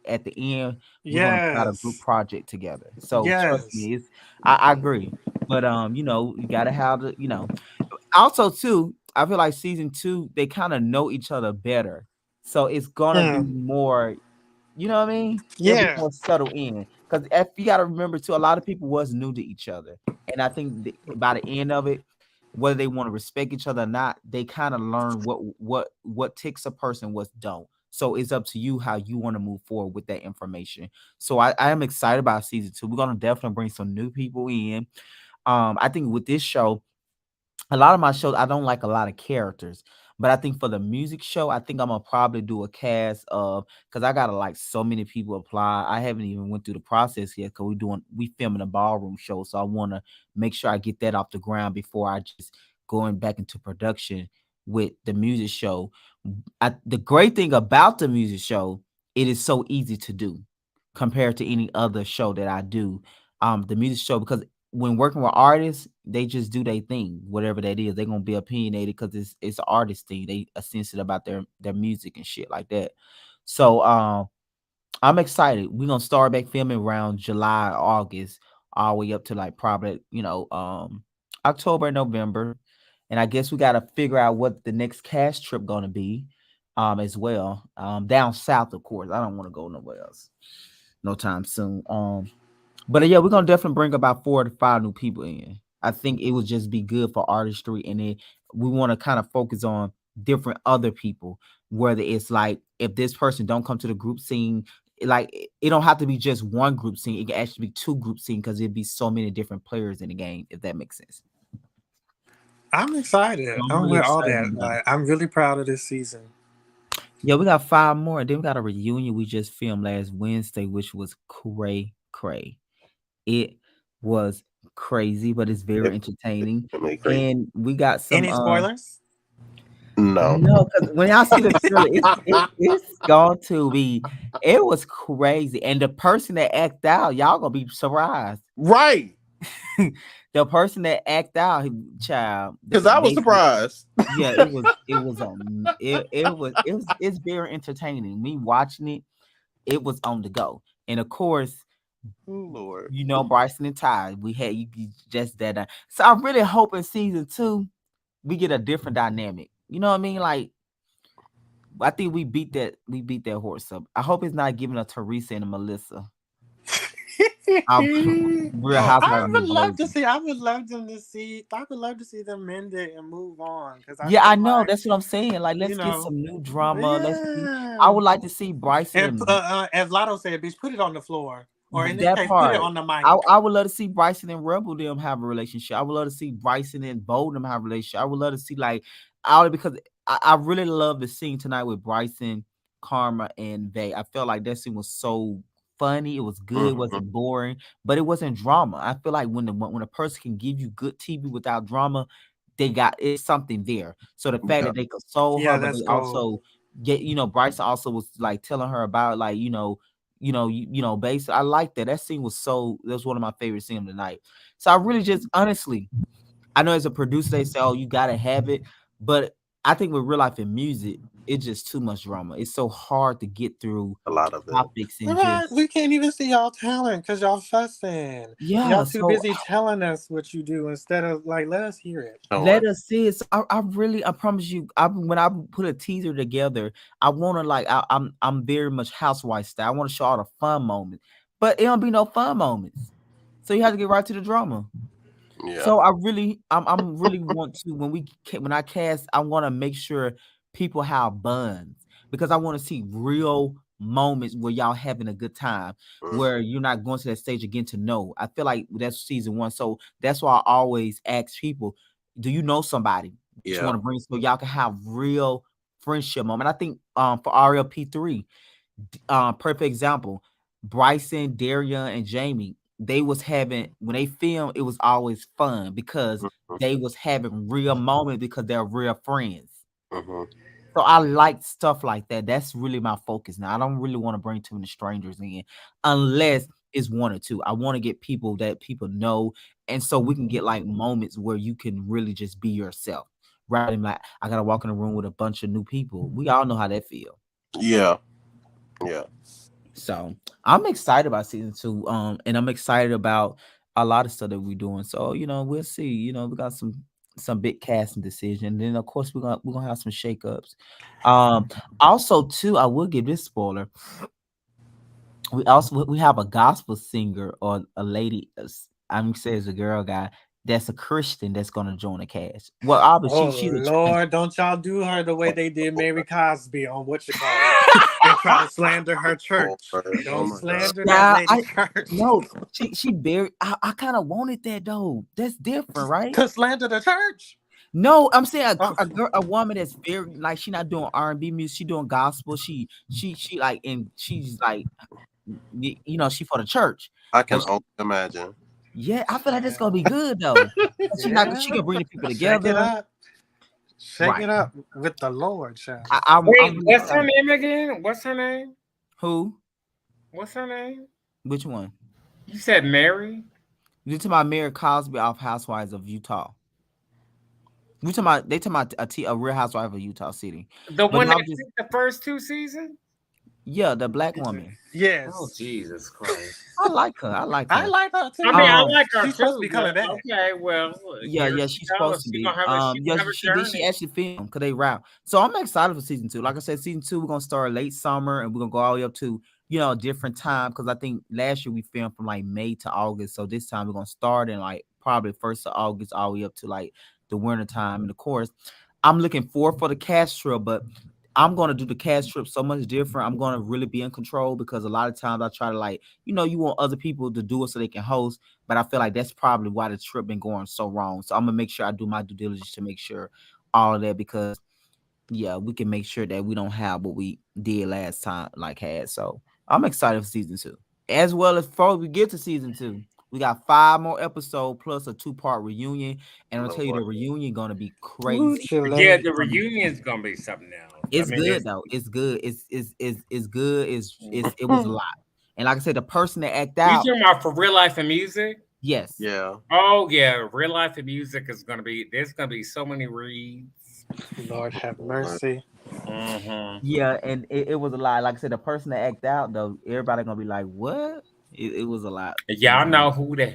at the end. We're gonna try to group Yes, project together. So trust yes. me, I agree. But you gotta have also too, I feel like season two, they kind of know each other better. So it's gonna be Hmm. more, you know what I mean? It'll be Yeah. more subtle in. Because if you gotta remember too, a lot of people was new to each other. And I think by the end of it, whether they want to respect each other or not, they kind of learn what ticks a person, what don't. So it's up to you how you want to move forward with that information. So I am excited about season two. We're gonna definitely bring some new people in. I think with this show, a lot of my shows I don't like a lot of characters, but I think for the music show, I think I'm gonna probably do a cast of because I gotta like so many people apply. I haven't even went through the process yet because we filming a ballroom show, so I want to make sure I get that off the ground before I just going back into production with the music show. The great thing about the music show, it is so easy to do compared to any other show that I do. The music show because when working with artists, they just do their thing, whatever that is. They're gonna be opinionated because it's an artist thing. They are sensitive about their music and shit like that. So I'm excited. We're gonna start back filming around July, August, all the way up to like probably, October, November. And I guess we gotta figure out what the next cast trip gonna be as well. Down south, of course. I don't want to go nowhere else no time soon. But yeah, we're gonna definitely bring about 4 to 5 new people in. I think it would just be good for artistry, and then we want to kind of focus on different other people. Whether it's like if this person don't come to the group scene, like it don't have to be just one group scene. It can actually be two group scene because it'd be so many different players in the game. If that makes sense. I'm excited. I'm I'm really with all excited that. about it. Like, I'm really proud of this season. Yeah, we got 5 more, and then we got a reunion we just filmed last Wednesday, which was cray cray. It was crazy, but it's very It's entertaining. definitely crazy. And we got some Any spoilers? No. no, because when y'all see the trailer, it's going to be it was crazy. And the person that act out, y'all gonna be surprised. Right. The person that act out, child, Because I was they surprised. yeah, it's very entertaining. Me watching it, it was on the go. And of course, Oh, Lord. you know, Bryson and Ty, we had you just that. So I really hope in season 2 we get a different dynamic. You know what I mean? Like I think we beat that horse up. I hope it's not giving a Teresa and a Melissa. Our Real Housewives I of New would love to Jersey. see. I would love them to see. I would love to see them mend it and move on because I Yeah, I feel know. like That's what I'm saying. Like, you let's get know, some new drama. Let's see. I yeah. would like to see Bryson And and as Lotto said, bitch, put it on the floor, or in this that case, put it part. on the I, mic. I would love to see Bryson and Rebel them have a relationship. I would love to see Bryson and Bold them have a relationship. I would love to see like all because I really love the scene tonight with Bryson, Karma, and Vay. I felt like that scene was so funny. It was good. It Mhm. wasn't boring, but it wasn't drama. I feel like when a person can give you good TV without drama, they got it's something there. So the fact Yeah. that they console her, Yeah, but that's they cool. also get Bryson also was like telling her about like basically I like that. That scene was that was one of my favorite scenes of the night. So I really just honestly, I know as a producer they say, oh, you gotta have it, but I think with real life and music, it's just too much drama. It's so hard to get through A lot of it. topics and Right, just we can't even see y'all talent because y'all fussing. Y'all yeah. too So busy telling us what you do instead of like let us hear it. let Showing. us see it. So I promise you, when I put a teaser together, I want to like I'm very much housewife style. I want to show all the fun moments, but it don't be no fun moments. So you have to get right to the drama. Yeah. So I'm really want to when I cast, I want to make sure people have buns because I want to see real moments where y'all having a good time, Mm. where you're not going to that stage again to know. I feel like that's season 1, so that's why I always ask people, do you know somebody that you Yeah. want to bring so y'all can have real friendship moment? I think for RLP3, perfect example. Bryson, Daria, and Jamie, they was having when they filmed, it was always fun because Mhm. they was having real moments because they're real friends. Mhm. So I like stuff like that. That's really my focus now. I don't really want to bring too many strangers in unless it's one or two. I want to get people that people know, and so we can get like moments where you can really just be yourself rather than like I gotta walk in a room with a bunch of new people. We all know how that feel. Yeah. Yeah. So I'm excited about season 2. And I'm excited about a lot of stuff that we're doing. So, we'll see. We got some big casting decision. Then of course we're gonna have some shakeups. Um, also too, I will give this spoiler. We have a gospel singer or a lady, I'm gonna say it's a girl guy that's a Christian that's gonna join the cast. Well, Oh obviously she's a trans. Lord, don't y'all do her the way they did Mary Cosby on what you call it and try to slander her church. Lord. Oh Don't my God. slander that Yeah, lady church. no, she very I kind of wanted that though. That's different, right? To slander the church. No, I'm saying Oh, a girl, a woman that's very like she not doing R&B music, she doing gospel. She like and she's like she for the church, I can but only imagine. yeah, I feel like that's yeah. gonna be good though. She Yeah. can bring the people Shake it together, up. Shake right? it up with the Lord, child. I'm Wait, really what's her excited. name again? What's her name? Who? What's her name? Which one? You said Mary? You talking about Mary Cosby off Housewives of Utah? They talking about a Real Housewife of Utah City, The but one no, that I'm just did the first two seasons? yeah, the black woman. Oh Yes. Jesus Christ! I like her. I like I her. like her I mean, too. I Um, like her She's supposed to too, be but coming back. okay, well, Yeah, here yeah, she she's supposed goes. to She be. gonna have a she Yeah, gonna have a she journey. actually filmed because they route. So I'm excited for season 2. Like I said, season 2 we're gonna start late summer and we're gonna go all the way up to a different time because I think last year we filmed from like May to August. So this time we're gonna start in like probably 1st of August all the way up to like the winter time. And of course, I'm looking forward for the cast trip, but I'm gonna do the cast trip so much different. I'm gonna really be in control because a lot of times I try to like, you want other people to do it so they can host, but I feel like that's probably why the trip been going so wrong. So I'm gonna make sure I do my due diligence to make sure all of that because yeah, we can make sure that we don't have what we did last time like had. So I'm excited for season 2. As well as before we get to season 2, We got 5 more episodes plus a 2-part reunion, and I'll tell you the Lord. reunion gonna be Ooh, crazy. Yeah, chilling. the reunion's gonna be something else. I It's mean, good it's though. It's good. It's good. It was a Mhm. lot. And like I said, the person that act you out, talking about for real life and music. yes, Yeah. Oh yeah, real life and music is gonna be. There's gonna be so many reads. Lord have Lord. mercy. Mm-hmm. yeah, and it was a lot. Like I said, the person that act out though, everybody gonna be like, "What?" It was a lot. It was Y'all a lot. know who the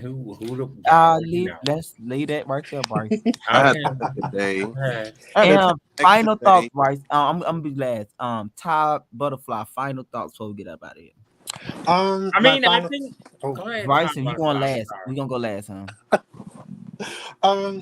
y'all already Leave. know. Let's leave that right there, Bryce. I had Okay. to take a day. Go ahead. I had And to take an extra final thoughts, day. Bryce. I'm gonna be last. Todd Butterfly. Final thoughts before we get up out of here. I My mean, I final. think. Oh, Go ahead, Tom Bryson, you going Butterfly. I'm last? sorry. We gonna go last, huh?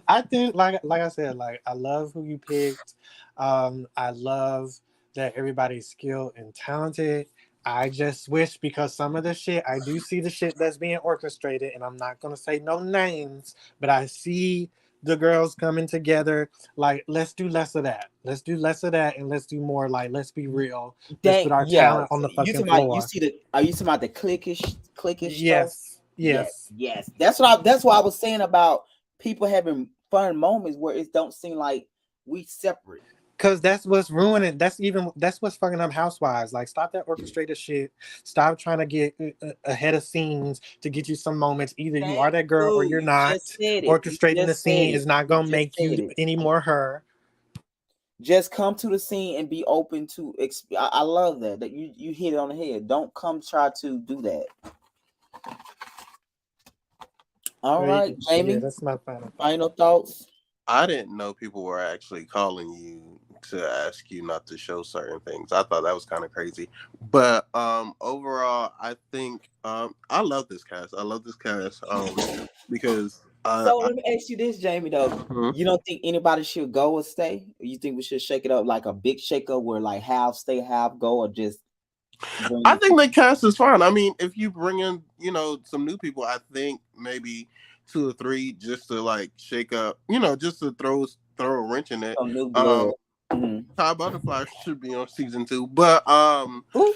I think like I said, like I love who you picked. I love that everybody's skilled and talented. I just wish because some of the shit I do see the shit that's being orchestrated, and I'm not gonna say no names, but I see the girls coming together. Like, let's do less of that. Let's do less of that, and let's do more. Like, let's be real. Let's put Dang, our yeah. talent on the You fucking talking about? You floor. see the? Are you talking about the cliquish stuff? Yes, Yes, yes. yes. That's what I was saying about people having fun moments where it don't seem like we separate. Cause that's what's ruining. That's what's fucking up Housewives. Like, stop that orchestrated shit. Stop trying to get ahead of scenes to get you some moments. Either you are Thank that girl or you. you're You not. just said it. You Orchestrating the just said scene it. is not You gonna just make said you it. any more her. Just come to the scene and be open to. I love that. That you hit it on the head. Don't come try to do that. All But right, yeah, Jamie. that's my final thought. Final thoughts. I didn't know people were actually calling you to ask you not to show certain things. I thought that was kind of crazy. But overall I think I love this cast. I love this cast because So let me ask you this, Jamie. Though Mhm. you don't think anybody should go or stay? Or you think we should shake it up like a big shake up where like half stay, half go, or just bring I the think the cast is fine. I mean, if you bring in, some new people, I think maybe 2 or 3 just to like shake up, just to throw a wrench in it. some new blood. Um, Mhm. Ty Butterfly should be on season 2, but Ooh,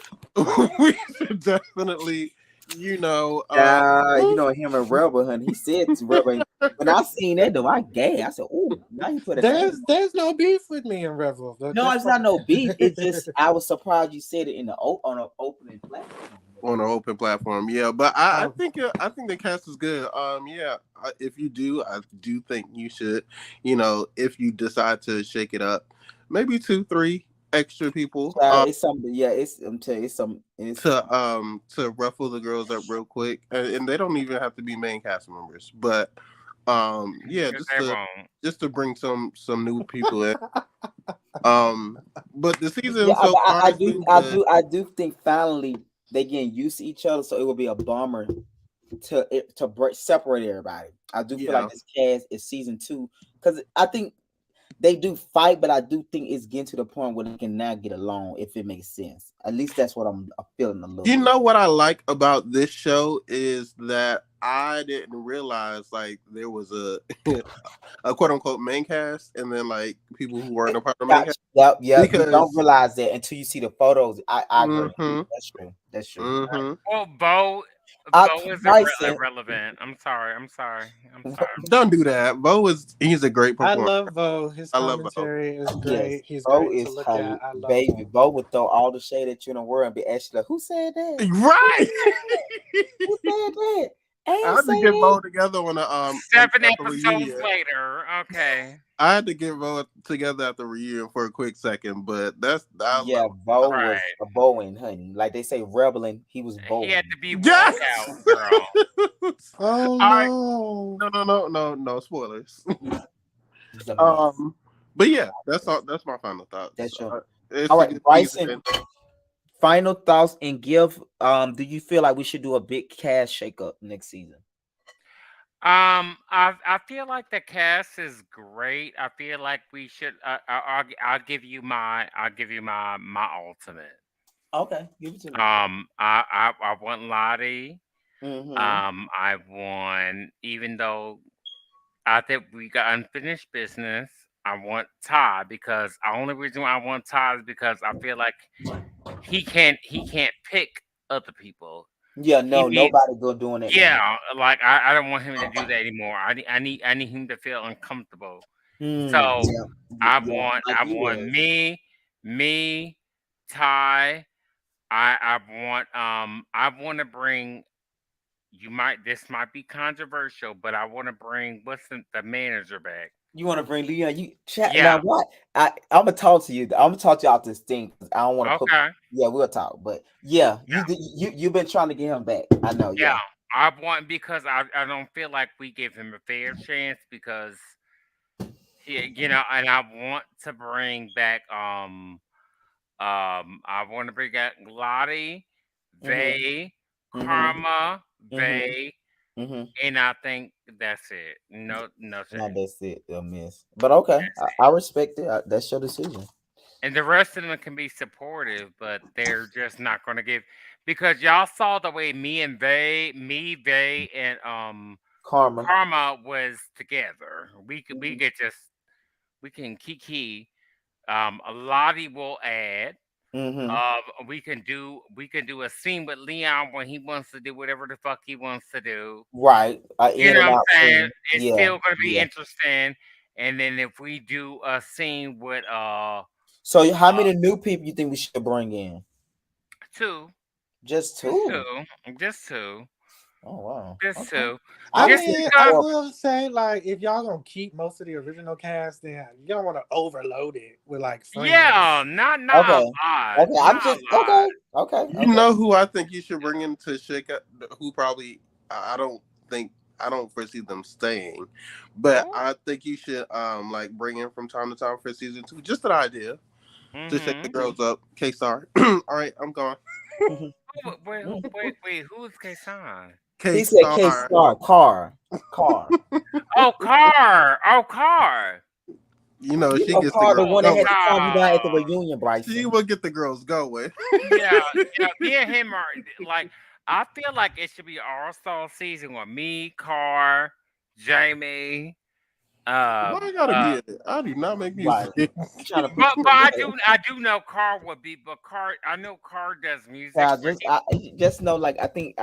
we should definitely, you know, You ooh. know him and Rebel, honey. He said to Rebel. When I seen that though, I gagged. I said, "Oh, now he put a name." There's no beef with me and Revel. No, That's it's fine. not no beef. It's just I was surprised you said it in the on an opening platform. on an open platform. Yeah, but I Um, think the cast is good. Yeah, if you do, I do think you should. If you decide to shake it up, maybe 2, 3 extra people. It's something. Yeah, it's. I'm telling you, it's some. It's To ruffle the girls up real quick, and they don't even have to be main cast members, but yeah, Because just they to won't. bring some new people in. But the yeah. season so far I has do. been I good. do. I do think finally they getting used to each other, so it will be a bummer to break separate everybody. I do feel like Yeah. this cast is season 2 because I think they do fight, but I do think it's getting to the point where they can now get along if it makes sense. At least that's what I'm feeling a little You bit. know what I like about this show is that I didn't realize like there was a a quote unquote main cast and then like people who weren't a part of the main Gotcha. cast Yep, yep. You don't because realize that until you see the photos. I agree. mm-hmm, That's true. That's true. mm-hmm. Well, Bo, I Bo is Bryson, irrelevant. I'm sorry. I'm sorry. I'm sorry. Don't do that. He's a great I performer. love Vo. His I love Bo. commentary is yes, great. He's Bo great to is look at. I love baby. Vo. Bo would throw all the shade at you in the world and be actually like, "Who said that? Right. Who said that? I I ain't had to say get that." Bo together on Seven at the episodes reunion. later. Okay. I had to get Bo together at the reunion for a quick second, but I Yeah, love Bo was Right. a bowing, honey. Like they say, rebelling. He was He had bowing. to be walk yes. out, girl. Oh All right. no. No spoilers. He's a mess. um, but yeah, that's all. That's my final thoughts. That's your. It's All a right, good Bryson. season. Final thoughts and give. Do you feel like we should do a big cast shakeup next season? I feel like the cast is great. I feel like we should. I'll give you my ultimate. Okay, give it to me. I want Lottie. Mm-hmm. I want, even though I think we got unfinished business. I want Todd because the only reason why I want Todd is because I feel like he can't pick other people. Yeah, He no, needs, nobody go doing that now. yeah, like I don't want him to do that anymore. I need him to feel uncomfortable. So Yeah, yeah, like I he want was. me, Ty. I want to bring. This might be controversial, but I want to bring what's the manager back. You want to bring Leon? You chat now? Yeah. What? I'm gonna talk to you. I'm gonna talk to you off this thing because I don't want to put. Okay. Yeah, we'll talk. But yeah, you've been trying to get him back. I know. Yeah. Yeah. I want because I don't feel like we give him a fair chance because and I want to bring back I want to bring back Lottie, Mhm. Vay, Mhm. Karma, Mhm. Vay, Mhm. and I think that's it. No Now shade. that's it, miss. But okay, I respect it. That's your decision. And the rest of them can be supportive, but they're just not going to give because y'all saw the way Vay, and Karma. Karma was together. We can kiki. A Lottie will add. Mhm. We can do a scene with Leon when he wants to do whatever the fuck he wants to do. Right. You In know and what I'm out saying? scene. It's Yeah. still gonna be Yeah. interesting. And then if we do a scene with So how many new people you think we should bring in? two, Just just two. two, just two, Oh wow. just Okay. two, I I was just thinking mean, I because. four. will say, like, if y'all gonna keep most of the original cast, then you don't want to overload it with like Yeah, friends. not a Okay. lot, Okay. I'm not a just lot. okay. Okay. You Okay. know who I think you should bring in to shake up? Who probably I don't think I don't foresee them staying, but Who? I think you should like bring in from time to time for season 2. Just an idea to shake the Mm-hmm. girls up. K-Star. All right, I'm gone. Mhm. Wait, who's Kason? He said K K-Star. Star car. Oh, Car. Oh, Car. You know You she know gets the Car, the girls one Oh, that had going. to calm you down no. at the reunion, She Bryson. will get the girls going. Yeah, yeah. Me and him are like. I feel like it should be an all-star season with me, Car, Jamie. Why Um. I gotta Uh. be in it? I do not make Right. music. You trying to put But you in I the know Car would be. But Car, I know Car does music. child. Just know, like I think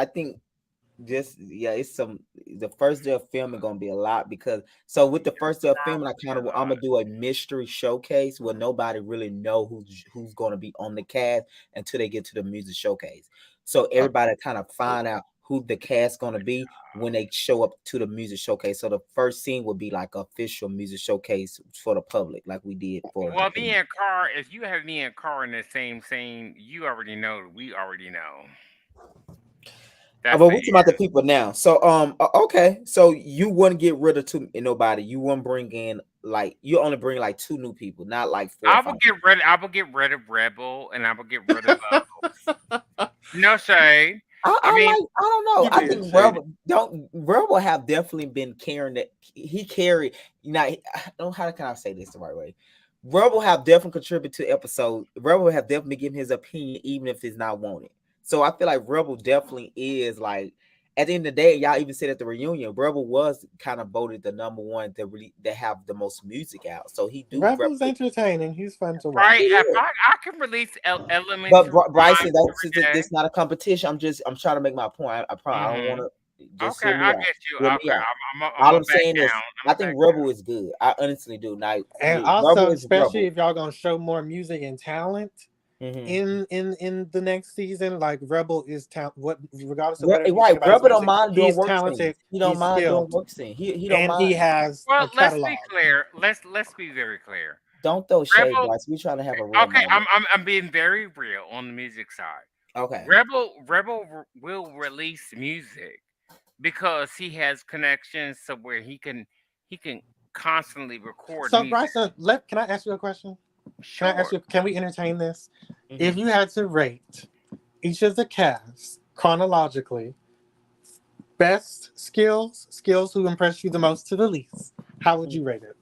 just yeah, it's some the first day of filming gonna be a lot because so with the first day of Car filming, would be a I'm gonna lot. do a mystery showcase where nobody really know who's gonna be on the cast until they get to the music showcase. So everybody kind of find out who the cast gonna be when they show up to the music showcase. So the first scene would be like official music showcase for the public, like we did for the Well, me film. and Car, if you have me and Car in the same scene, you already know. We already know. That's But the we talking about the people now. So okay. So you wouldn't get rid of nobody. You wouldn't bring in like you only bring like two new people, not like four or I five. will get rid. I will get rid of Rebel, and I will get rid of. No shade. I mean, I don't know. You I being think shady. Rebel have definitely been carrying that he carried. You know, I don't how can I say this the right way? Rebel have definitely contributed to the episode. Rebel have definitely given his opinion, even if it's not wanted. So I feel like Rebel definitely is like at the end of the day, y'all even said at the reunion, Rebel was kind of voted the number one that have the most music out. So he do Rebel's represent. entertaining. He's fun to right? watch. If I can release But elementary Bryson, rhymes that's every day. it's not a competition. I'm trying to make my point. I probably I don't Mm-hmm. want to just Okay, hear me I out. get you. Hear me Okay, out. I'm All a I'm back saying is down. I'm I a think back Rebel is good. I honestly do. Now And Rebel also, is especially Rebel. if y'all gonna show more music and talent Mm-hmm. in the next season, like Rebel is talent. What regardless of whatever you Right. think about his Rebel don't music, mind doing he's work scenes. talented. He don't He's mind doing skilled, work scenes. He don't and he mind. has a Well, let's be catalog. clear. Let's be very clear. Don't throw shade, Rebel. Bryce. We trying to have a real Okay, moment. I'm being very real on the music side. Okay. Will release music because he has connections to where he can constantly record So music. Bryson, can I ask you a question? Can I ask Sure. you? Can we entertain this? Mm-hmm. If you had to rate each of the casts chronologically, best skills who impressed you the most to the least, how would you rate it?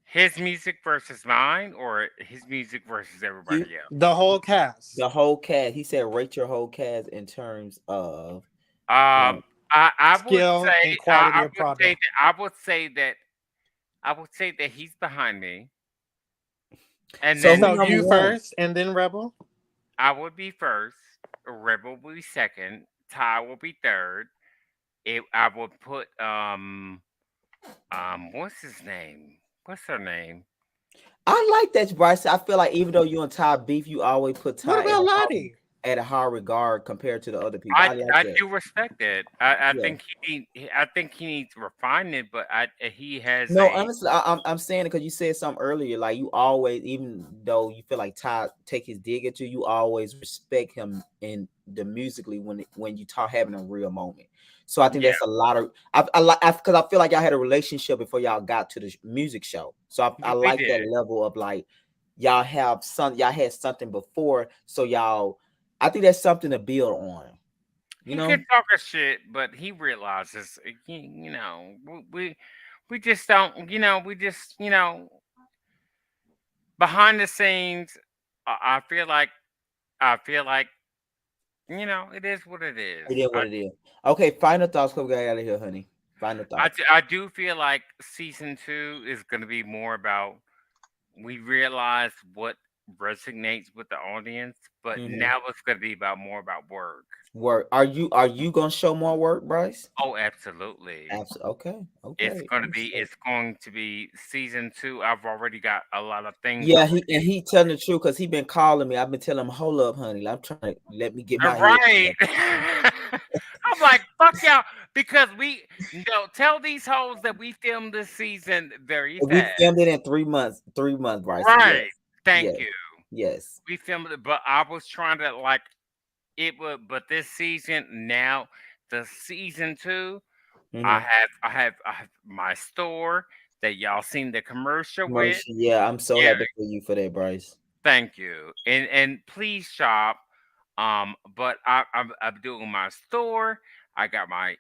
His music versus mine, or his music versus You everybody else. The whole the cast. whole cast. He said rate your whole cast in terms of Um, I would Skill say and quality of product. I would say that he's behind me, and so then who So number you one? first, and then Rebel. I would be first, Rebel will be second. Ty will be third. I will put what's his name? What's her name? I like that, Bryce. I feel like even though you and Ty beef, you always put What Ty about Lottie? at a high regard compared to the other people. I like I that. do respect it. I Yeah. think I think he needs refinement, but he has No, a honestly, I'm saying it because you said something earlier. Like you always, even though you feel like Ty take his dig at you, you always respect him in the musically when you talk having a real moment. So I think yeah. that's a lot of I like because I feel like y'all had a relationship before y'all got to the music show. So I We like that did. level of like y'all had something before. So y'all, I think that's something to build on. You He know, can talk a shit, but he realizes, we just don't, we just, behind the scenes. I feel like, I feel like, it is what it is. it is what it is. Okay, final thoughts. Cause we got out of here, honey. Final thoughts. I do feel like season two is going to be more about we realize what resonates with the audience, but Mm-hmm. now it's going to be about more about work. Work. Are you gonna show more work, Bryce? Oh, absolutely. Absolutely. Okay. Okay. Understood. It's going to be season two. I've already got a lot of things Yeah, already. he telling the truth because he been calling me. I've been telling him, hold up, honey. I'm trying to let me get my head Right. together. I'm like, fuck y'all, because tell these hoes that we filmed this season very We fast. filmed it in 3 months. 3 months, Bryson. Right. Yes. Thank Yes. you. Yes. We filmed it, but I was trying to like it would. But this season now, the season two, Mm-hmm. I have my store that y'all seen the commercial with. Mercy. Yeah, I'm so Yeah, happy for you for that, Bryce. thank you. And please shop. But I'm doing my store. I got my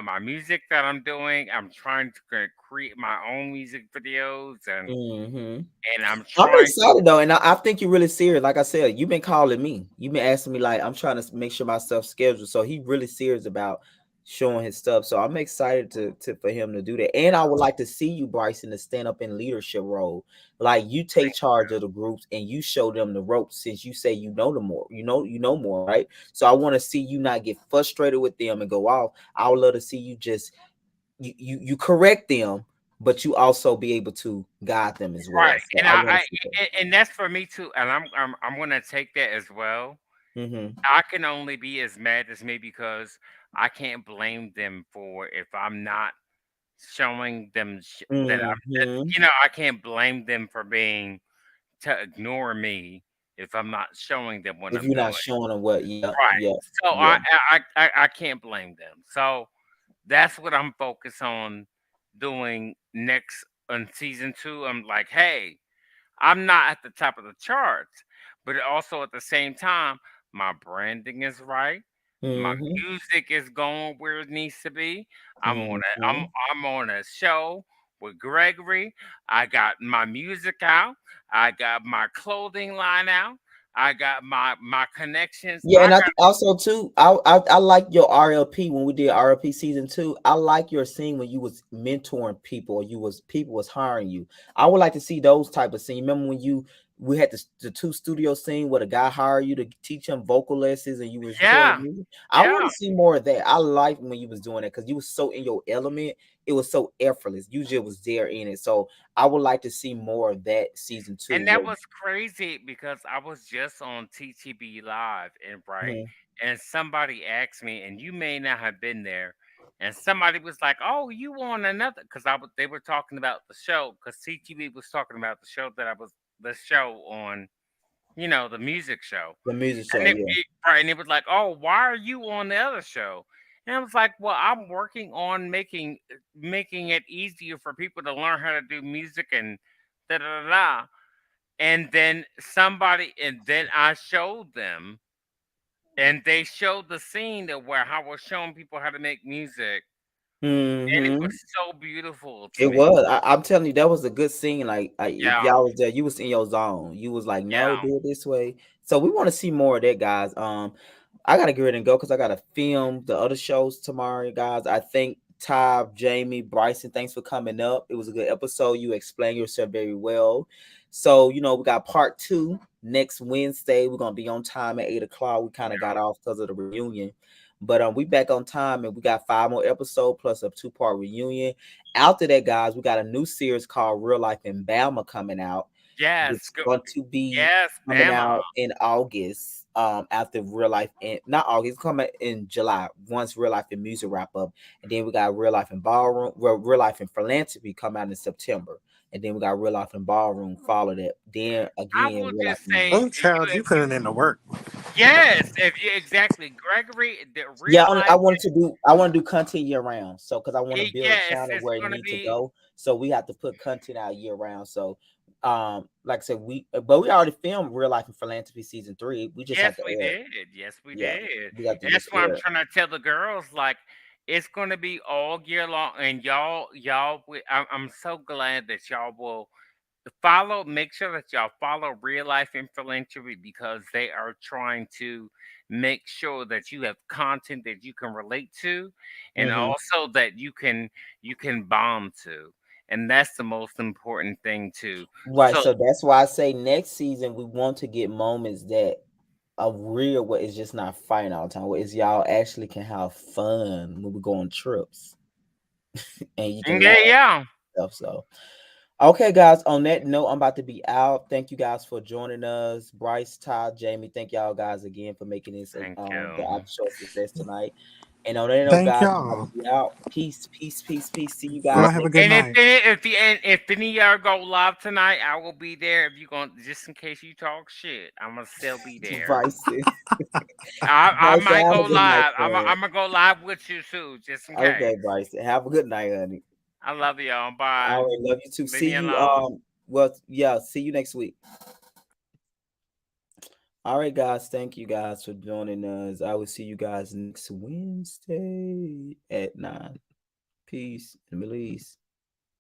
my music that I'm doing. I'm trying to create my own music videos Mm-hmm. and I'm I'm trying. excited though, and I think you're really serious. Like I said, you've been calling me. You've been asking me, like, I'm trying to make sure my stuff's scheduled. So he really serious about showing his stuff. So I'm excited to for him to do that. And I would like to see you, Bryson, to stand up in leadership role. Like you take charge of the groups and you show them the ropes since you say you know the more, you know more, right? So I want to see you not get frustrated with them and go off. I would love to see you just you correct them, but you also be able to guide them as well. Right, So and I want to see and that's for me too. And I'm gonna take that as well. that. I can only be as mad as me because I can't blame them for if I'm not showing them that Mm-hmm. I can't blame them for being to ignore me if I'm not showing them what If I'm you're doing. not showing them what, yeah, Right. yeah, So yeah. I can't blame them. So that's what I'm focused on doing next on season two. I'm like, hey, I'm not at the top of the charts, but also at the same time, my branding is right. My Mm-hmm. music is going where it needs to be. I'm on a Mm-hmm. I'm on a show with Gregory. I got my music out. I got my clothing line out. I got my connections. Yeah, and I think also too, I like your RLP when we did RLP season 2. I like your scene when you was mentoring people or you was people was hiring you. I would like to see those type of scene. Remember when we had the two studio scene where the guy hired you to teach him vocal lessons and you was recording Yeah, music. I want yeah. to see more of that. I like when you was doing that because you was so in your element. It was so effortless. You just was there in it. So I would like to see more of that season 2. And that was crazy because I was just on TTB Live and right, Mhm. and somebody asked me, and you may not have been there, and somebody was like, "Oh, you on another?" Because they were talking about the show because TTB was talking about the show that I was the show on, the music show, The music and show, yeah. right, and it was like, "Oh, why are you on the other show?" And I was like, "Well, I'm working on making it easier for people to learn how to do music and da da da da." And then I showed them, and they showed the scene that where I was showing people how to make music, and it was Mm-hmm. so beautiful to It me. was. I'm telling you, that was a good scene. Like, if Yeah, y'all was there, you was in your zone. You was like, no, yeah. do it this way. So we want to see more of that, guys. I gotta get ready and go because I gotta film the other shows tomorrow, guys. I thank Ty, Jamie, Bryson. Thanks for coming up. It was a good episode. You explained yourself very well. So we got part 2 next Wednesday. We're gonna be on time at 8 o'clock. We kind of got off because of the reunion. But we back on time and we got 5 more episodes plus a 2-part reunion. After that, guys, we got a new series called Real Life in Bama coming out. Yes, It's going to be yes, coming Bama. out in August. After Real Life in not August, it's coming in July once Real Life in Music wrap up, and then we got Real Life in Ballroom, Real Life in Philanthropy come out in September, and then we got Real Life in Ballroom follow that. Then I again, will Real Life just in say, Oh, child, you putting in the work. yes, if you exactly, Gregory, the yeah, real I life. want to do content year round. So because I want to build a Yes, channel it's where it gonna needs to be. go. So we have to put content out year round. So like I said, but we already filmed Real Life in Philanthropy season 3. We just Yes, have to we air. did. Yes, we Yeah, did. we got to And that's just why I'm air. trying to tell the girls, like, it's gonna be all year long, and I'm so glad that y'all will follow. Make sure that y'all follow Real Life in Philanthropy because they are trying to make sure that you have content that you can relate to, and Mm-hmm. also that you can bond to, and that's the most important thing too. Right. So So that's why I say next season we want to get moments that are real where it's just not fighting all the time. Where it's y'all actually can have fun when we go on trips and you can laugh yeah, yeah. and stuff. So okay, guys. On that note, I'm about to be out. Thank you guys for joining us. Bryce, Todd, Jamie. Thank y'all guys again for making this Thank the you. after show success tonight. And on that note, Thank guys, I'm about y'all. to be out. Peace, peace, peace, peace. See you Y'all guys have a next. good And if night. any, if you and if any of y'all go live tonight, I will be there. If you going just in case you talk shit, I'm gonna still be there. Bryson. I Bryson, might have go a good night, live. friend. I'm gonna go live with you too, just in case. Okay, Bryson. Have a good night, honey. I love y'all. All Bye. right, love you too. Leave See me you. alone. Well, yeah. See you next week. All right, guys. Thank you guys for joining us. I will see you guys next Wednesday at 9. Peace and release.